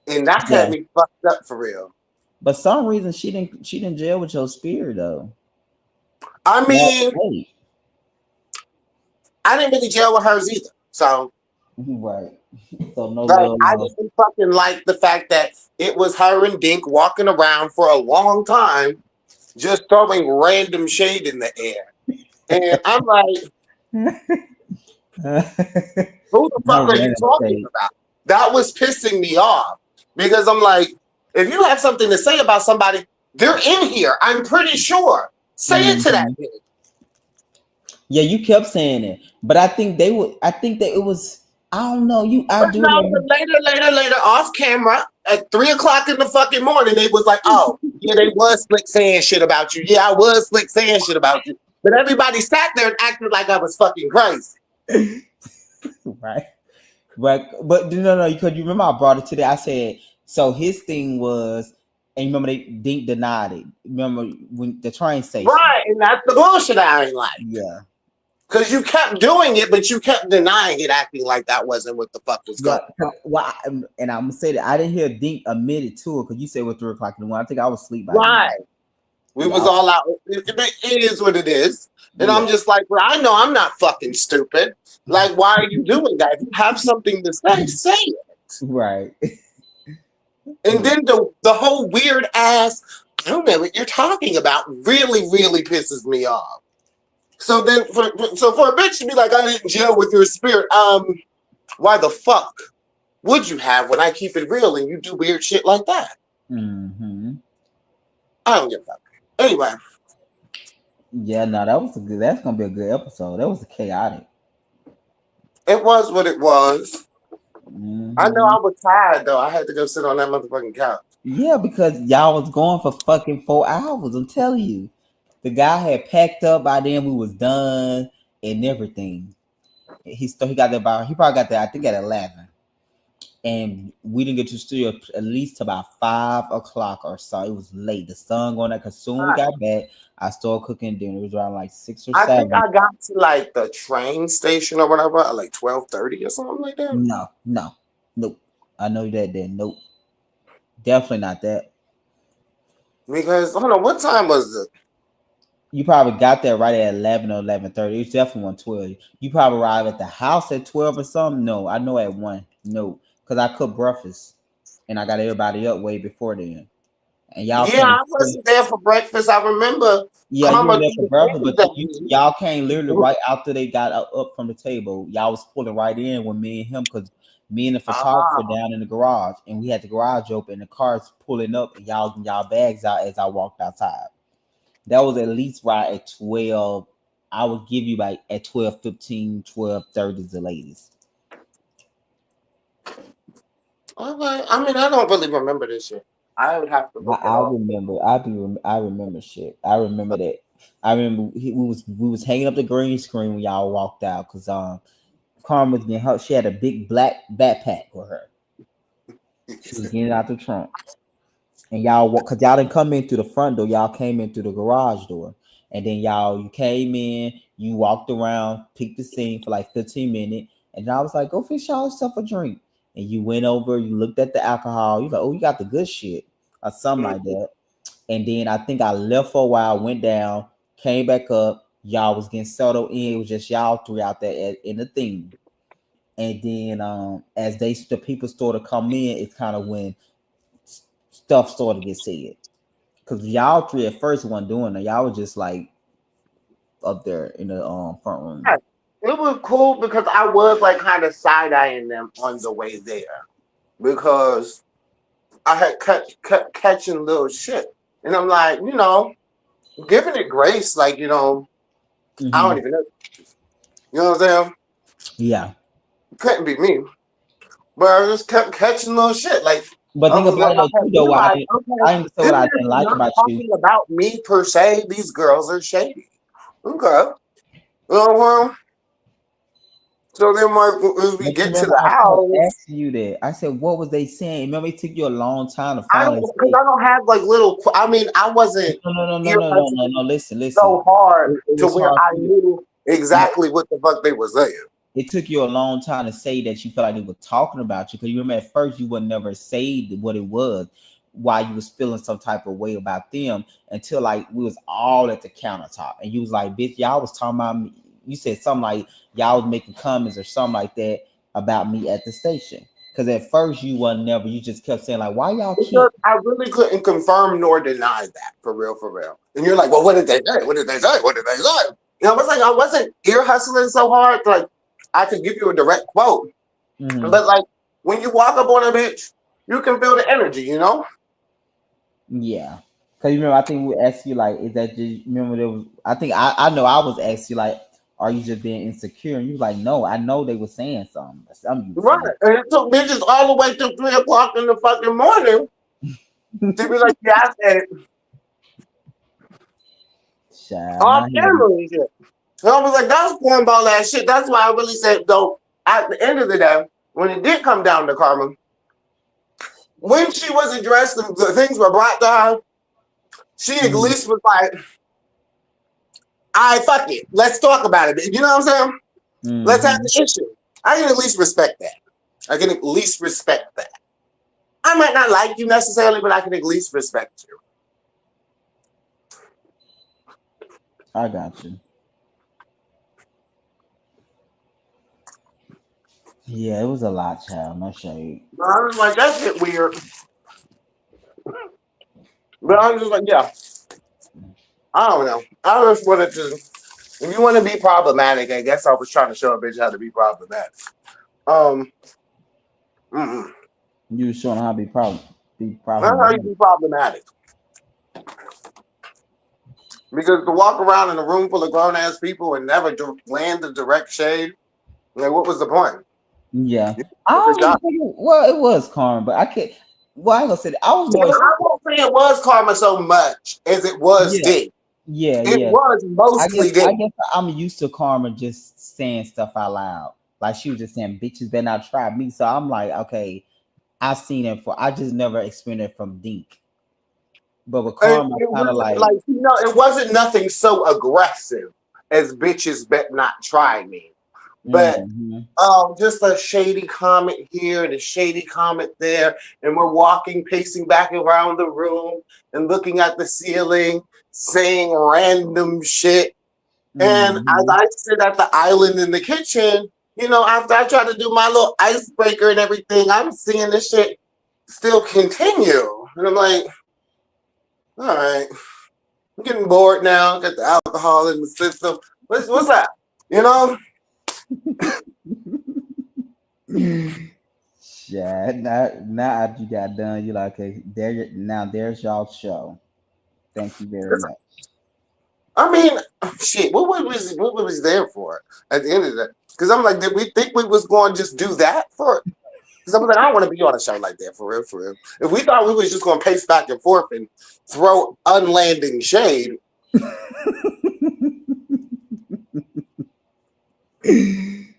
and that had Yeah, me fucked up for real. but some reason she didn't jail with your spirit though. I Well, mean, wait. I didn't really gel with hers either. So Right. So no like love I lost. didn't fucking like the fact that it was her and Dink walking around for a long time just throwing random shade in the air. And I'm like, who the fuck No are you random talking shade. about? That was pissing me off because I'm like, if you have something to say about somebody, they're in here. I'm pretty sure. Say it to that Mhm. bitch. Yeah, you kept saying it, but I think they would. I think that it was. I don't know. I But do no, but remember. later, off camera at 3 o'clock in the fucking morning, they was like, oh, yeah, they was slick saying shit about you. Yeah, I was slick saying shit about you. But everybody sat there and acted like I was fucking crazy. Right. But no, because you remember I brought it today. I said so. His thing was, and you remember they denied it. Remember when the train station? Right, and that's the bullshit I ain't like. Yeah. Because you kept doing it, but you kept denying it, acting like that wasn't what the fuck was Yeah, going on. and I'm gonna say that I didn't hear Dink admit it to her because you said it was 3 o'clock in the morning. I think I was asleep by then. Right. We was Yeah, all out. It is what it is. And yeah, I'm just like, well, I know I'm not fucking stupid. Like, why are you doing that? If you have something to say it. right. And then the whole weird ass, I don't know what you're talking about, really, really pisses me off. So then, for a bitch to be like, I didn't gel with your spirit, why the fuck would you have when I keep it real and you do weird shit like that? Mm-hmm. I don't give a fuck. Anyway, Yeah, no, that was a good. That's gonna be a good episode. That was chaotic. it was what it was. I know Hmm. I was tired though. I had to go sit on that motherfucking couch. Yeah, because y'all was going for fucking 4 hours. I'm telling you, the guy had packed up by then. We was done and everything. He got there by he probably got there I think at 11. And we didn't get to the studio at least till about 5 o'clock or so. It was late. The sun going up because soon we got back. I started cooking dinner. It was around like 6 or 7. I got to like the train station or whatever at like 12:30 or something like that. No, nope. I know that then. Nope, definitely not that. Because hold on, what time was it? You probably got there right at 11 or 11:30. It's definitely 1:12. You probably arrived at the house at 12 or something. No, I know at 1. No, because I cooked breakfast and I got everybody up way before then. And y'all Yeah, came. I wasn't there for breakfast. I remember Yeah, you were Karma there for doing breakfast, things but at me. y'all came literally right after they got up from the table. Y'all was pulling right in with me and him because me and the photographer Ah, down in the garage, and we had the garage open. And the cars pulling up, and y'all getting y'all bags out as I walked outside. That was at least right at 12. I would give you like at 12:15, 12:30 the latest. okay. I mean, I don't really remember this shit. I would have to look it I up. remember. I remember shit. I remember that. I remember we was hanging up the green screen when y'all walked out because Carmen was getting her. She had a big black backpack with her. She was getting out the trunk. and y'all cause y'all didn't come in through the front door, y'all came in through the garage door. And then you came in, you walked around, peeked the scene for like 15 minutes, and I was like, go fix y'all stuff a drink. And you went over, you looked at the alcohol, you like, oh, you got the good shit, or something like that. And then I think I left for a while, went down, came back up, y'all was getting settled in. It was just y'all three out there in the thing. And then as the people started to come in, it's kind of when stuff started to get said. Cause y'all three at first wasn't doing it. Y'all was just like up there in the front room. It was cool because I was like kind of side eyeing them on the way there because I had kept catching little shit, and I'm like, giving it grace, like I don't even know, you know what I'm saying? Yeah. Couldn't be me, but I just kept catching little shit. Like But I think was about like, it too, though. I didn't say what I this didn't is like not about you. talking about me per se. These girls are shady. Okay. So then when we But you get to remember the I kept house, asking you that. I said, what was they saying? Remember it took you a long time to I don't, finally because say. I don't have like little. I mean, I wasn't ear hustling No. Listen. so hard It to was where hard I for you. knew No, exactly what the fuck they were saying. it took you a long time to say that you felt like they were talking about you, because you remember at first you would never say what it was, why you was feeling some type of way about them, until like we was all at the countertop and you was like, bitch, y'all was talking about me. You said something like y'all was making comments or something like that about me at the station. Because at first you wasn't never, you just kept saying like, why y'all keep. Because I really couldn't confirm nor deny that for real, for real. And you're like, well, what did they say? What did they say? What did they say? And I was like, I wasn't ear hustling so hard, like I could give you a direct quote. But like when you walk up on a bitch, you can feel the energy, Yeah. Cause you remember, I think we asked you like, is that just remember there was? I think I know I was asking you like, are you just being insecure? And you was like, no, I know they were saying something. Something you Right. saying. And it took bitches all the way till 3 o'clock in the fucking morning to be like, yeah, I said it. Child, Off not here. camera and shit. And I was like, that's cornball ass shit. That's why I really said, though, at the end of the day, when it did come down to Karma, when she was addressed and the things were brought to her, she at least was like, fuck it. Let's talk about it. You know what I'm saying? Let's have the issue. I can at least respect that. I can at least respect that. I might not like you necessarily, but I can at least respect you. I got you. Yeah, it was a lot, child. No shade. I was like, that shit weird. But I was just like, yeah, I don't know. I just wanted to, if you want to be problematic, I guess I was trying to show a bitch how to be problematic. You was showing how to be That's how you problematic. be problematic. Because to walk around in a room full of grown ass people and never land a direct shade, like, what was the point? Yeah, You I did the don't job. really think it was karma, but I can't. Well, I ain't gonna say that. I was more. I won't say it was karma so much as it was Yeah, D. yeah, It yeah. was mostly D. I guess I'm used to Karma just saying stuff out loud. Like she was just saying, "Bitches better not try me." So I'm like, okay, I've seen it for. I just never experienced it from Dink. But with And Karma, it kind of wasn't like, like, it wasn't nothing so aggressive as bitches bet not try me. But mm-hmm, just a shady comment here and a shady comment there, and we're walking, pacing back around the room and looking at the ceiling, saying random shit. And as mm-hmm. I sit at the island in the kitchen, after I try to do my little icebreaker and everything, I'm seeing this shit still continue. And I'm like, all right, I'm getting bored now. Got the alcohol in the system. What's that? You know? Yeah. Now after you got done, you're like, okay, there's y'all show. Thank you very much. I mean, shit. What was there for at the end of that? Because I'm like, did we think we was going to just do that for? Because I'm like, I don't want to be on a show like that for real, for real. If we thought we was just going to pace back and forth and throw unlanding shade,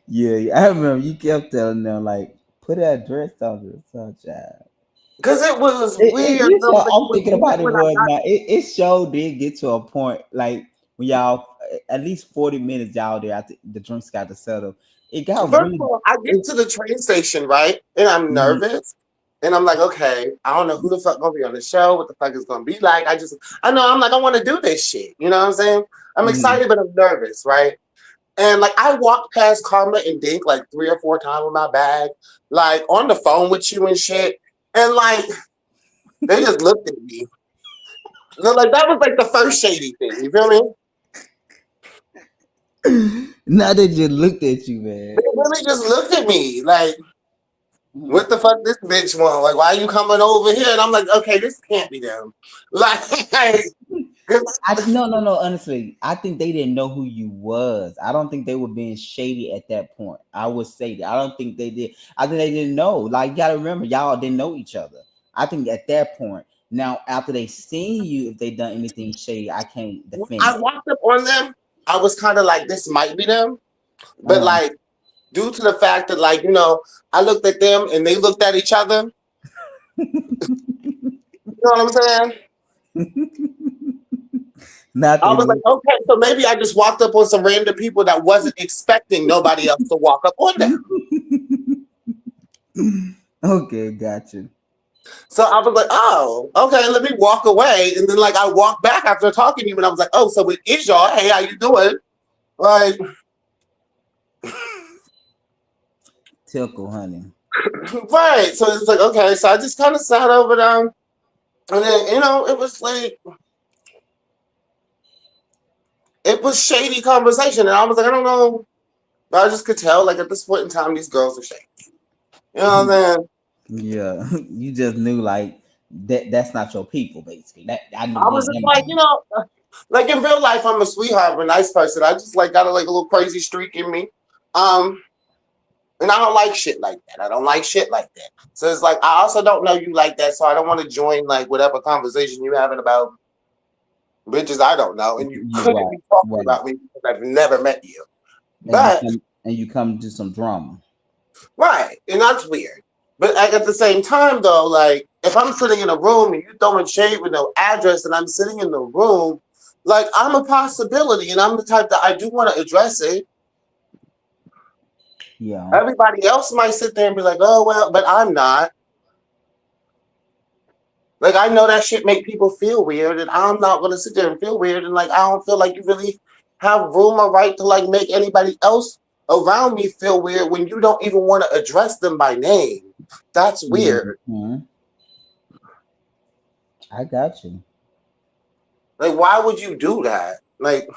Yeah, I remember you kept telling them like, put that dress on the sunshine. Because it was weird. You Though. know, Like, it I'm was thinking weird about it when I was got. now. It show did get to a point like when y'all at least 40 minutes y'all there after the drinks got to settle. It got First of really. all, I get to the train station, right? And I'm Mhm, nervous. And I'm like, okay, I don't know who the fuck gonna be on the show, what the fuck is gonna be like. I know, I'm like, I wanna do this shit. You know what I'm saying? I'm mhm. excited, but I'm nervous, right? And like, I walked past Karma and Dink like 3 or 4 times with my bag, like on the phone with you and shit. And like, they just looked at me. Like, that was like the first shady thing. You feel me? Now they just looked at you, man. They really just looked at me like, Mhm. what the fuck this bitch want? Like, why are you coming over here? And I'm like, okay, this can't be them. Like, 'cause No. Honestly, I think they didn't know who you was. I don't think they were being shady at that point. I would say that. I don't think they did. I think they didn't know. Like, you gotta remember, y'all didn't know each other. I think at that point. Now, after they seen you, if they done anything shady, I can't when defend I it. walked up on them, I was kind of like, this might be them. But Uh-huh. like, due to the fact that, like, I looked at them and they looked at each other. You know what I'm saying? Not I they was like, look. okay, so maybe I just walked up on some random people that wasn't expecting nobody else to walk up on them. Okay, got you. So I was like, oh, okay, let me walk away. And then like I walked back after talking to you and I was like, oh, so it is y'all. Hey, how you doing? Like, Tickle, honey. right. So it's like, okay. So I just kind of sat over there. And then, it was like, it was shady conversation. And I was like, I don't know. But I just could tell, like, at this point in time, these girls are shady. You know what I'm saying? Yeah, you just knew like that's not your people, basically. That I knew I was just like, then. like in real life, I'm a sweetheart, I'm a nice person. I just like got like a little crazy streak in me. Um, and I don't like shit like that. I don't like shit like that. So it's like I also don't know you like that, so I don't want to join like whatever conversation you're having about bitches I don't know, and you You couldn't right, be talking right. about me because I've never met you. And But you come to some drama. right, and that's weird. But like, at the same time, though, like if I'm sitting in a room and you throwing shade with no address, and I'm sitting in the room, like I'm a possibility, and I'm the type that I do want to address it. Yeah. Everybody else might sit there and be like, "Oh well," but I'm not. Like I know that shit make people feel weird, and I'm not gonna sit there and feel weird, and like I don't feel like you really have room or right to like make anybody else around me feel weird when you don't even want to address them by name. That's weird. Hmm. I got you. Like, why would you do that? Like,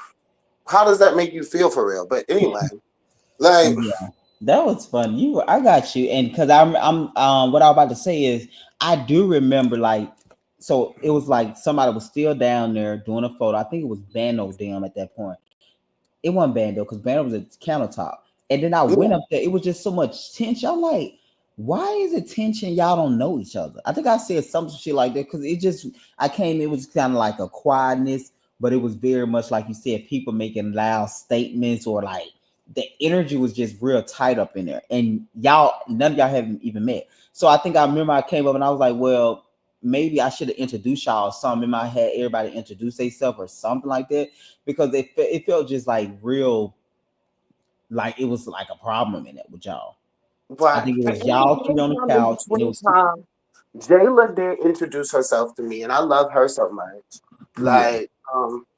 how does that make you feel for real? But anyway, like, Yeah. That was fun. I got you. And because I'm what I was about to say is I do remember like so it was like somebody was still down there doing a photo. I think it was Bando Dam at that point. It wasn't Bando because Bando was at the countertop. And then I went yeah, up there. It was just so much tension. I'm like, why is it tension? Y'all don't know each other. I think I said some shit like that because I came, it was kind of like a quietness, but it was very much like you said, people making loud statements or like the energy was just real tight up in there. And none of y'all haven't even met. So I think I remember I came up and I was like, well, maybe I should have introduced y'all or something in my head, everybody introduce themselves or something like that because it felt just like real, like it was like a problem in it with y'all. I but think it and was y'all three on the in couch, and it between was time, Jayla did introduce herself to me, and I love her so much. yeah, Like,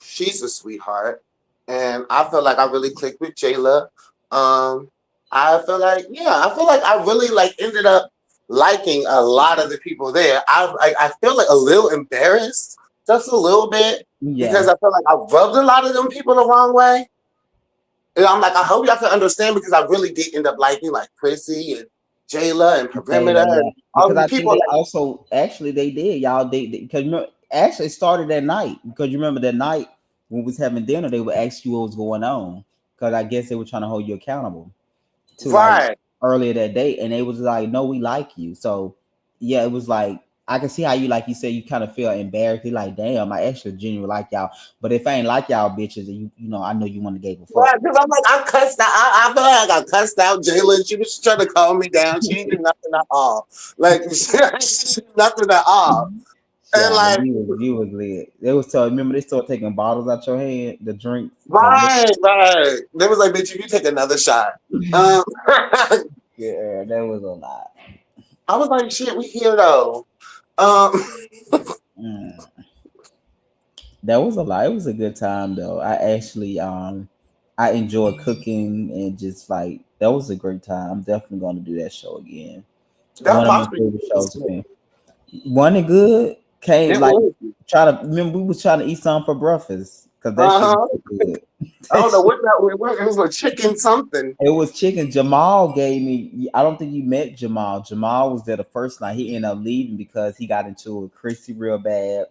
she's a sweetheart, and I feel like I really clicked with Jayla. Um, I feel like I really like ended up liking a lot of the people there. I feel like a little embarrassed, just a little bit, yeah, because I feel like I rubbed a lot of them people the wrong way. And I'm like, I hope y'all can understand because I really did end up liking like Prissy and Jayla and Perimeter yeah. and all Because these I think people. they Like, also actually they did y'all because actually it started that night because you remember that night when we was having dinner they would ask you what was going on because I guess they were trying to hold you accountable to like right. earlier that day and they was like no we like you so yeah it was like I can see how you, like you said, you kind of feel embarrassed. You're like, damn, I actually genuinely like y'all. But if I ain't like y'all bitches, you know, I know you want to gave a fuck. Because I'm like, I cussed out. I feel like I cussed out Jayla. She was trying to calm me down. She didn't do nothing at all. Like she didn't do nothing at all. And Yeah, like, you was lit. They was so remember they started taking bottles out your hand, the drinks. right. They was like, bitch, if you take another shot. Yeah, that was a lot. I was like, shit, we here though. Um, Mm. That was a lot. It was a good time though. I actually I enjoyed cooking and just like that was a great time. I'm definitely gonna do that show again. that One of my pasta favorite was shows. good. Man. One and good came It like was. try to remember we was trying to eat something for breakfast because that shit Uh-huh. was so good. I don't know what that was. It was a chicken something. It was chicken. Jamal gave me. I don't think you met Jamal. Jamal was there the first night. He ended up leaving because he got into it with Chrissy real bad,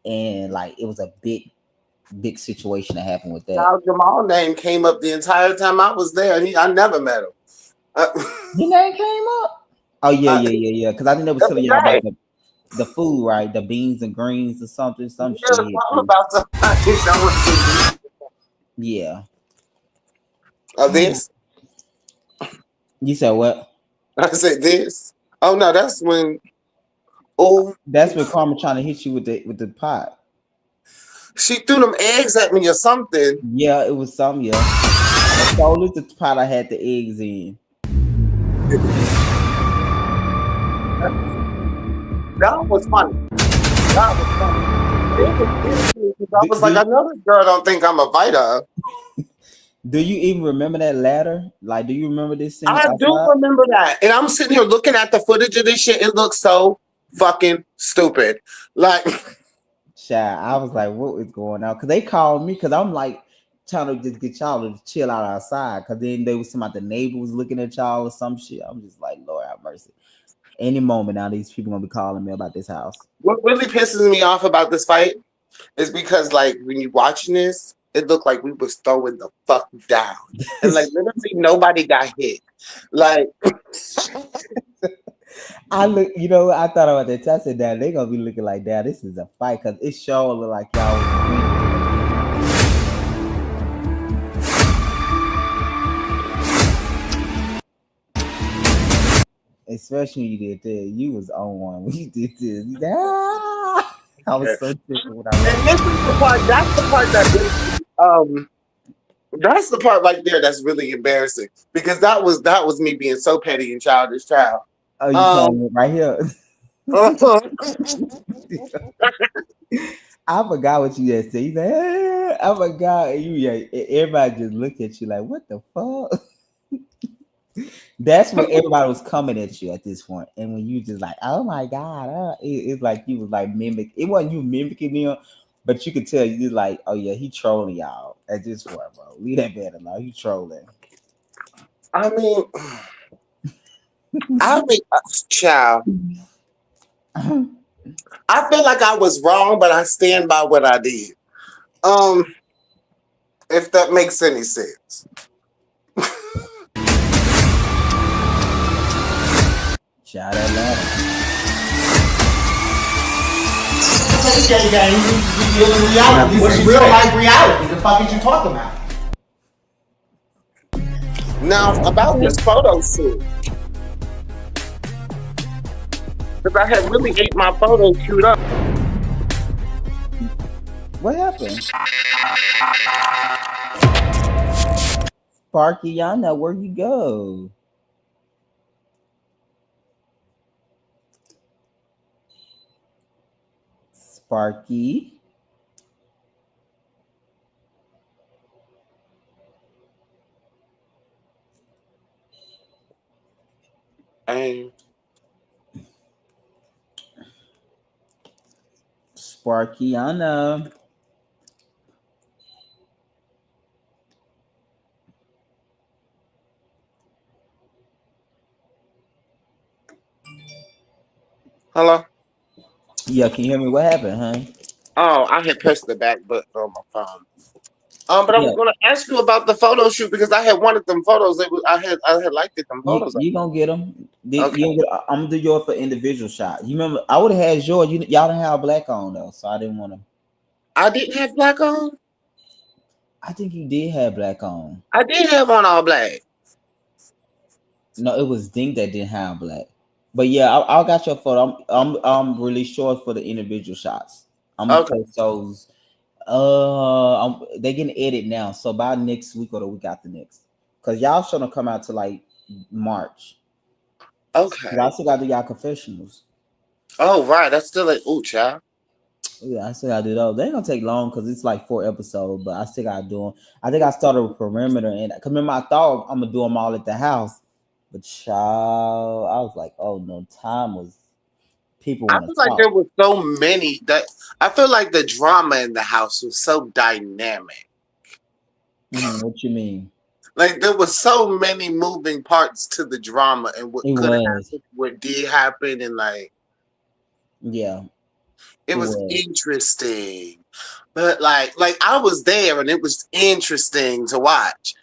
and like it was a big situation that happened with that. Now Jamal name came up the entire time I was there, and I never met him. Uh, Your name came up. Oh yeah, uh, yeah. Because I think they was that's telling y'all right. about the food, right? The beans and greens or something, some Yeah, shit. I'm about to Yeah. of this. You said what? I said this. Oh no, that's when. Oh, That's when Karma trying to hit you with the pot. she threw them eggs at me or something. Yeah, it was something. Yeah. That's only the pot I had the eggs in. That was funny. That was funny. It was irritating because I Do, was like, do, I know this girl don't think I'm a fighter. do you even remember that ladder? Like, do you remember this scene I do outside? remember that. And I'm sitting here looking at the footage of this shit. It looks so fucking stupid. Like, Child, I was like, what is going on? Because they called me because I'm like trying to just get y'all to chill out outside. Because then they was talking about the neighbor was looking at y'all or some shit. I'm just like, Lord have mercy. Any moment now, these people gonna be calling me about this house. what really pisses me off about this fight is because, like, when you watching this, it looked like we was throwing the fuck down. And, like, literally nobody got hit. Like, I look, you know, I thought about that. I said, "Damn, they gonna be looking like that. This is a fight because it sure look like y'all." Especially when you did that, you was on one when you did this. You said, "Ah!" I was so tickled when I and this is the part, that's the part that that's the part right there that's really embarrassing because that was me being so petty and childish child. oh, you Um, telling me right here. I forgot what you just said. You said, "Ah," I forgot. And you, yeah, everybody just looked at you like, what the fuck? That's when everybody was coming at you at this point, and when you just like, oh my god, it's like you was like mimic. It wasn't you mimicking him, but you could tell you like, oh yeah, he trolling y'all at this point, bro. Leave that man alone. He trolling. I mean, child. I feel like I was wrong, but I stand by what I did. Um, if that makes any sense. Shout out loud. This game, you deal in reality. This is real life reality. The fuck is you talking about? Now about this photo shoot, because I had really ate my photo shoot up. What happened? Sparky, y'all know where you go. Sparky. And Sparkiana. hello. Yeah, can you hear me? What happened, huh? Oh, I had pressed the back button on my phone. But I Yeah, was gonna ask you about the photo shoot because I had wanted them photos. I had liked it, them photos. you gonna get them. Okay. I'm gonna do yours for individual shot. You remember? I would have had yours. Y'all didn't have black on though, so I didn't want to. I didn't have black on. I think you did have black on. I did have on all black. No, it was Dink that didn't have black. But yeah, I got your photo. I'm really short for the individual shots. I'm gonna Okay. post those. They getting edited now, so by next week or the week after next, cause y'all shouldn't come out to like March. Okay. I still got to do y'all confessionals. Oh right, that's still like ooh, child. Yeah, I still gotta do those. They ain't gonna take long because it's like 4 episodes, but I still gotta do them. I think I started with perimeter, and cause remember I thought I'm gonna do them all at the house, but child, I was like, oh no, time was people I want feel to like there talk. was so many that I feel like the drama in the house was so dynamic. What you mean? Like there was so many moving parts to the drama and what It could have was, happened, what did happen, and like yeah, it it was was. interesting. But like I was there and it was interesting to watch.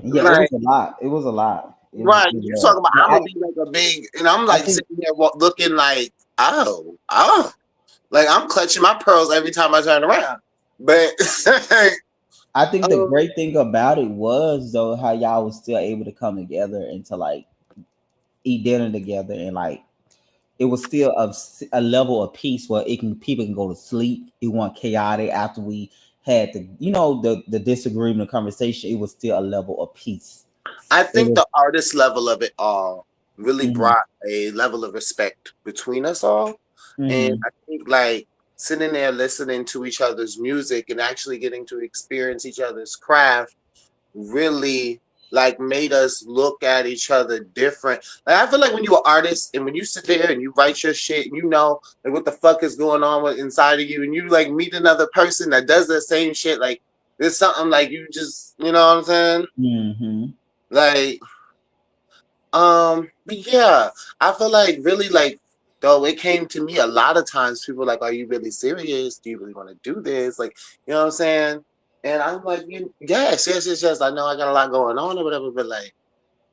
Yeah, it like was a lot. It was a lot. right, It you was. talking about But I'm gonna be like a big, and I'm I like think sitting here looking like oh, like I'm clutching my pearls every time I turn around. But I think the um, great thing about it was though how y'all was still able to come together and to like eat dinner together and like it was still a level of peace where people can go to sleep. It wasn't chaotic after we had the disagreement, the conversation. It was still a level of peace. I It think was. the artist level of it all really Mhm, brought a level of respect between us all. And mhm. I think like sitting there listening to each other's music and actually getting to experience each other's craft really like made us look at each other different. Like I feel like when you're an artist and when you sit there and you write your shit, you know like what the fuck is going on with inside of you, and you like meet another person that does the same shit. Like there's something like you just you know what I'm saying? Mhm. Like but yeah, I feel like really like though it came to me a lot of times people were like, are you really serious? Do you really want to do this? Like, you know what I'm saying? And I'm like, yes. I know I got a lot going on or whatever, but like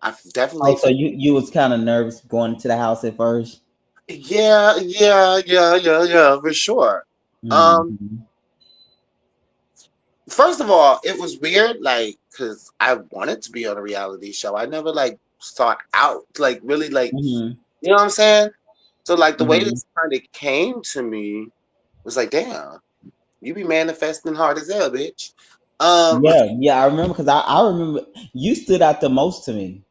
I definitely Oh, so feel you was kind of nervous going to the house at first. yeah, for sure. Um, Mhm. first of all, it was weird, like, cause I wanted to be on a reality show. I never like sought out like really like Mhm. you know what I'm saying? So like the way Mhm. this kind of came to me was like, damn, you be manifesting hard as hell, bitch. Um, Yeah, I remember because I remember you stood out the most to me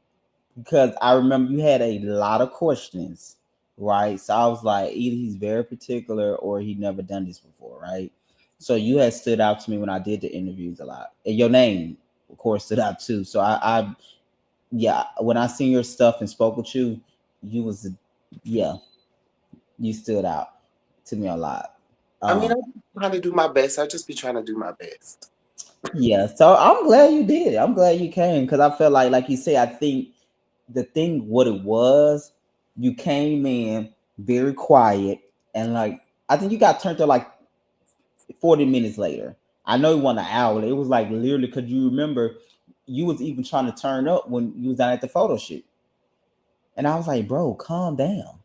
because I remember you had a lot of questions, right? So I was like, either he's very particular or he never done this before, right? So you had stood out to me when I did the interviews a lot, and your name, of course, stood out too. So yeah, when I seen your stuff and spoke with you, you was, yeah, you stood out to me a lot. I mean, Um, I'm trying to do my best. I just be trying to do my best. yeah, so I'm glad you did. I'm glad you came because I felt like you say, I think the thing what it was, you came in very quiet and like I think you got turned up like 40 minutes later. I know it wasn't an hour. It was like literally because you remember you was even trying to turn up when you was down at the photo shoot. And I was like, bro, calm down.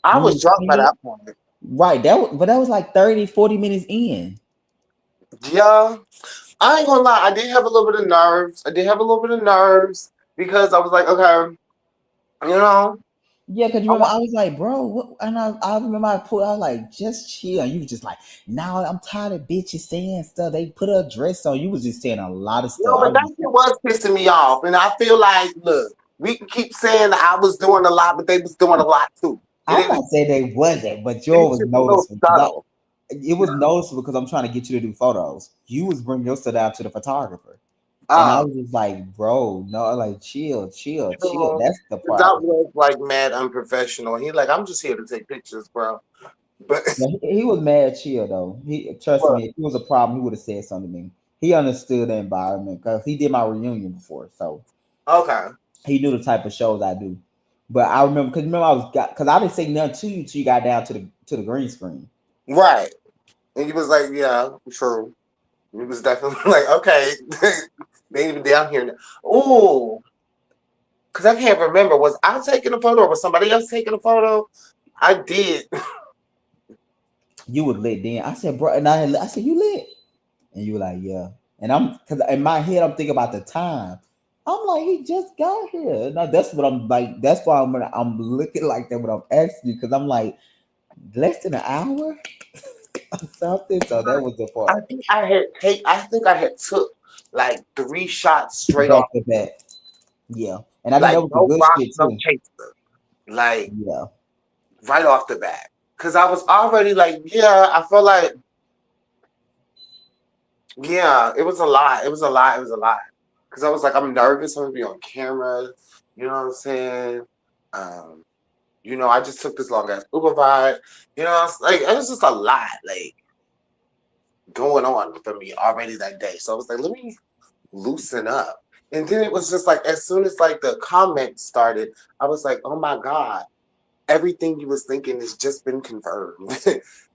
I You was know, drunk by that point. right. But that was like 30, 40 minutes in. Yeah, I ain't gonna lie. I did have a little bit of nerves. I did have a little bit of nerves because I was like, okay, you know, Yeah, because you I remember want, I was like, bro, what? And I remember I was like, just chill. And you was just like, now I'm tired of bitches saying stuff. They put a dress on. You was just saying a lot of you stuff. know, I but was that just shit was pissing me off, and I feel like, look, we can keep saying that I was doing a lot, but they was doing a lot too, and I'm not saying they wasn't, but yours was it was a little noticeable because subtle. it was noticeable because I'm trying to get you to do photos. You was bringing your stuff out to the photographer. And I Um, was just like, bro, no, like chill, chill, you chill. know, That's the part I that was. was like mad unprofessional. He like, I'm just here to take pictures, bro. But Yeah, he was mad chill though. He trust me, if it was a problem, he would have said something to me. He understood the environment because he did my reunion before, so okay, he knew the type of shows I do. But I remember because I was because I didn't say nothing to you till you got down to the green screen. right, and he was like, yeah, true. It was definitely like, okay, they even down here. Ooh, because I can't remember. Was I taking a photo or was somebody else taking a photo? I did. You were lit then. I said, bro, and I said, you lit? And you were like, yeah. And I'm because in my head I'm thinking about the time. I'm like, he just got here. No, that's what I'm like. That's why I'm looking like that when I'm asking you because I'm like less than an hour or something. So that was the I part. think I had I think I had took like 3 shots straight Back off, to back. Yeah. And I think like that was the no good rock, shit no too. chaser, like Yeah. right off the bat. Because I was already like, yeah, I felt like, yeah, it was a lot. It was a lot. It was a lot. Because I was like, I'm nervous. I'm gonna be on camera. You know what I'm saying? Um, I just took this long ass Uber ride. It's like it was just a lot like going on for me already that day. So I was like, let me loosen up. And then it was just like as soon as like the comments started, I was like, oh my God, everything you was thinking has just been confirmed.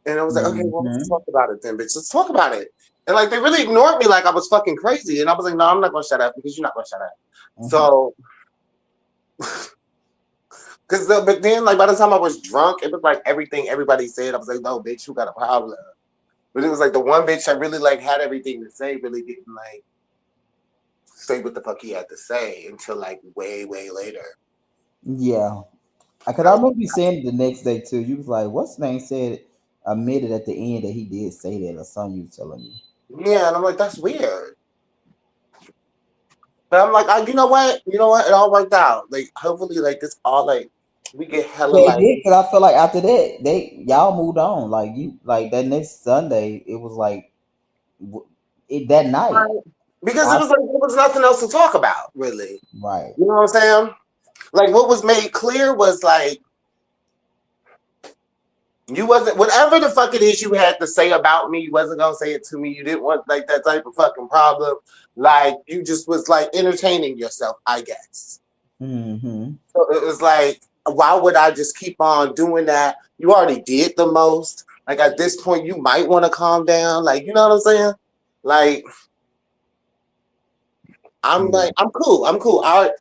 And I was like, okay, well, let's Mm-hmm. talk about it then, bitch. Let's talk about it. And like they really ignored me like I was fucking crazy. And I was like, no, I'm not gonna shut up because you're not gonna shut up. Mm-hmm. So but then like by the time I was drunk, it was like everything everybody said. I was like, no, bitch, you got a problem. But it was like the one bitch that really like had everything to say really didn't like say what the fuck he had to say until like way, way later. Yeah. Because And I I was remember you saying it the next day too. You was like, what's the name said admitted at the end that he did say that or something you was telling me. yeah, and I'm like, that's weird. But I'm like, you know what? You know what? It all worked out. Like, hopefully, like this all like we get hella Yeah, it like. did because I feel like after that y'all moved on. Like you like that next Sunday, it was like that night. Because it I was like there was nothing else to talk about, really. right. You know what I'm saying? Like what was made clear was like you wasn't whatever the fuck it is you had to say about me, you wasn't gonna say it to me. You didn't want like that type of fucking problem. Like you just was like entertaining yourself, I guess. Mm-hmm. So it was like, why would I just keep on doing that? You already did the most. Like at this point, you might want to calm down. Like, you know what I'm saying? Like, I'm Yeah. like, I'm cool. I'm cool. I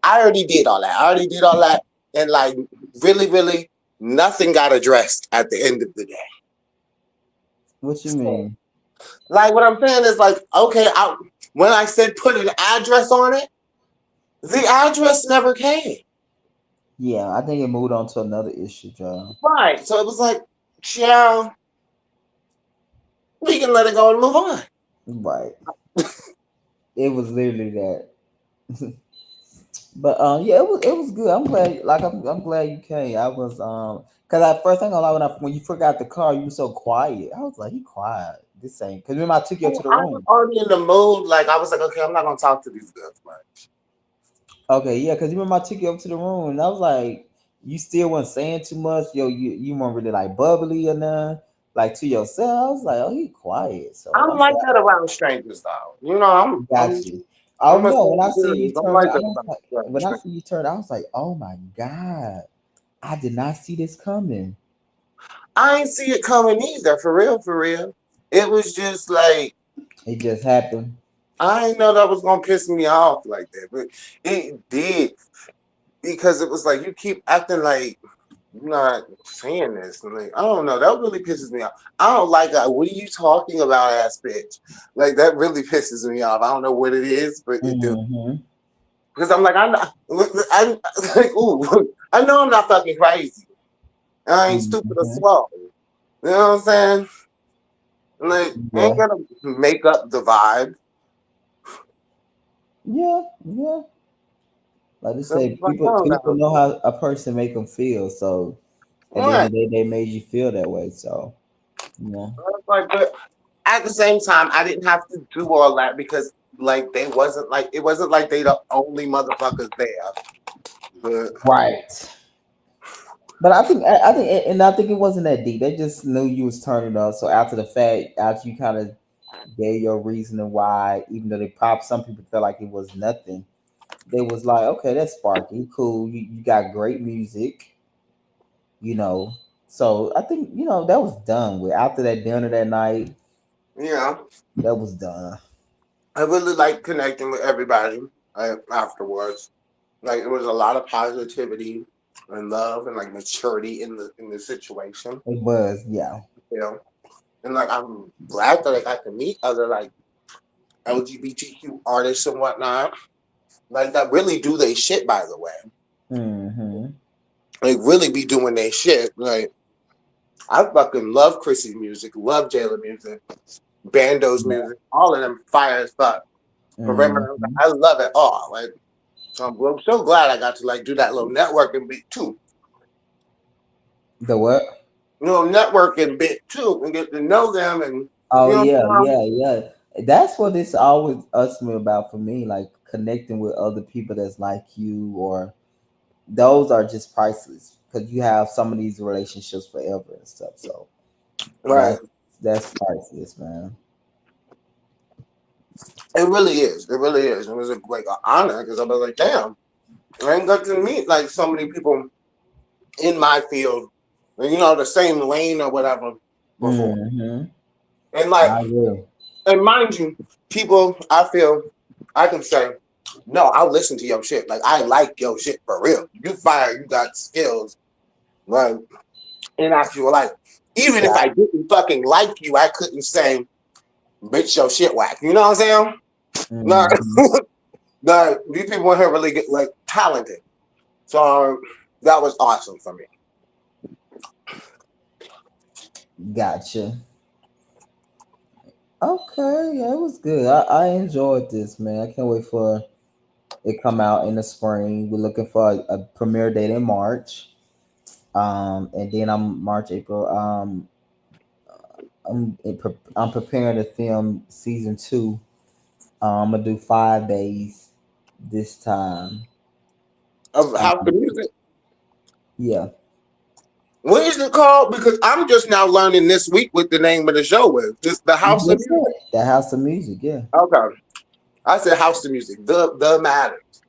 already did all that. I already did all that. And like, really, really, nothing got addressed at the end of the day. What you So, mean? like, what I'm saying is like, okay, when I said put an address on it, the address never came. Yeah, I think it moved on to another issue, John. Right. So it was like, yeah, we can let it go and move on. Right. It was literally that. But yeah, it was good. I'm glad. Like I'm glad you came. I was because at first I ain't gonna lie when you forgot the car, you were so quiet. I was like, he quiet. This ain't because remember I took you up to the I was room. already in the mood. Like I was like, okay, I'm not gonna talk to these girls much. Okay, yeah, because you remember I took you up to the room and I was like, you still weren't saying too much. Yo, you weren't really like bubbly or nothing. Like to yourself, I was like, oh, he quiet. So I'm I said, like that around strangers, though. I'm got I'm you. Oh I'm a no, when I see you Sagittarius. I'm turn, like I that was like, around when I strangers. see you turn, I was like, oh my god, I did not see this coming. I ain't see it coming either. For real, for real. It was just like It just happened. I didn't know that was gonna piss me off like that, but it did because it was like you keep acting like you're not saying this. And like I don't know. That really pisses me off. I don't like that. What are you talking about, ass bitch? Like that really pisses me off. I don't know what it is, but it do. Mm-hmm. Because I'm like, I'm like, ooh, I know I'm not fucking crazy. I ain't stupid or Mm-hmm. slow. You know what I'm saying? Like, I ain't Yeah, gonna make up the vibe. yeah, yeah. Like I So say, it's like, I don't people know. know how a person make them feel. So at the end Right. of the day, they made you feel that way. So yeah, It's like, but at the same time, I didn't have to do all that because, like, it wasn't like they the only motherfuckers there. But right. But I think, and I think it wasn't that deep. They just knew you was turning up. So after the fact, after you kind of gave your reasoning why, even though some people felt like it was nothing. They was like, okay, that's Sparky, cool. You got great music, you know. So I think that was done with after that dinner that night. You know, That was done. I really like connecting with everybody afterwards. Like it was a lot of positivity and love and like maturity in the situation. It was, yeah. You know, and like I'm glad that I got to meet other like LGBTQ artists and whatnot. Like that really do they shit, by the way. Mm-hmm. Like really be doing their shit. Like I fucking love Chrissy's music, love Jayla music, Bando's Yeah. music, all of them fire as fuck. Remember, Mm-hmm. I love it all. Like so I'm so glad I got to like do that little networking bit too. The what? You know, networking bit too, and get to know them, and Oh you yeah, know, yeah, yeah. That's what it's always us me about for me, like connecting with other people that's like you, or those are just priceless because you have some of these relationships forever and stuff. So right? that's priceless, man. It really is. It really is. It was a like an honor because I was like, damn, I ain't got to meet like so many people in my field, you know, the same lane or whatever before. Mm-hmm. And like, I will. and mind you, people, I feel I can say, no, I'll listen to your shit. Like, I like your shit for real. You fire, you got skills, like in actual life. Even if I didn't fucking like you, I couldn't say, bitch, your shit whack. You know what I'm saying? No, Mm-hmm. no, these people in here really get like talented. So that was awesome for me. Gotcha. Okay, yeah, it was good. I enjoyed this, man. I can't wait for it come out in the spring. We're looking for a premiere date in March. And then I'm March, April. I'm preparing to film season two. I'm gonna do 5 days this time. Of House of Um, Music. yeah, What is it called? Because I'm just now learning this week what the name of the show is. It's the you House of just Music. said the House of Music. Yeah, Okay. I said House of Music. The matters.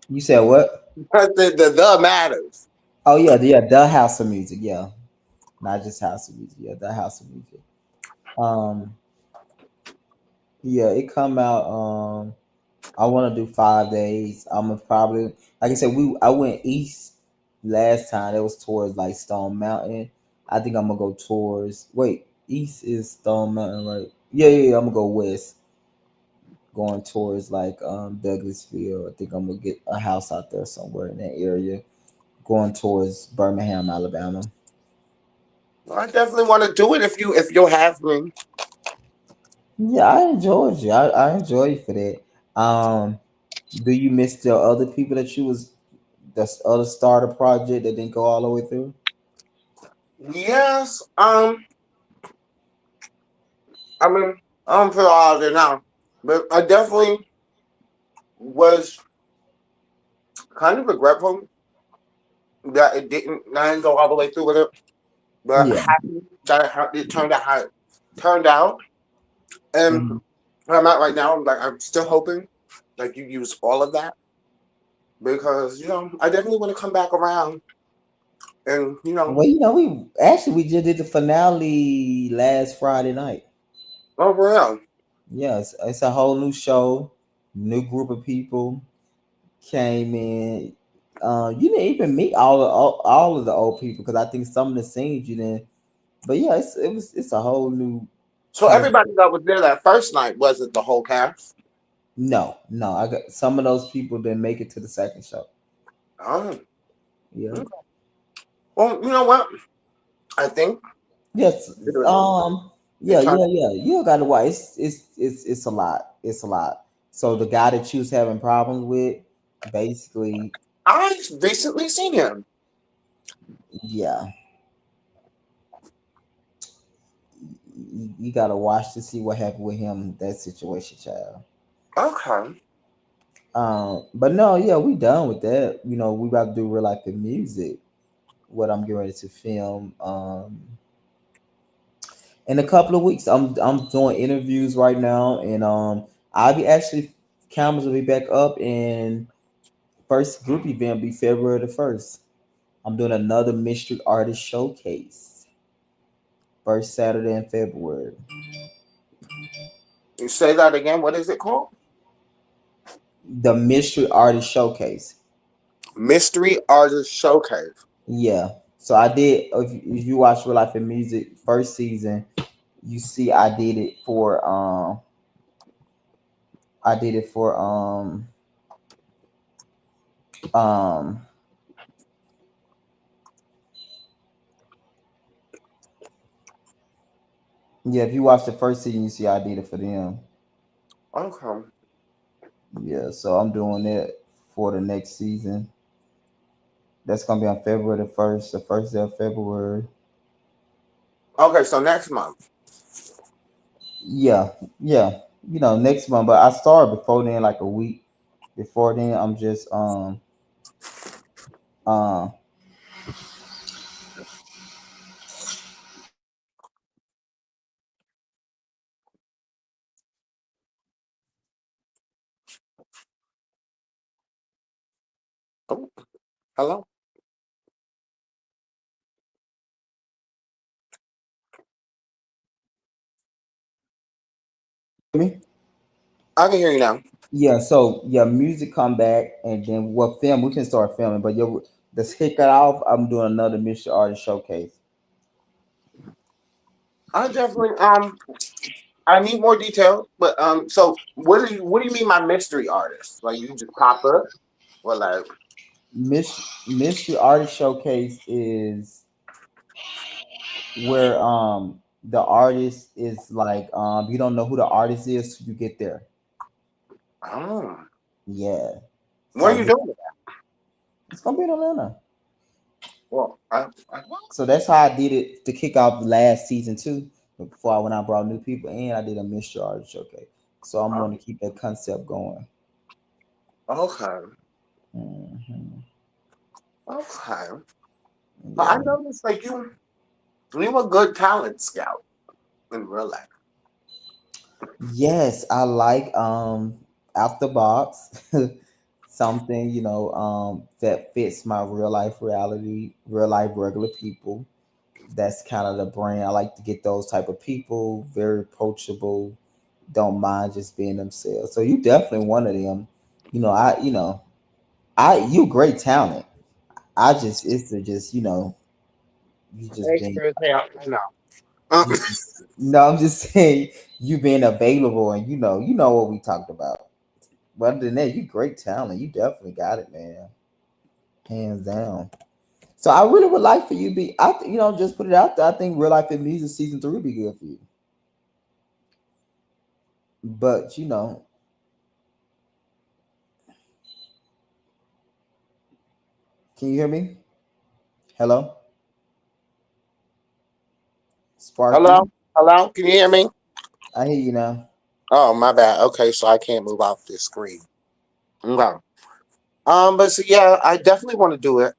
you said what? I said the matters. Oh yeah, the House of Music. Yeah, not just House of Music. Yeah, the House of Music. Um, yeah, it come out. I want to do 5 days. I'm gonna probably, like I said, I went east last time. It was towards like Stone Mountain. I think I'm gonna go towards. Wait, east is Stone Mountain, right? Yeah, yeah, yeah. I'm gonna go west, going towards like Douglasville. I think I'm gonna get a house out there somewhere in that area. Going towards Birmingham, Alabama. I definitely want to do it if you'll have me. Yeah, I enjoyed you. I enjoy you for that. Do you miss the other people that you was the other starter project that didn't go all the way through? Yes. I mean, I don't feel all of it now, but I definitely was kind of regretful that it didn't. I didn't go all the way through with it, but Yeah. happy that it turned out how it turned out. And Mhm. where I'm at right now, I'm still hoping like you use all of that because I definitely want to come back around and Well, we just did the finale last Friday night. overall. Yes, it's a whole new show, new group of people came in. You didn't even meet all of the old people because I think some of the scenes you didn't. But yeah, it's a whole new So cast. everybody that was there that first night wasn't the whole cast. No, no, I got some of those people didn't make it to the second show. Oh, Yeah. okay. Well, you know what? I think Yes. Yeah, it turned. yeah, yeah. You gotta watch. It's a lot. It's a lot. So the guy that you was having problems with, basically, I recently seen him. yeah, you gotta watch to see what happened with him. That situation, child. Okay. But no, yeah, we done with that. We about to do real life in music. What I'm getting ready to film. In a couple of weeks, I'm doing interviews right now, and I'll be actually cameras will be back up and first group event will be February the 1st. I'm doing another mystery artist showcase first Saturday in February. You say that again. What is it called? The Mystery Artist Showcase. Mystery Artist Showcase. Yeah. So I did. If you watch Real Life in Music first season, you see I did it for I did it for um yeah, if you watch the first season, you see I did it for them. Okay. Yeah, so I'm doing it for the next season. That's gonna be on February the first day of February. Okay, so next month. Yeah, yeah. Next month. But I started before then, like a week before then. I'm just uh Oh, hello. me. I can hear you now. Yeah, so yeah, music come back and then what film we can start filming. But yo, let's kick it off. I'm doing another Mystery Artist Showcase. I definitely I need more details, but so what do you mean by mystery artist? Like you just pop up? Well, like Mystery Artist Showcase is where the artist is like you don't know who the artist is till you get there. oh, Yeah. where are So you doing it? it's gonna be in Atlanta. Well, So that's how I did it to kick off last season too. Before when I brought new people in, I did a Mystery Artist Showcase. So I'm going to keep that concept going. okay, Hmm. okay. But I Yeah. noticed like you a good talent scout in real life. Yes, I like out the box something, that fits my real life reality, real life regular people. That's kind of the brand. I like to get those type of people, very approachable, don't mind just being themselves. So you definitely one of them. You great talent. I just it's to just, you just Thanks being for the help. No. Uh, you no, I'm just saying you being available and you know what we talked about. But other than that, you great talent. You definitely got it, man. Hands down. So I really would like for you to be just put it out there. I think Real Life in Music season 3 would be good for you. But can you hear me? Hello? hello, Sparky? hello. Can you hear me? I hear you now. Oh, my bad. Okay, so I can't move off this screen. Okay. But so yeah, I definitely want to do it.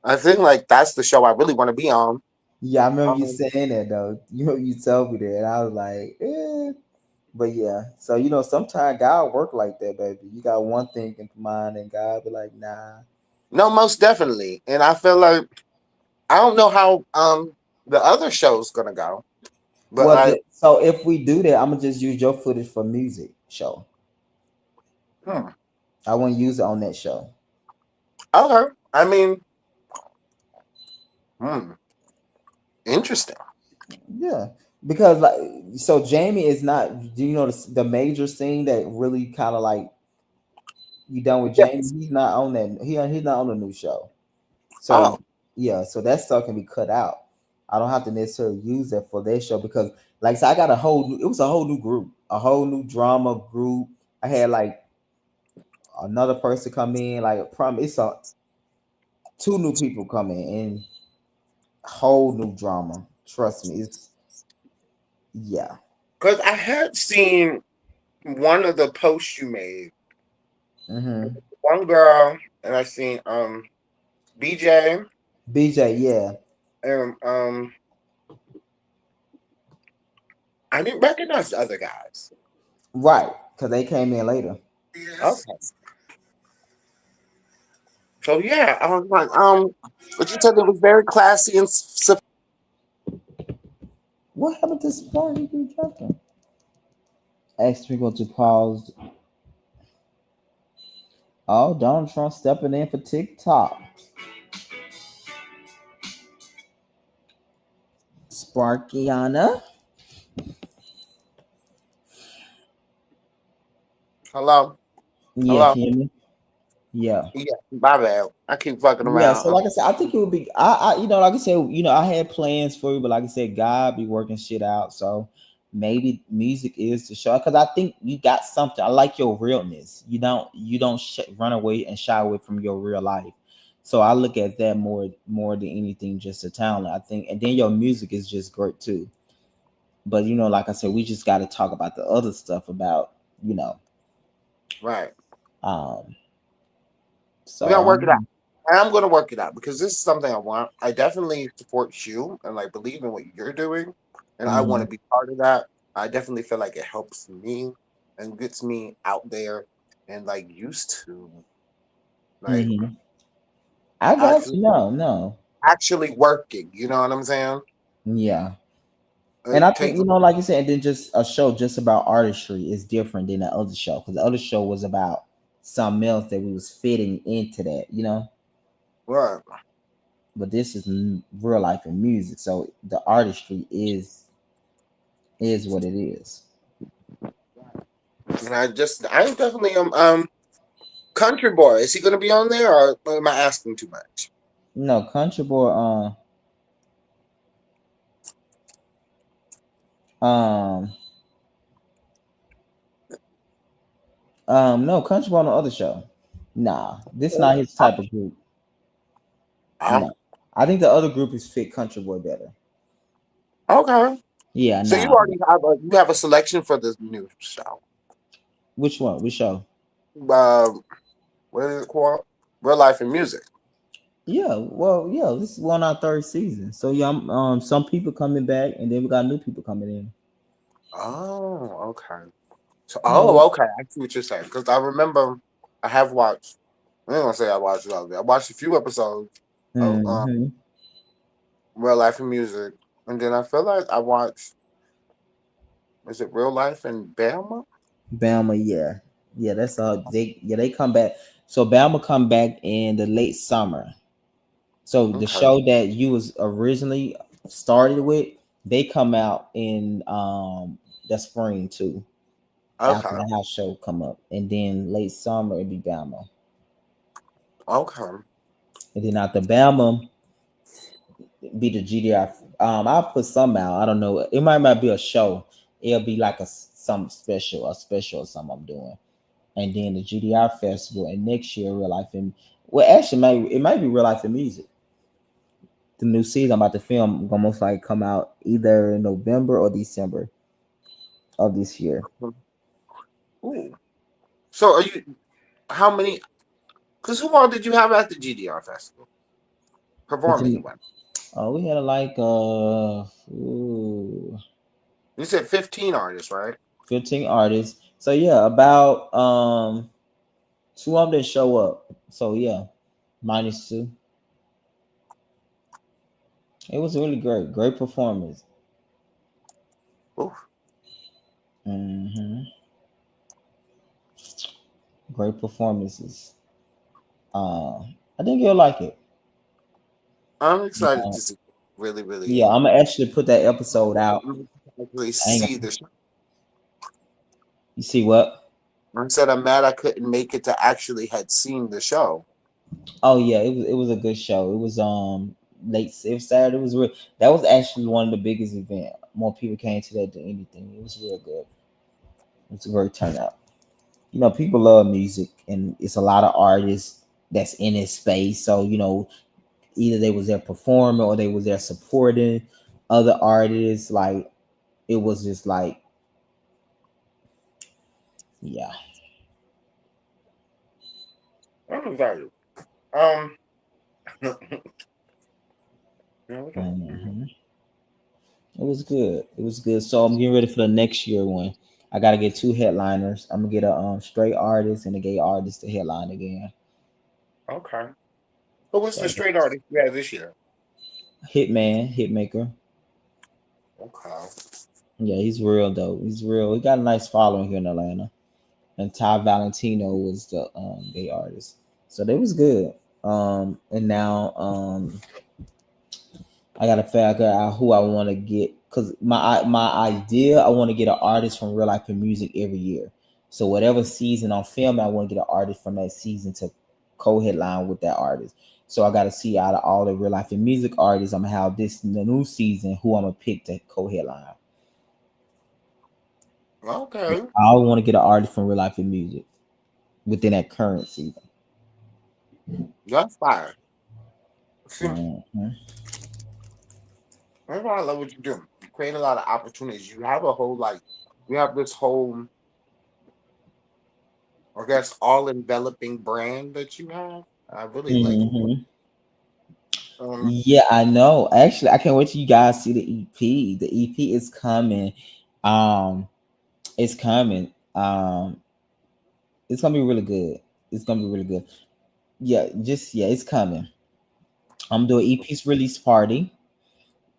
I think like that's the show I really want to be on. Yeah, I remember you Um, saying that though. You told me that, and I was like, But yeah, so sometimes God work like that, baby. You got one thing in mind, and God be like, nah. no, most definitely. And I feel like I don't know how the other show's gonna go, but Well, like so if we do that, I'm gonna just use your footage for music show. hmm, I won't use it on that show. okay. I mean, hmm, interesting. Yeah, because like, so Jamie is not. Do you know the major scene that really kind of like you done with Jamie? Yes. He's not on that. He's not on the new show. Oh, So yeah, so that stuff can be cut out. I don't have to necessarily use that for their show because, like I said, I got a whole new. It was a whole new group, a whole new drama group. I had like another person come in, like it's a two new people come in and whole new drama. Trust me, it's yeah. because I had seen one of the posts you made. Mm-hmm. One girl, and I seen BJ BJ, yeah, and I didn't recognize the other guys. right, because they came in later. Okay, so yeah, I was like, but you said it was very classy and What happened to Sparky? You jumping? Actually, go to pause. Oh, Donald Trump stepping in for TikTok. Sparkiana. Hello? Yeah, Hello? can you hear me? Yeah. Yeah, my bad. I keep fucking Yeah, so around. like I said, I think it would be like I said, I had plans for you, but like I said, God be working shit out. So maybe music is the show because I think you got something. I like your realness. You don't run away and shy away from your real life. So I look at that more than anything, just a talent. I think, and then your music is just great too. But like I said, we just got to talk about the other stuff about you know. Right. Um. We So gotta work it out. And I'm gonna work it out because this is something I want. I definitely support you and like believe in what you're doing, and I want to mhm, be part of that. I definitely feel like it helps me and gets me out there and like used to like mhm. I got actually you. No. actually working. You know what I'm saying? Yeah. And It I think, takes like you said, and then just a show just about artistry is different than the other show because the other show was about something else that we was fitting into that. right. But this is real life and music, so the artistry is what it is. And I definitely Country Boy. Is he gonna be on there or am I asking too much? Country Boy, um, no, Country Boy on the other show. Nah, this not his type of group. Oh, No, I think the other group is fit Country Boy better. okay. Yeah, So you nah. already have a selection for this new show. Which one? Which show? Um, what is it called? Real Life and Music. Yeah, well, yeah, this is on our third season. So yeah, some people coming back, and then we got new people coming in. Oh, okay. So, You know, okay. I see what you're saying because I remember I have watched. I'm not gonna say I watched all of it. I watched a few episodes of hmm Real Life and Music, and then I feel like I watched. Is it Real Life and Bama? Bama, yeah, that's they come back. So Bama come back in the late summer. So the Okay. show that you was originally started with, they come out in the spring too. After Okay. the house show come up, and then late summer it be Bama, Okay. and then after Bama be the GDI. I'll put some out. I don't know. It might be a show. It'll be like some special, a special or something I'm doing. And then the GDI festival, and next year real life and actually it might be real life and music. The new season I'm about to film gonna most likely come out either in November or December of this year. Ooh. So are you? How many? Because who all did you have at the GDR festival But performing? What? we had like You said 15 artists, right? 15 artists. So yeah, about two of them didn't show up. So yeah, minus two. It was really great performance. Ooh. hmm Great performances. I think you'll like it. I'm excited Uh, to see. Really, yeah, really. I'm gonna actually put that episode out. Actually I ain't see gonna, this. you see what? I said I'm mad I couldn't make it to actually had seen the show. Oh yeah, it was a good show. It was late. It was Saturday. It was real. That was actually one of the biggest event. More people came to that than anything. It was real good. It was a great turnout. People love music, and it's a lot of artists that's in this space. So either they was there performing or they was there supporting other artists. Like it was just like, yeah. I'm excited. Um, hmm It was good. It was good. So I'm getting ready for the next year one. I gotta get two headliners. I'm gonna get a straight artist and a gay artist to headline again. okay. Who was the So straight artist you had this year? Hitman, Hitmaker. Okay. Yeah, he's real though. He's real. He got a nice following here in Atlanta. And Ty Valentino was the gay artist. So they was good. And now I gotta figure out who I want to get because my idea I want to get an artist from real life and music every year. So whatever season I'm filming, I want to get an artist from that season to co-headline with that artist. So I got to see out of all the real life and music artists, I'm gonna have this in the new season who I'm gonna pick to co-headline. Okay. I want to get an artist from real life and music within that current season. That's fire. See, Mhm. that's why I love what you do. You create a lot of opportunities. You have a whole like, you have this whole, I guess, all enveloping brand that you have. I really like it. Mhm. Um, Yeah, I know. Actually, I can't wait till you guys see the EP. The EP is coming. Um, it's coming. It's gonna be really good. It's gonna be really good. Yeah, it's coming. I'm doing EP's release party.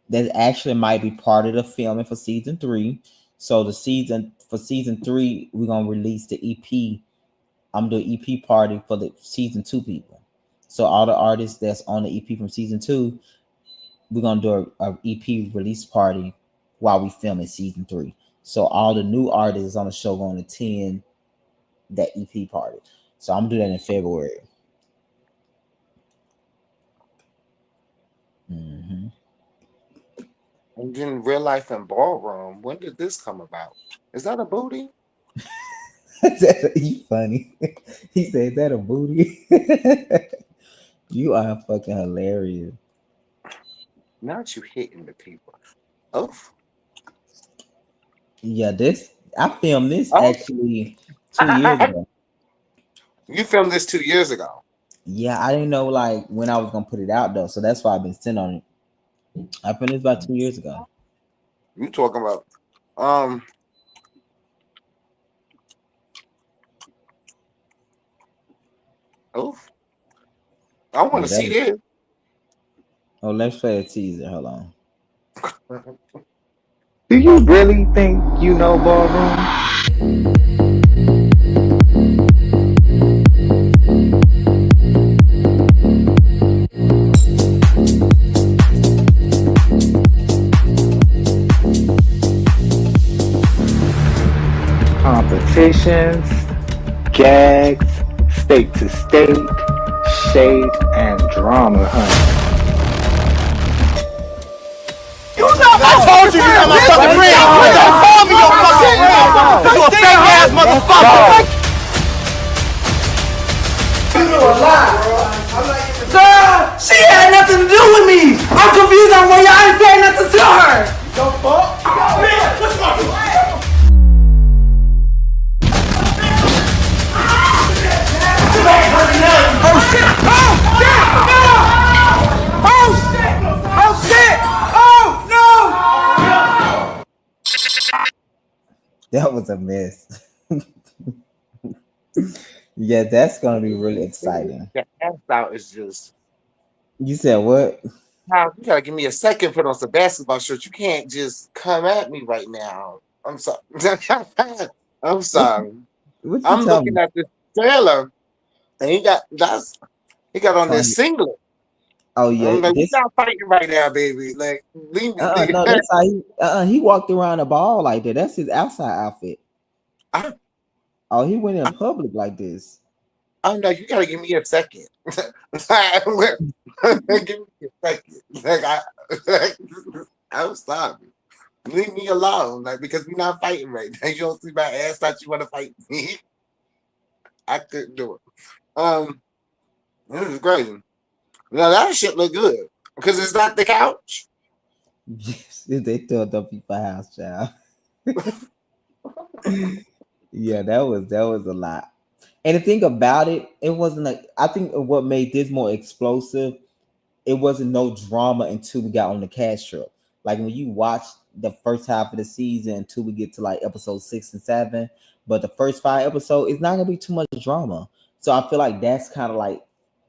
That actually might be part of the filming for season 3. So season 3, we're gonna release the EP. I'm doing EP party for the season 2 people. So all the artists that's on the EP from season 2, we're gonna do a EP release party while we filming season 3. So all the new artists on the show going to attend that EP party. So I'm gonna do that in February. Hmm. and then real life and ballroom. When did this come about? Is that a booty? You funny. He said that a booty. You are fucking hilarious. Not you hitting the people. Oh, Yeah, this I filmed this oh. actually 2 years ago. You filmed this 2 years ago. Yeah, I didn't know like when I was gonna put it out though, so that's why I've been sitting on it. I filmed this about 2 years ago. You talking about? Um. Oh, I want Yeah, to see this. let's play a teaser. Hold on. Do you really think you know Ballroom? Competitions, gags, state to state, shade, and drama, honey. I told you you got my fucking ring. Don't call me your fucking ring. You a fake ass motherfucker. You know a lie. Girl, she had nothing to do with me. I'm confused on why y'all ain't saying nothing to her. Don't fuck. Man, what's wrong with you? Oh shit! Oh shit! No! Oh shit! Oh shit! Oh no! That was a mess. Yeah, that's gonna be really exciting. The ass out is just. You said what? Now, you gotta give me a second. Put on some basketball shorts. You can't just come at me right now. I'm sorry. I'm sorry. What you I'm tell looking me? at this trailer, and he got on Oh, this singlet. oh I'm yeah, like, we this. not fighting right now, baby. Like, leave me. No, that's how he. He walked around the ball like that. That's his outside outfit. I, Oh, he went in public like this. I'm like, you gotta give me a second. Give me a second. I'm sorry. Leave me alone, like because we're not fighting right now. You don't see my ass thought you want to fight me. I couldn't do it. This is crazy. Now that shit look good because it's not the couch. Yes, they tore up people's house, child. Yeah, that was a lot. And the thing about it, it wasn't like I think what made this more explosive, it wasn't no drama until we got on the cast trip. Like when you watch the first half of the season until we get to like episode 6 and 7, but the first 5 episodes, it's not gonna be too much drama. So I feel like that's kind of like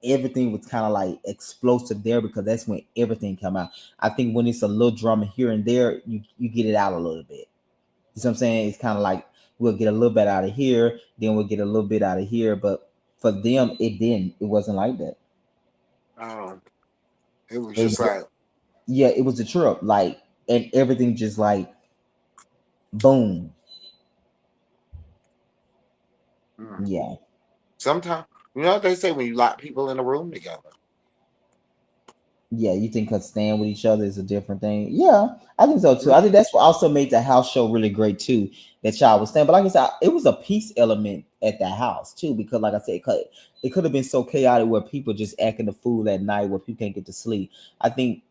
everything was kind of like explosive there because that's when everything come out. I think when it's a little drama here and there, you get it out a little bit. You know what I'm saying? It's kind of like we'll get a little bit out of here, then we'll get a little bit out of here. But for them, it didn't. It wasn't like that. It was It just was, like, yeah, it was a trip. Like, and everything just like boom. Yeah. sometimes, you know what they say when you lock people in a room together. Yeah, you think because staying with each other is a different thing? Yeah, I think so too. I think that's what also made the house show really great too. That y'all was saying, but like I said, it was a peace element at the house too because, like I said, it could have been so chaotic where people just acting the fool at night where people can't get to sleep. I think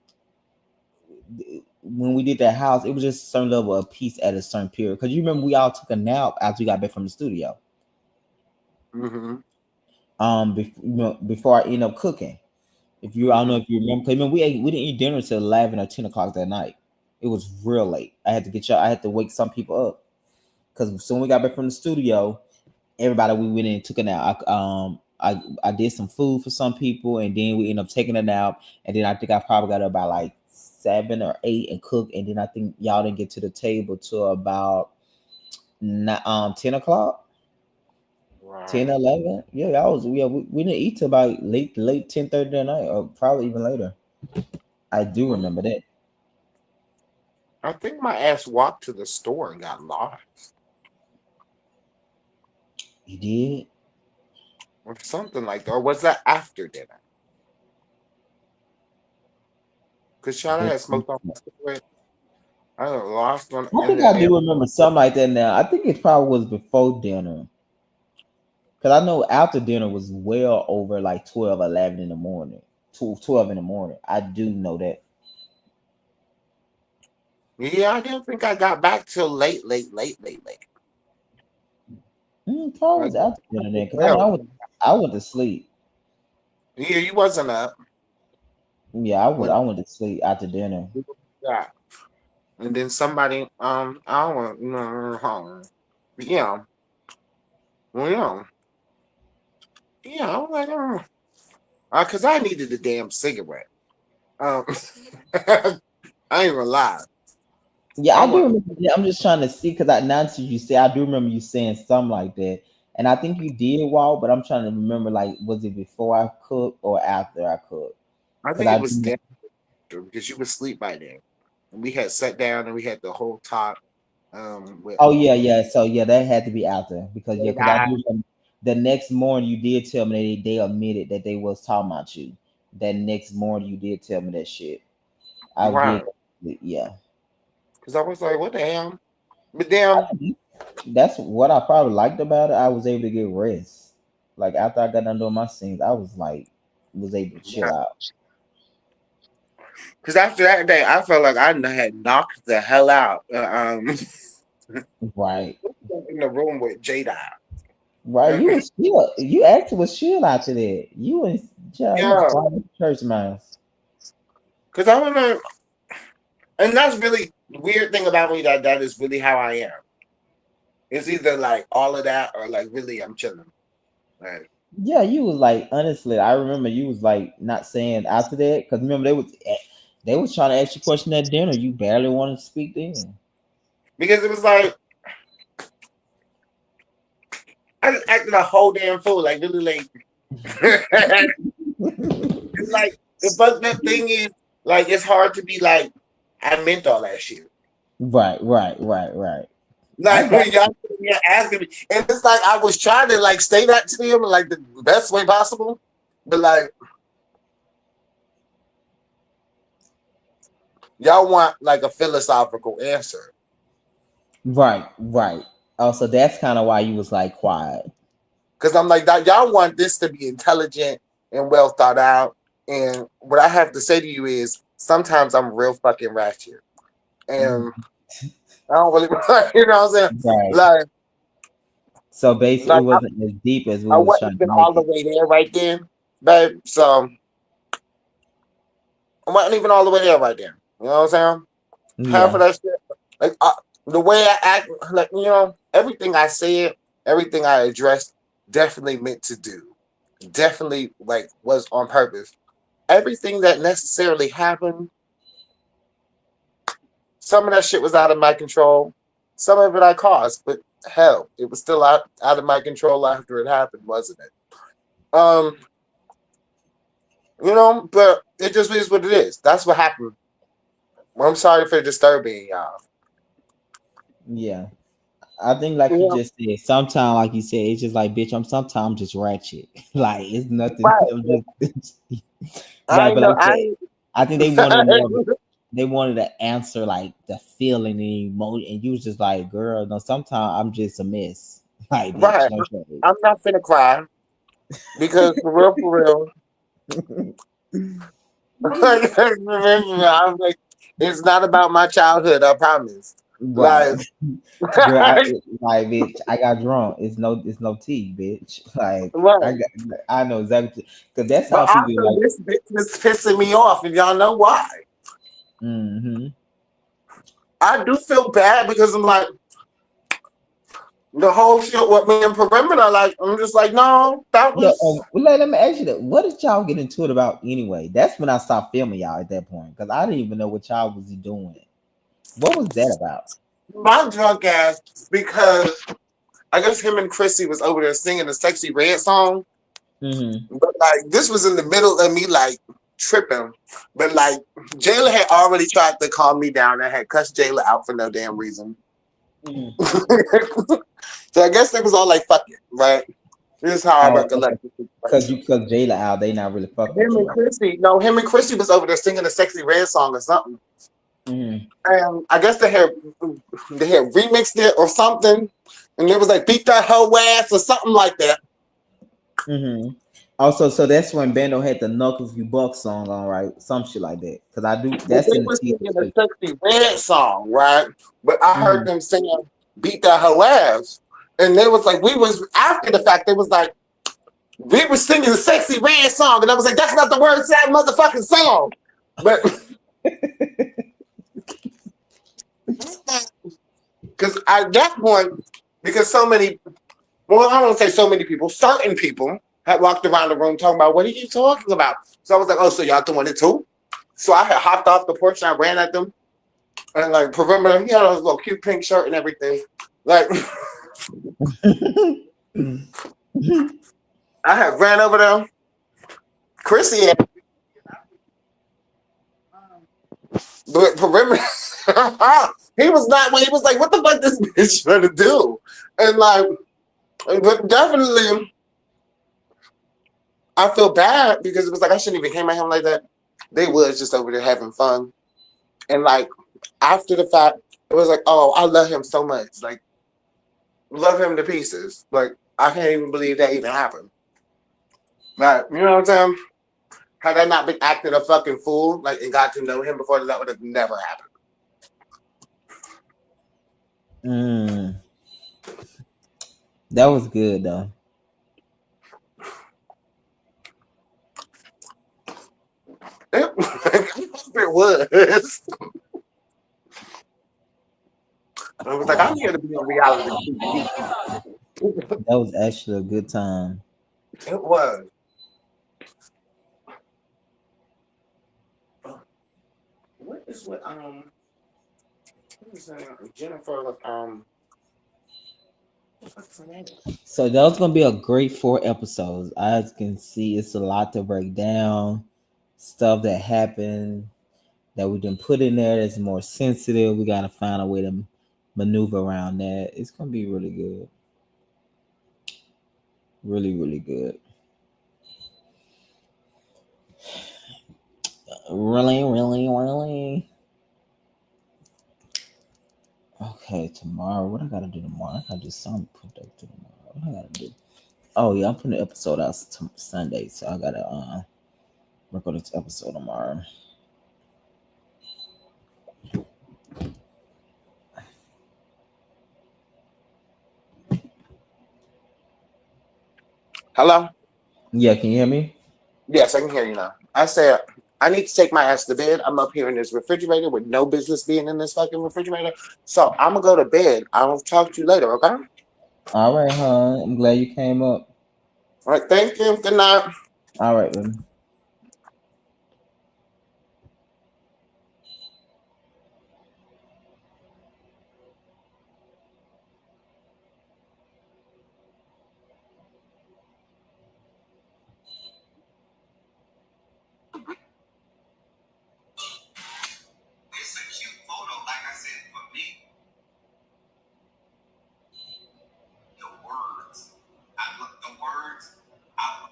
when we did that house, it was just a certain level of peace at a certain period. Because you remember we all took a nap after we got back from the studio. Mm-hmm. Before I end up cooking. If you, I don't know Mm-hmm. if you remember, 'cause remember we didn't eat dinner until 11 or 10 o'clock that night. It was real late. I had to wake some people up because soon we got back from the studio, everybody we went in and took a nap. I did some food for some people, and then we ended up taking a nap, and then I think I probably got up by like 7 or 8 and cooked, and then I think y'all didn't get to the table till about 10 o'clock. Right. 10, 11. Yeah, we didn't eat till about late 10:30 that night, or probably even later. I do Well, remember that. I think my ass walked to the store and got lost You did? or something like that. Or was that after dinner? Because Shada had smoked on my cigarette. I got lost on I in think the I air. do remember something like that now. I think it probably was before dinner. Because I know after dinner was well over like 12, 11 in the morning. 12 in the morning. I do know that. Yeah, I didn't think I got back till late. Probably Like was after dinner then. Because I know 12. I went to sleep. Yeah, you wasn't up Yeah, when I went to sleep after dinner. yeah. And then somebody, I don't want, yeah, well, yeah, I was like, because I needed a damn cigarette. Um, I ain't gonna lie. Yeah, I I do want, remember. Yeah, I'm just trying to see because now that you say, I do remember you saying something like that. And I think you did walk, but I'm trying to remember like, was it before I cooked or after I cooked? I Because think I it was do. damn because you was asleep by then. And we had sat down and we had the whole talk, with Oh yeah, yeah. So yeah, that had to be out there because yeah, because I I, do. The next morning, you did tell me they admitted that they was talking about you. That next morning, you did tell me that shit. I did. right. Yeah, Because I was like, what the hell? But then, that's what I probably liked about it. I was able to get rest. Like after I got done doing my scenes, I was like, was able to chill out. because after that day, I felt like I had knocked the hell out. Right, In the room with Jada. right. You was chill. You actually was chill after that. You and child, you was Yeah, quiet as a church mouse. because I was like, and that's really the weird thing about me that is really how I am. It's either like all of that or like really I'm chilling. Like, Yeah, you was like honestly, I remember you was like not saying after that because remember they was trying to ask you a question at dinner. You barely wanted to speak then. because it was like I just acted a whole damn fool, like really like it's like the fucked up thing is like it's hard to be like I meant all that shit. Right. I Like got when y'all yeah, asking me, and it's like I was trying to like say that to them like the best way possible, but like y'all want like a philosophical answer. right. Also, that's kind of why you was like quiet. Because I'm like, that y'all want this to be intelligent and well thought out. And what I have to say to you is sometimes I'm real fucking ratchet. Mm, And I don't really, you know what I'm saying? right. Like, So basically, it like wasn't as deep as we I was wasn't trying to even all make the it. way there right then, babe. So I wasn't even all the way there right then. You know what I'm saying? Half of Yeah, that shit, like the way I act, like, everything I said, everything I addressed, definitely meant to do. definitely like was on purpose. Everything that necessarily happened, some of that shit was out of my control. Some of it I caused, but hell, it was still out of my control after it happened, wasn't it? But it just is what it is. That's what happened. Well, I'm sorry for disturbing y'all. Yeah. I think like you just said, sometimes like you said, it's just like bitch, I'm sometimes just ratchet. Like it's nothing. Right. I'm just I right, but know. like I think they wanted to answer like the feeling and emotion, and you was just like, girl, no, sometimes I'm just a mess. Like bitch, Right. no shade. I'm not finna cry because for real, I'm like, it's not about my childhood. I promise. Right. Like, Girl, right. like bitch, I got drunk. It's no tea, bitch. Like I know exactly because that's But how people also, like. this bitch is pissing me off, and y'all know why. Mm-hmm. I do feel bad because I'm like, the whole shit with me and Perimeter, like, I'm just like, no, that Yeah, was let me ask you that. What did y'all get into it about anyway? That's when I stopped filming y'all at that point because I didn't even know what y'all was doing. What was that about? my drunk ass because I guess him and Chrissy was over there singing the Sexy Red song. Mm-hmm. But like this was in the middle of me like tripping. But like Jayla had already tried to calm me down. I had cussed Jayla out for no damn reason. Mm-hmm. So I guess it was all like fuck it, right? This is how I Oh, okay. recollect it. Because Jayla out, they not really fucking with Him you and right. Chrissy was over there singing the Sexy Red song or something. Mm-hmm. And I guess they had remixed it or something. And it was like beat that hoe ass or something like that. Mm-hmm. Also, so that's when Bando had the Knuckles You Buck song on, right? Some shit like that. Because I do But that's they in the was teaser singing the too. Sexy Red song, right? But I heard Mm-hmm. them singing beat that hoe ass. And they was like, we was after the fact, they was like, we were singing the Sexy Red song. And I was like, that's not the words to that motherfucking song. But because at that point, because so many, well, I don't say so many people, certain people had walked around the room talking about, what are you talking about? So I was like, oh, so y'all doing it too? So I had hopped off the porch and I ran at them. And like, Perimeter, he had a little cute pink shirt and everything. Like, I had ran over there. Chrissy had, but Perimeter, he was not, he was like, what the fuck this bitch trying to do? And like, but definitely, I feel bad because it was like, I shouldn't even came at him like that. They was just over there having fun. And like, after the fact, it was like, oh, I love him so much. Like, love him to pieces. Like, I can't even believe that even happened. Like, you know what I'm saying? Had I not been acting a fucking fool, like, and got to know him before, that would have never happened. Mm. That was good though. It was. I was like, I'm here to be on reality TV. That was actually a good time. It was. What is what Jennifer what's her name? So that was gonna be a great 4 episodes. As you can see, it's a lot to break down. Stuff that happened that we didn't put in there that's more sensitive. We gotta find a way to maneuver around that. It's gonna be really good. Really, really good. Really, really, really. Okay, tomorrow. What I gotta do tomorrow? I gotta do something productive tomorrow. What I gotta do? Oh yeah, I'm putting the episode out Sunday, so I gotta work on this episode tomorrow. Hello? Yeah, can you hear me? Yes, I can hear you now. I said I need to take my ass to bed. I'm up here in this refrigerator with no business being in this fucking refrigerator. So I'm gonna go to bed. I'll talk to you later, okay? All right, hon. I'm glad you came up. All right, thank you. Good night. All right, then. It's a cute photo, like I said, for me. The words. I look the words. I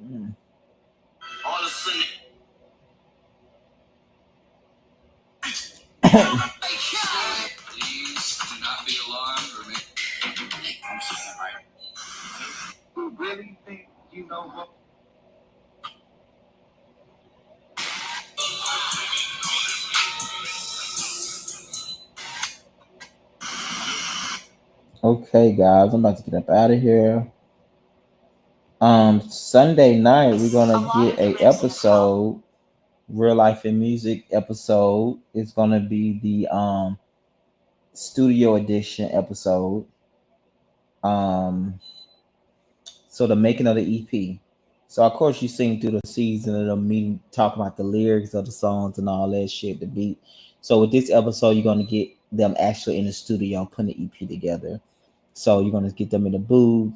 Mm. all of a sudden. Please do not be alarmed or make. I'm saying right. You really think you know what? Okay, guys, I'm about to get up out of here. Sunday night we're gonna get a episode, real life and music episode. It's gonna be the studio edition episode. Um, so the making of the EP. So of course you sing through the season of the meeting, talk about the lyrics of the songs and all that shit, the beat. So with this episode, you're gonna get them actually in the studio putting the EP together. So you're gonna get them in the booth,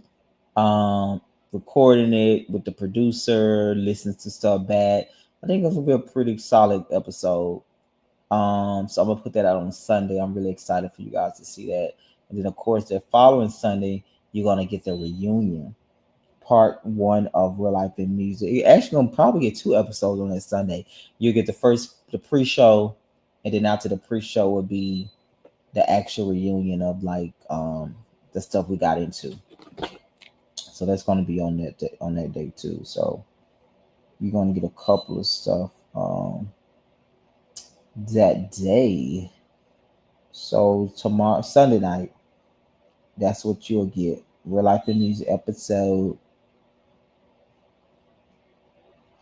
recording it with the producer, listening to stuff back. I think it's gonna be a pretty solid episode. So I'm gonna put that out on Sunday. I'm really excited for you guys to see that. And then of course the following Sunday, you're gonna get the reunion, part one of Real Life in Music. You're actually gonna probably get two episodes on that Sunday. You get the pre-show, and then after the pre-show will be the actual reunion of like the stuff we got into. So that's gonna be on that day too. So you're gonna get a couple of stuff that day. So tomorrow, Sunday night, that's what you'll get. Real Life in Music episode,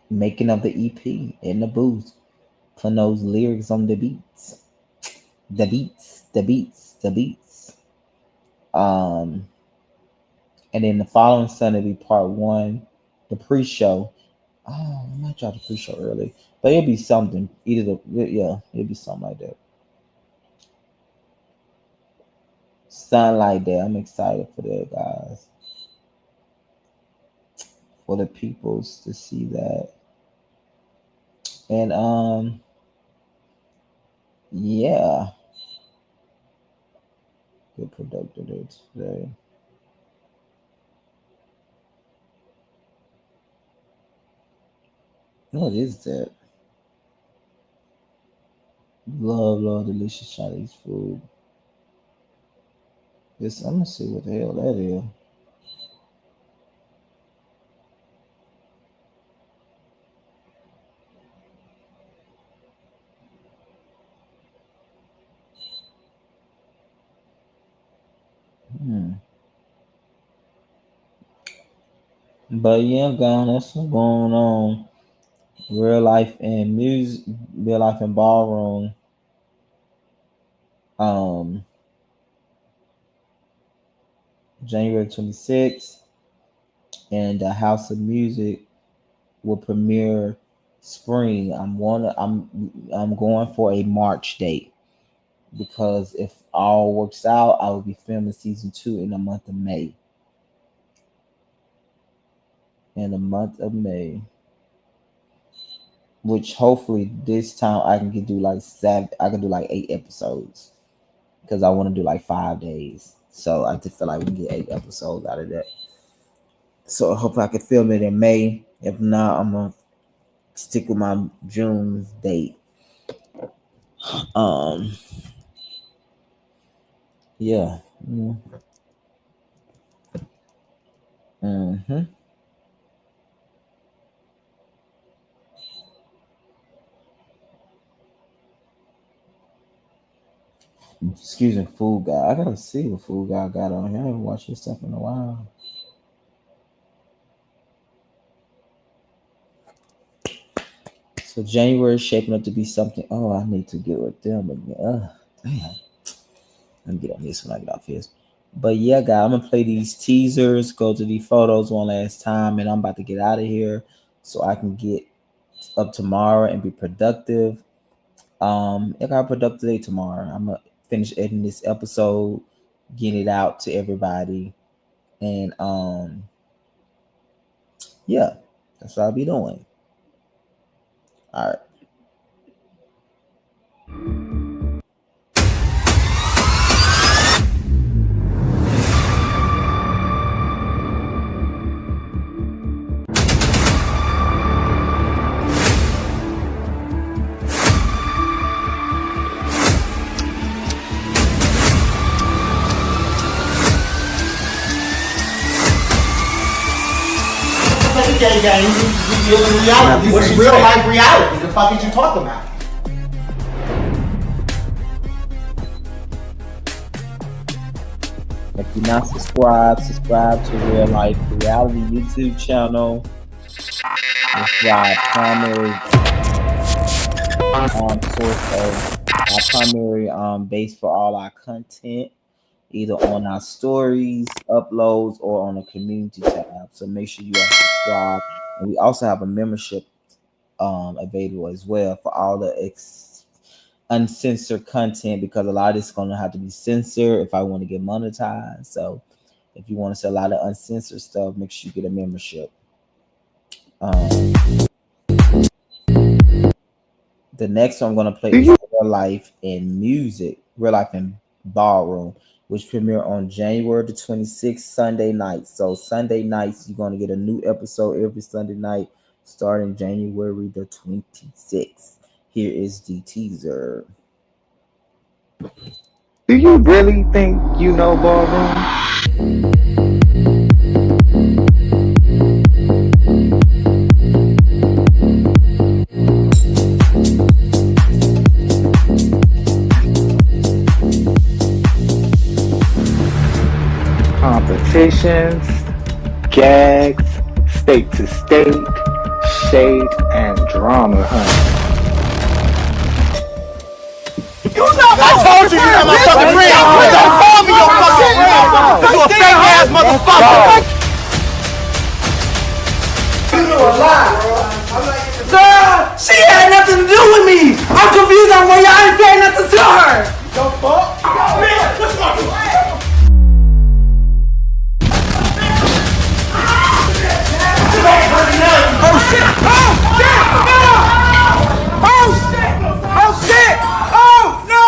making of the EP in the booth, putting those lyrics on the beats. The beats. Um, and then the following Sunday be part one, the pre-show. Oh, I might try the pre-show early, but it'll be something. It'll be something like that. Something like that. I'm excited for that, guys. For the peoples to see that, and yeah, good productive day today. What is that? Love, delicious Chinese food. This I'm gonna see what the hell that is. Hmm. But yeah, guys, that's what's going on. Real life and music, real life and ballroom. Um, January 26th, and the House of Music will premiere spring. I'm going for a March date because if all works out, I will be filming season 2 in the month of May. In the month of May, which hopefully this time I can do like 7. I can do like 8 episodes because I want to do like 5 days. So I just feel like we can get 8 episodes out of that. So I hope I can film it in May. If not, I'm gonna stick with my June date. Um, yeah. Mm-hmm. Excuse me, Food Guy. I gotta see what Food Guy got on here. I haven't watched his stuff in a while. So January is shaping up to be something. Oh, I need to get with them again. Damn. Let me get on this when I get off his. But yeah, guys, I'm gonna play these teasers, go to these photos one last time, and I'm about to get out of here so I can get up tomorrow and be productive. I got a productive day tomorrow. I'm gonna finish editing this episode, get it out to everybody, and yeah, that's what I'll be doing. All right. Gang, you live in reality. This is real life reality. The fuck is you talking about? If you're not subscribe to Real Life Reality YouTube channel. It's our primary source of our primary base for all our content, either on our stories, uploads, or on the community tab. So make sure you are subscribed. And we also have a membership available as well for all the uncensored content, because a lot of this is going to have to be censored if I want to get monetized. So if you want to see a lot of uncensored stuff, make sure you get a membership. The next one I'm going to play is Real Life in Music, Real Life in Ballroom, which premiere on January the 26th, Sunday night. So Sunday nights, you're going to get a new episode every Sunday night starting January the 26th. Here is the teaser. Do you really think you know Ballroom? Competitions, gags, state to state, shade, and drama hunt. I told you you're my fucking friend. Don't call me your fucking friend. You a fake ass motherfucker. You know a lot. Girl, she had nothing to do with me. I'm confused on why y'all ain't saying nothing to her. Don't fuck. Bitch, what's wrong with you? Oh shit! Oh shit! No! Oh shit! Oh shit! Oh no!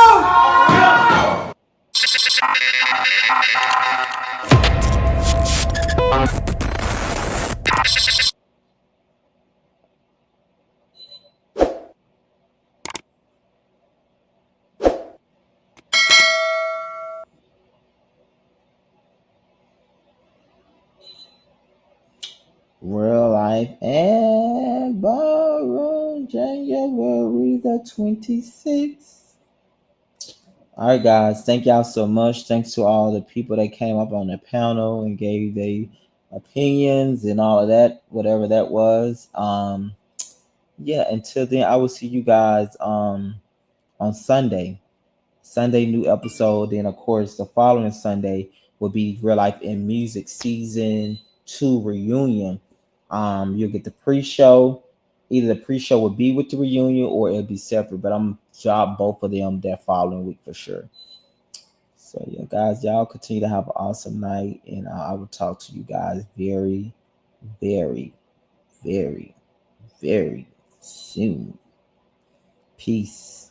Real Life and Ballroom, January the 26th. All right, guys. Thank y'all so much. Thanks to all the people that came up on the panel and gave their opinions and all of that, whatever that was. Yeah, until then, I will see you guys on Sunday. Sunday, new episode. Then, of course, the following Sunday will be Real Life in Music Season 2 reunion. You'll get the pre-show. Either the pre-show will be with the reunion or it'll be separate, but I'm job both of them that following week for sure. So yeah, guys, y'all continue to have an awesome night, and I will talk to you guys very, very, very, very soon. Peace.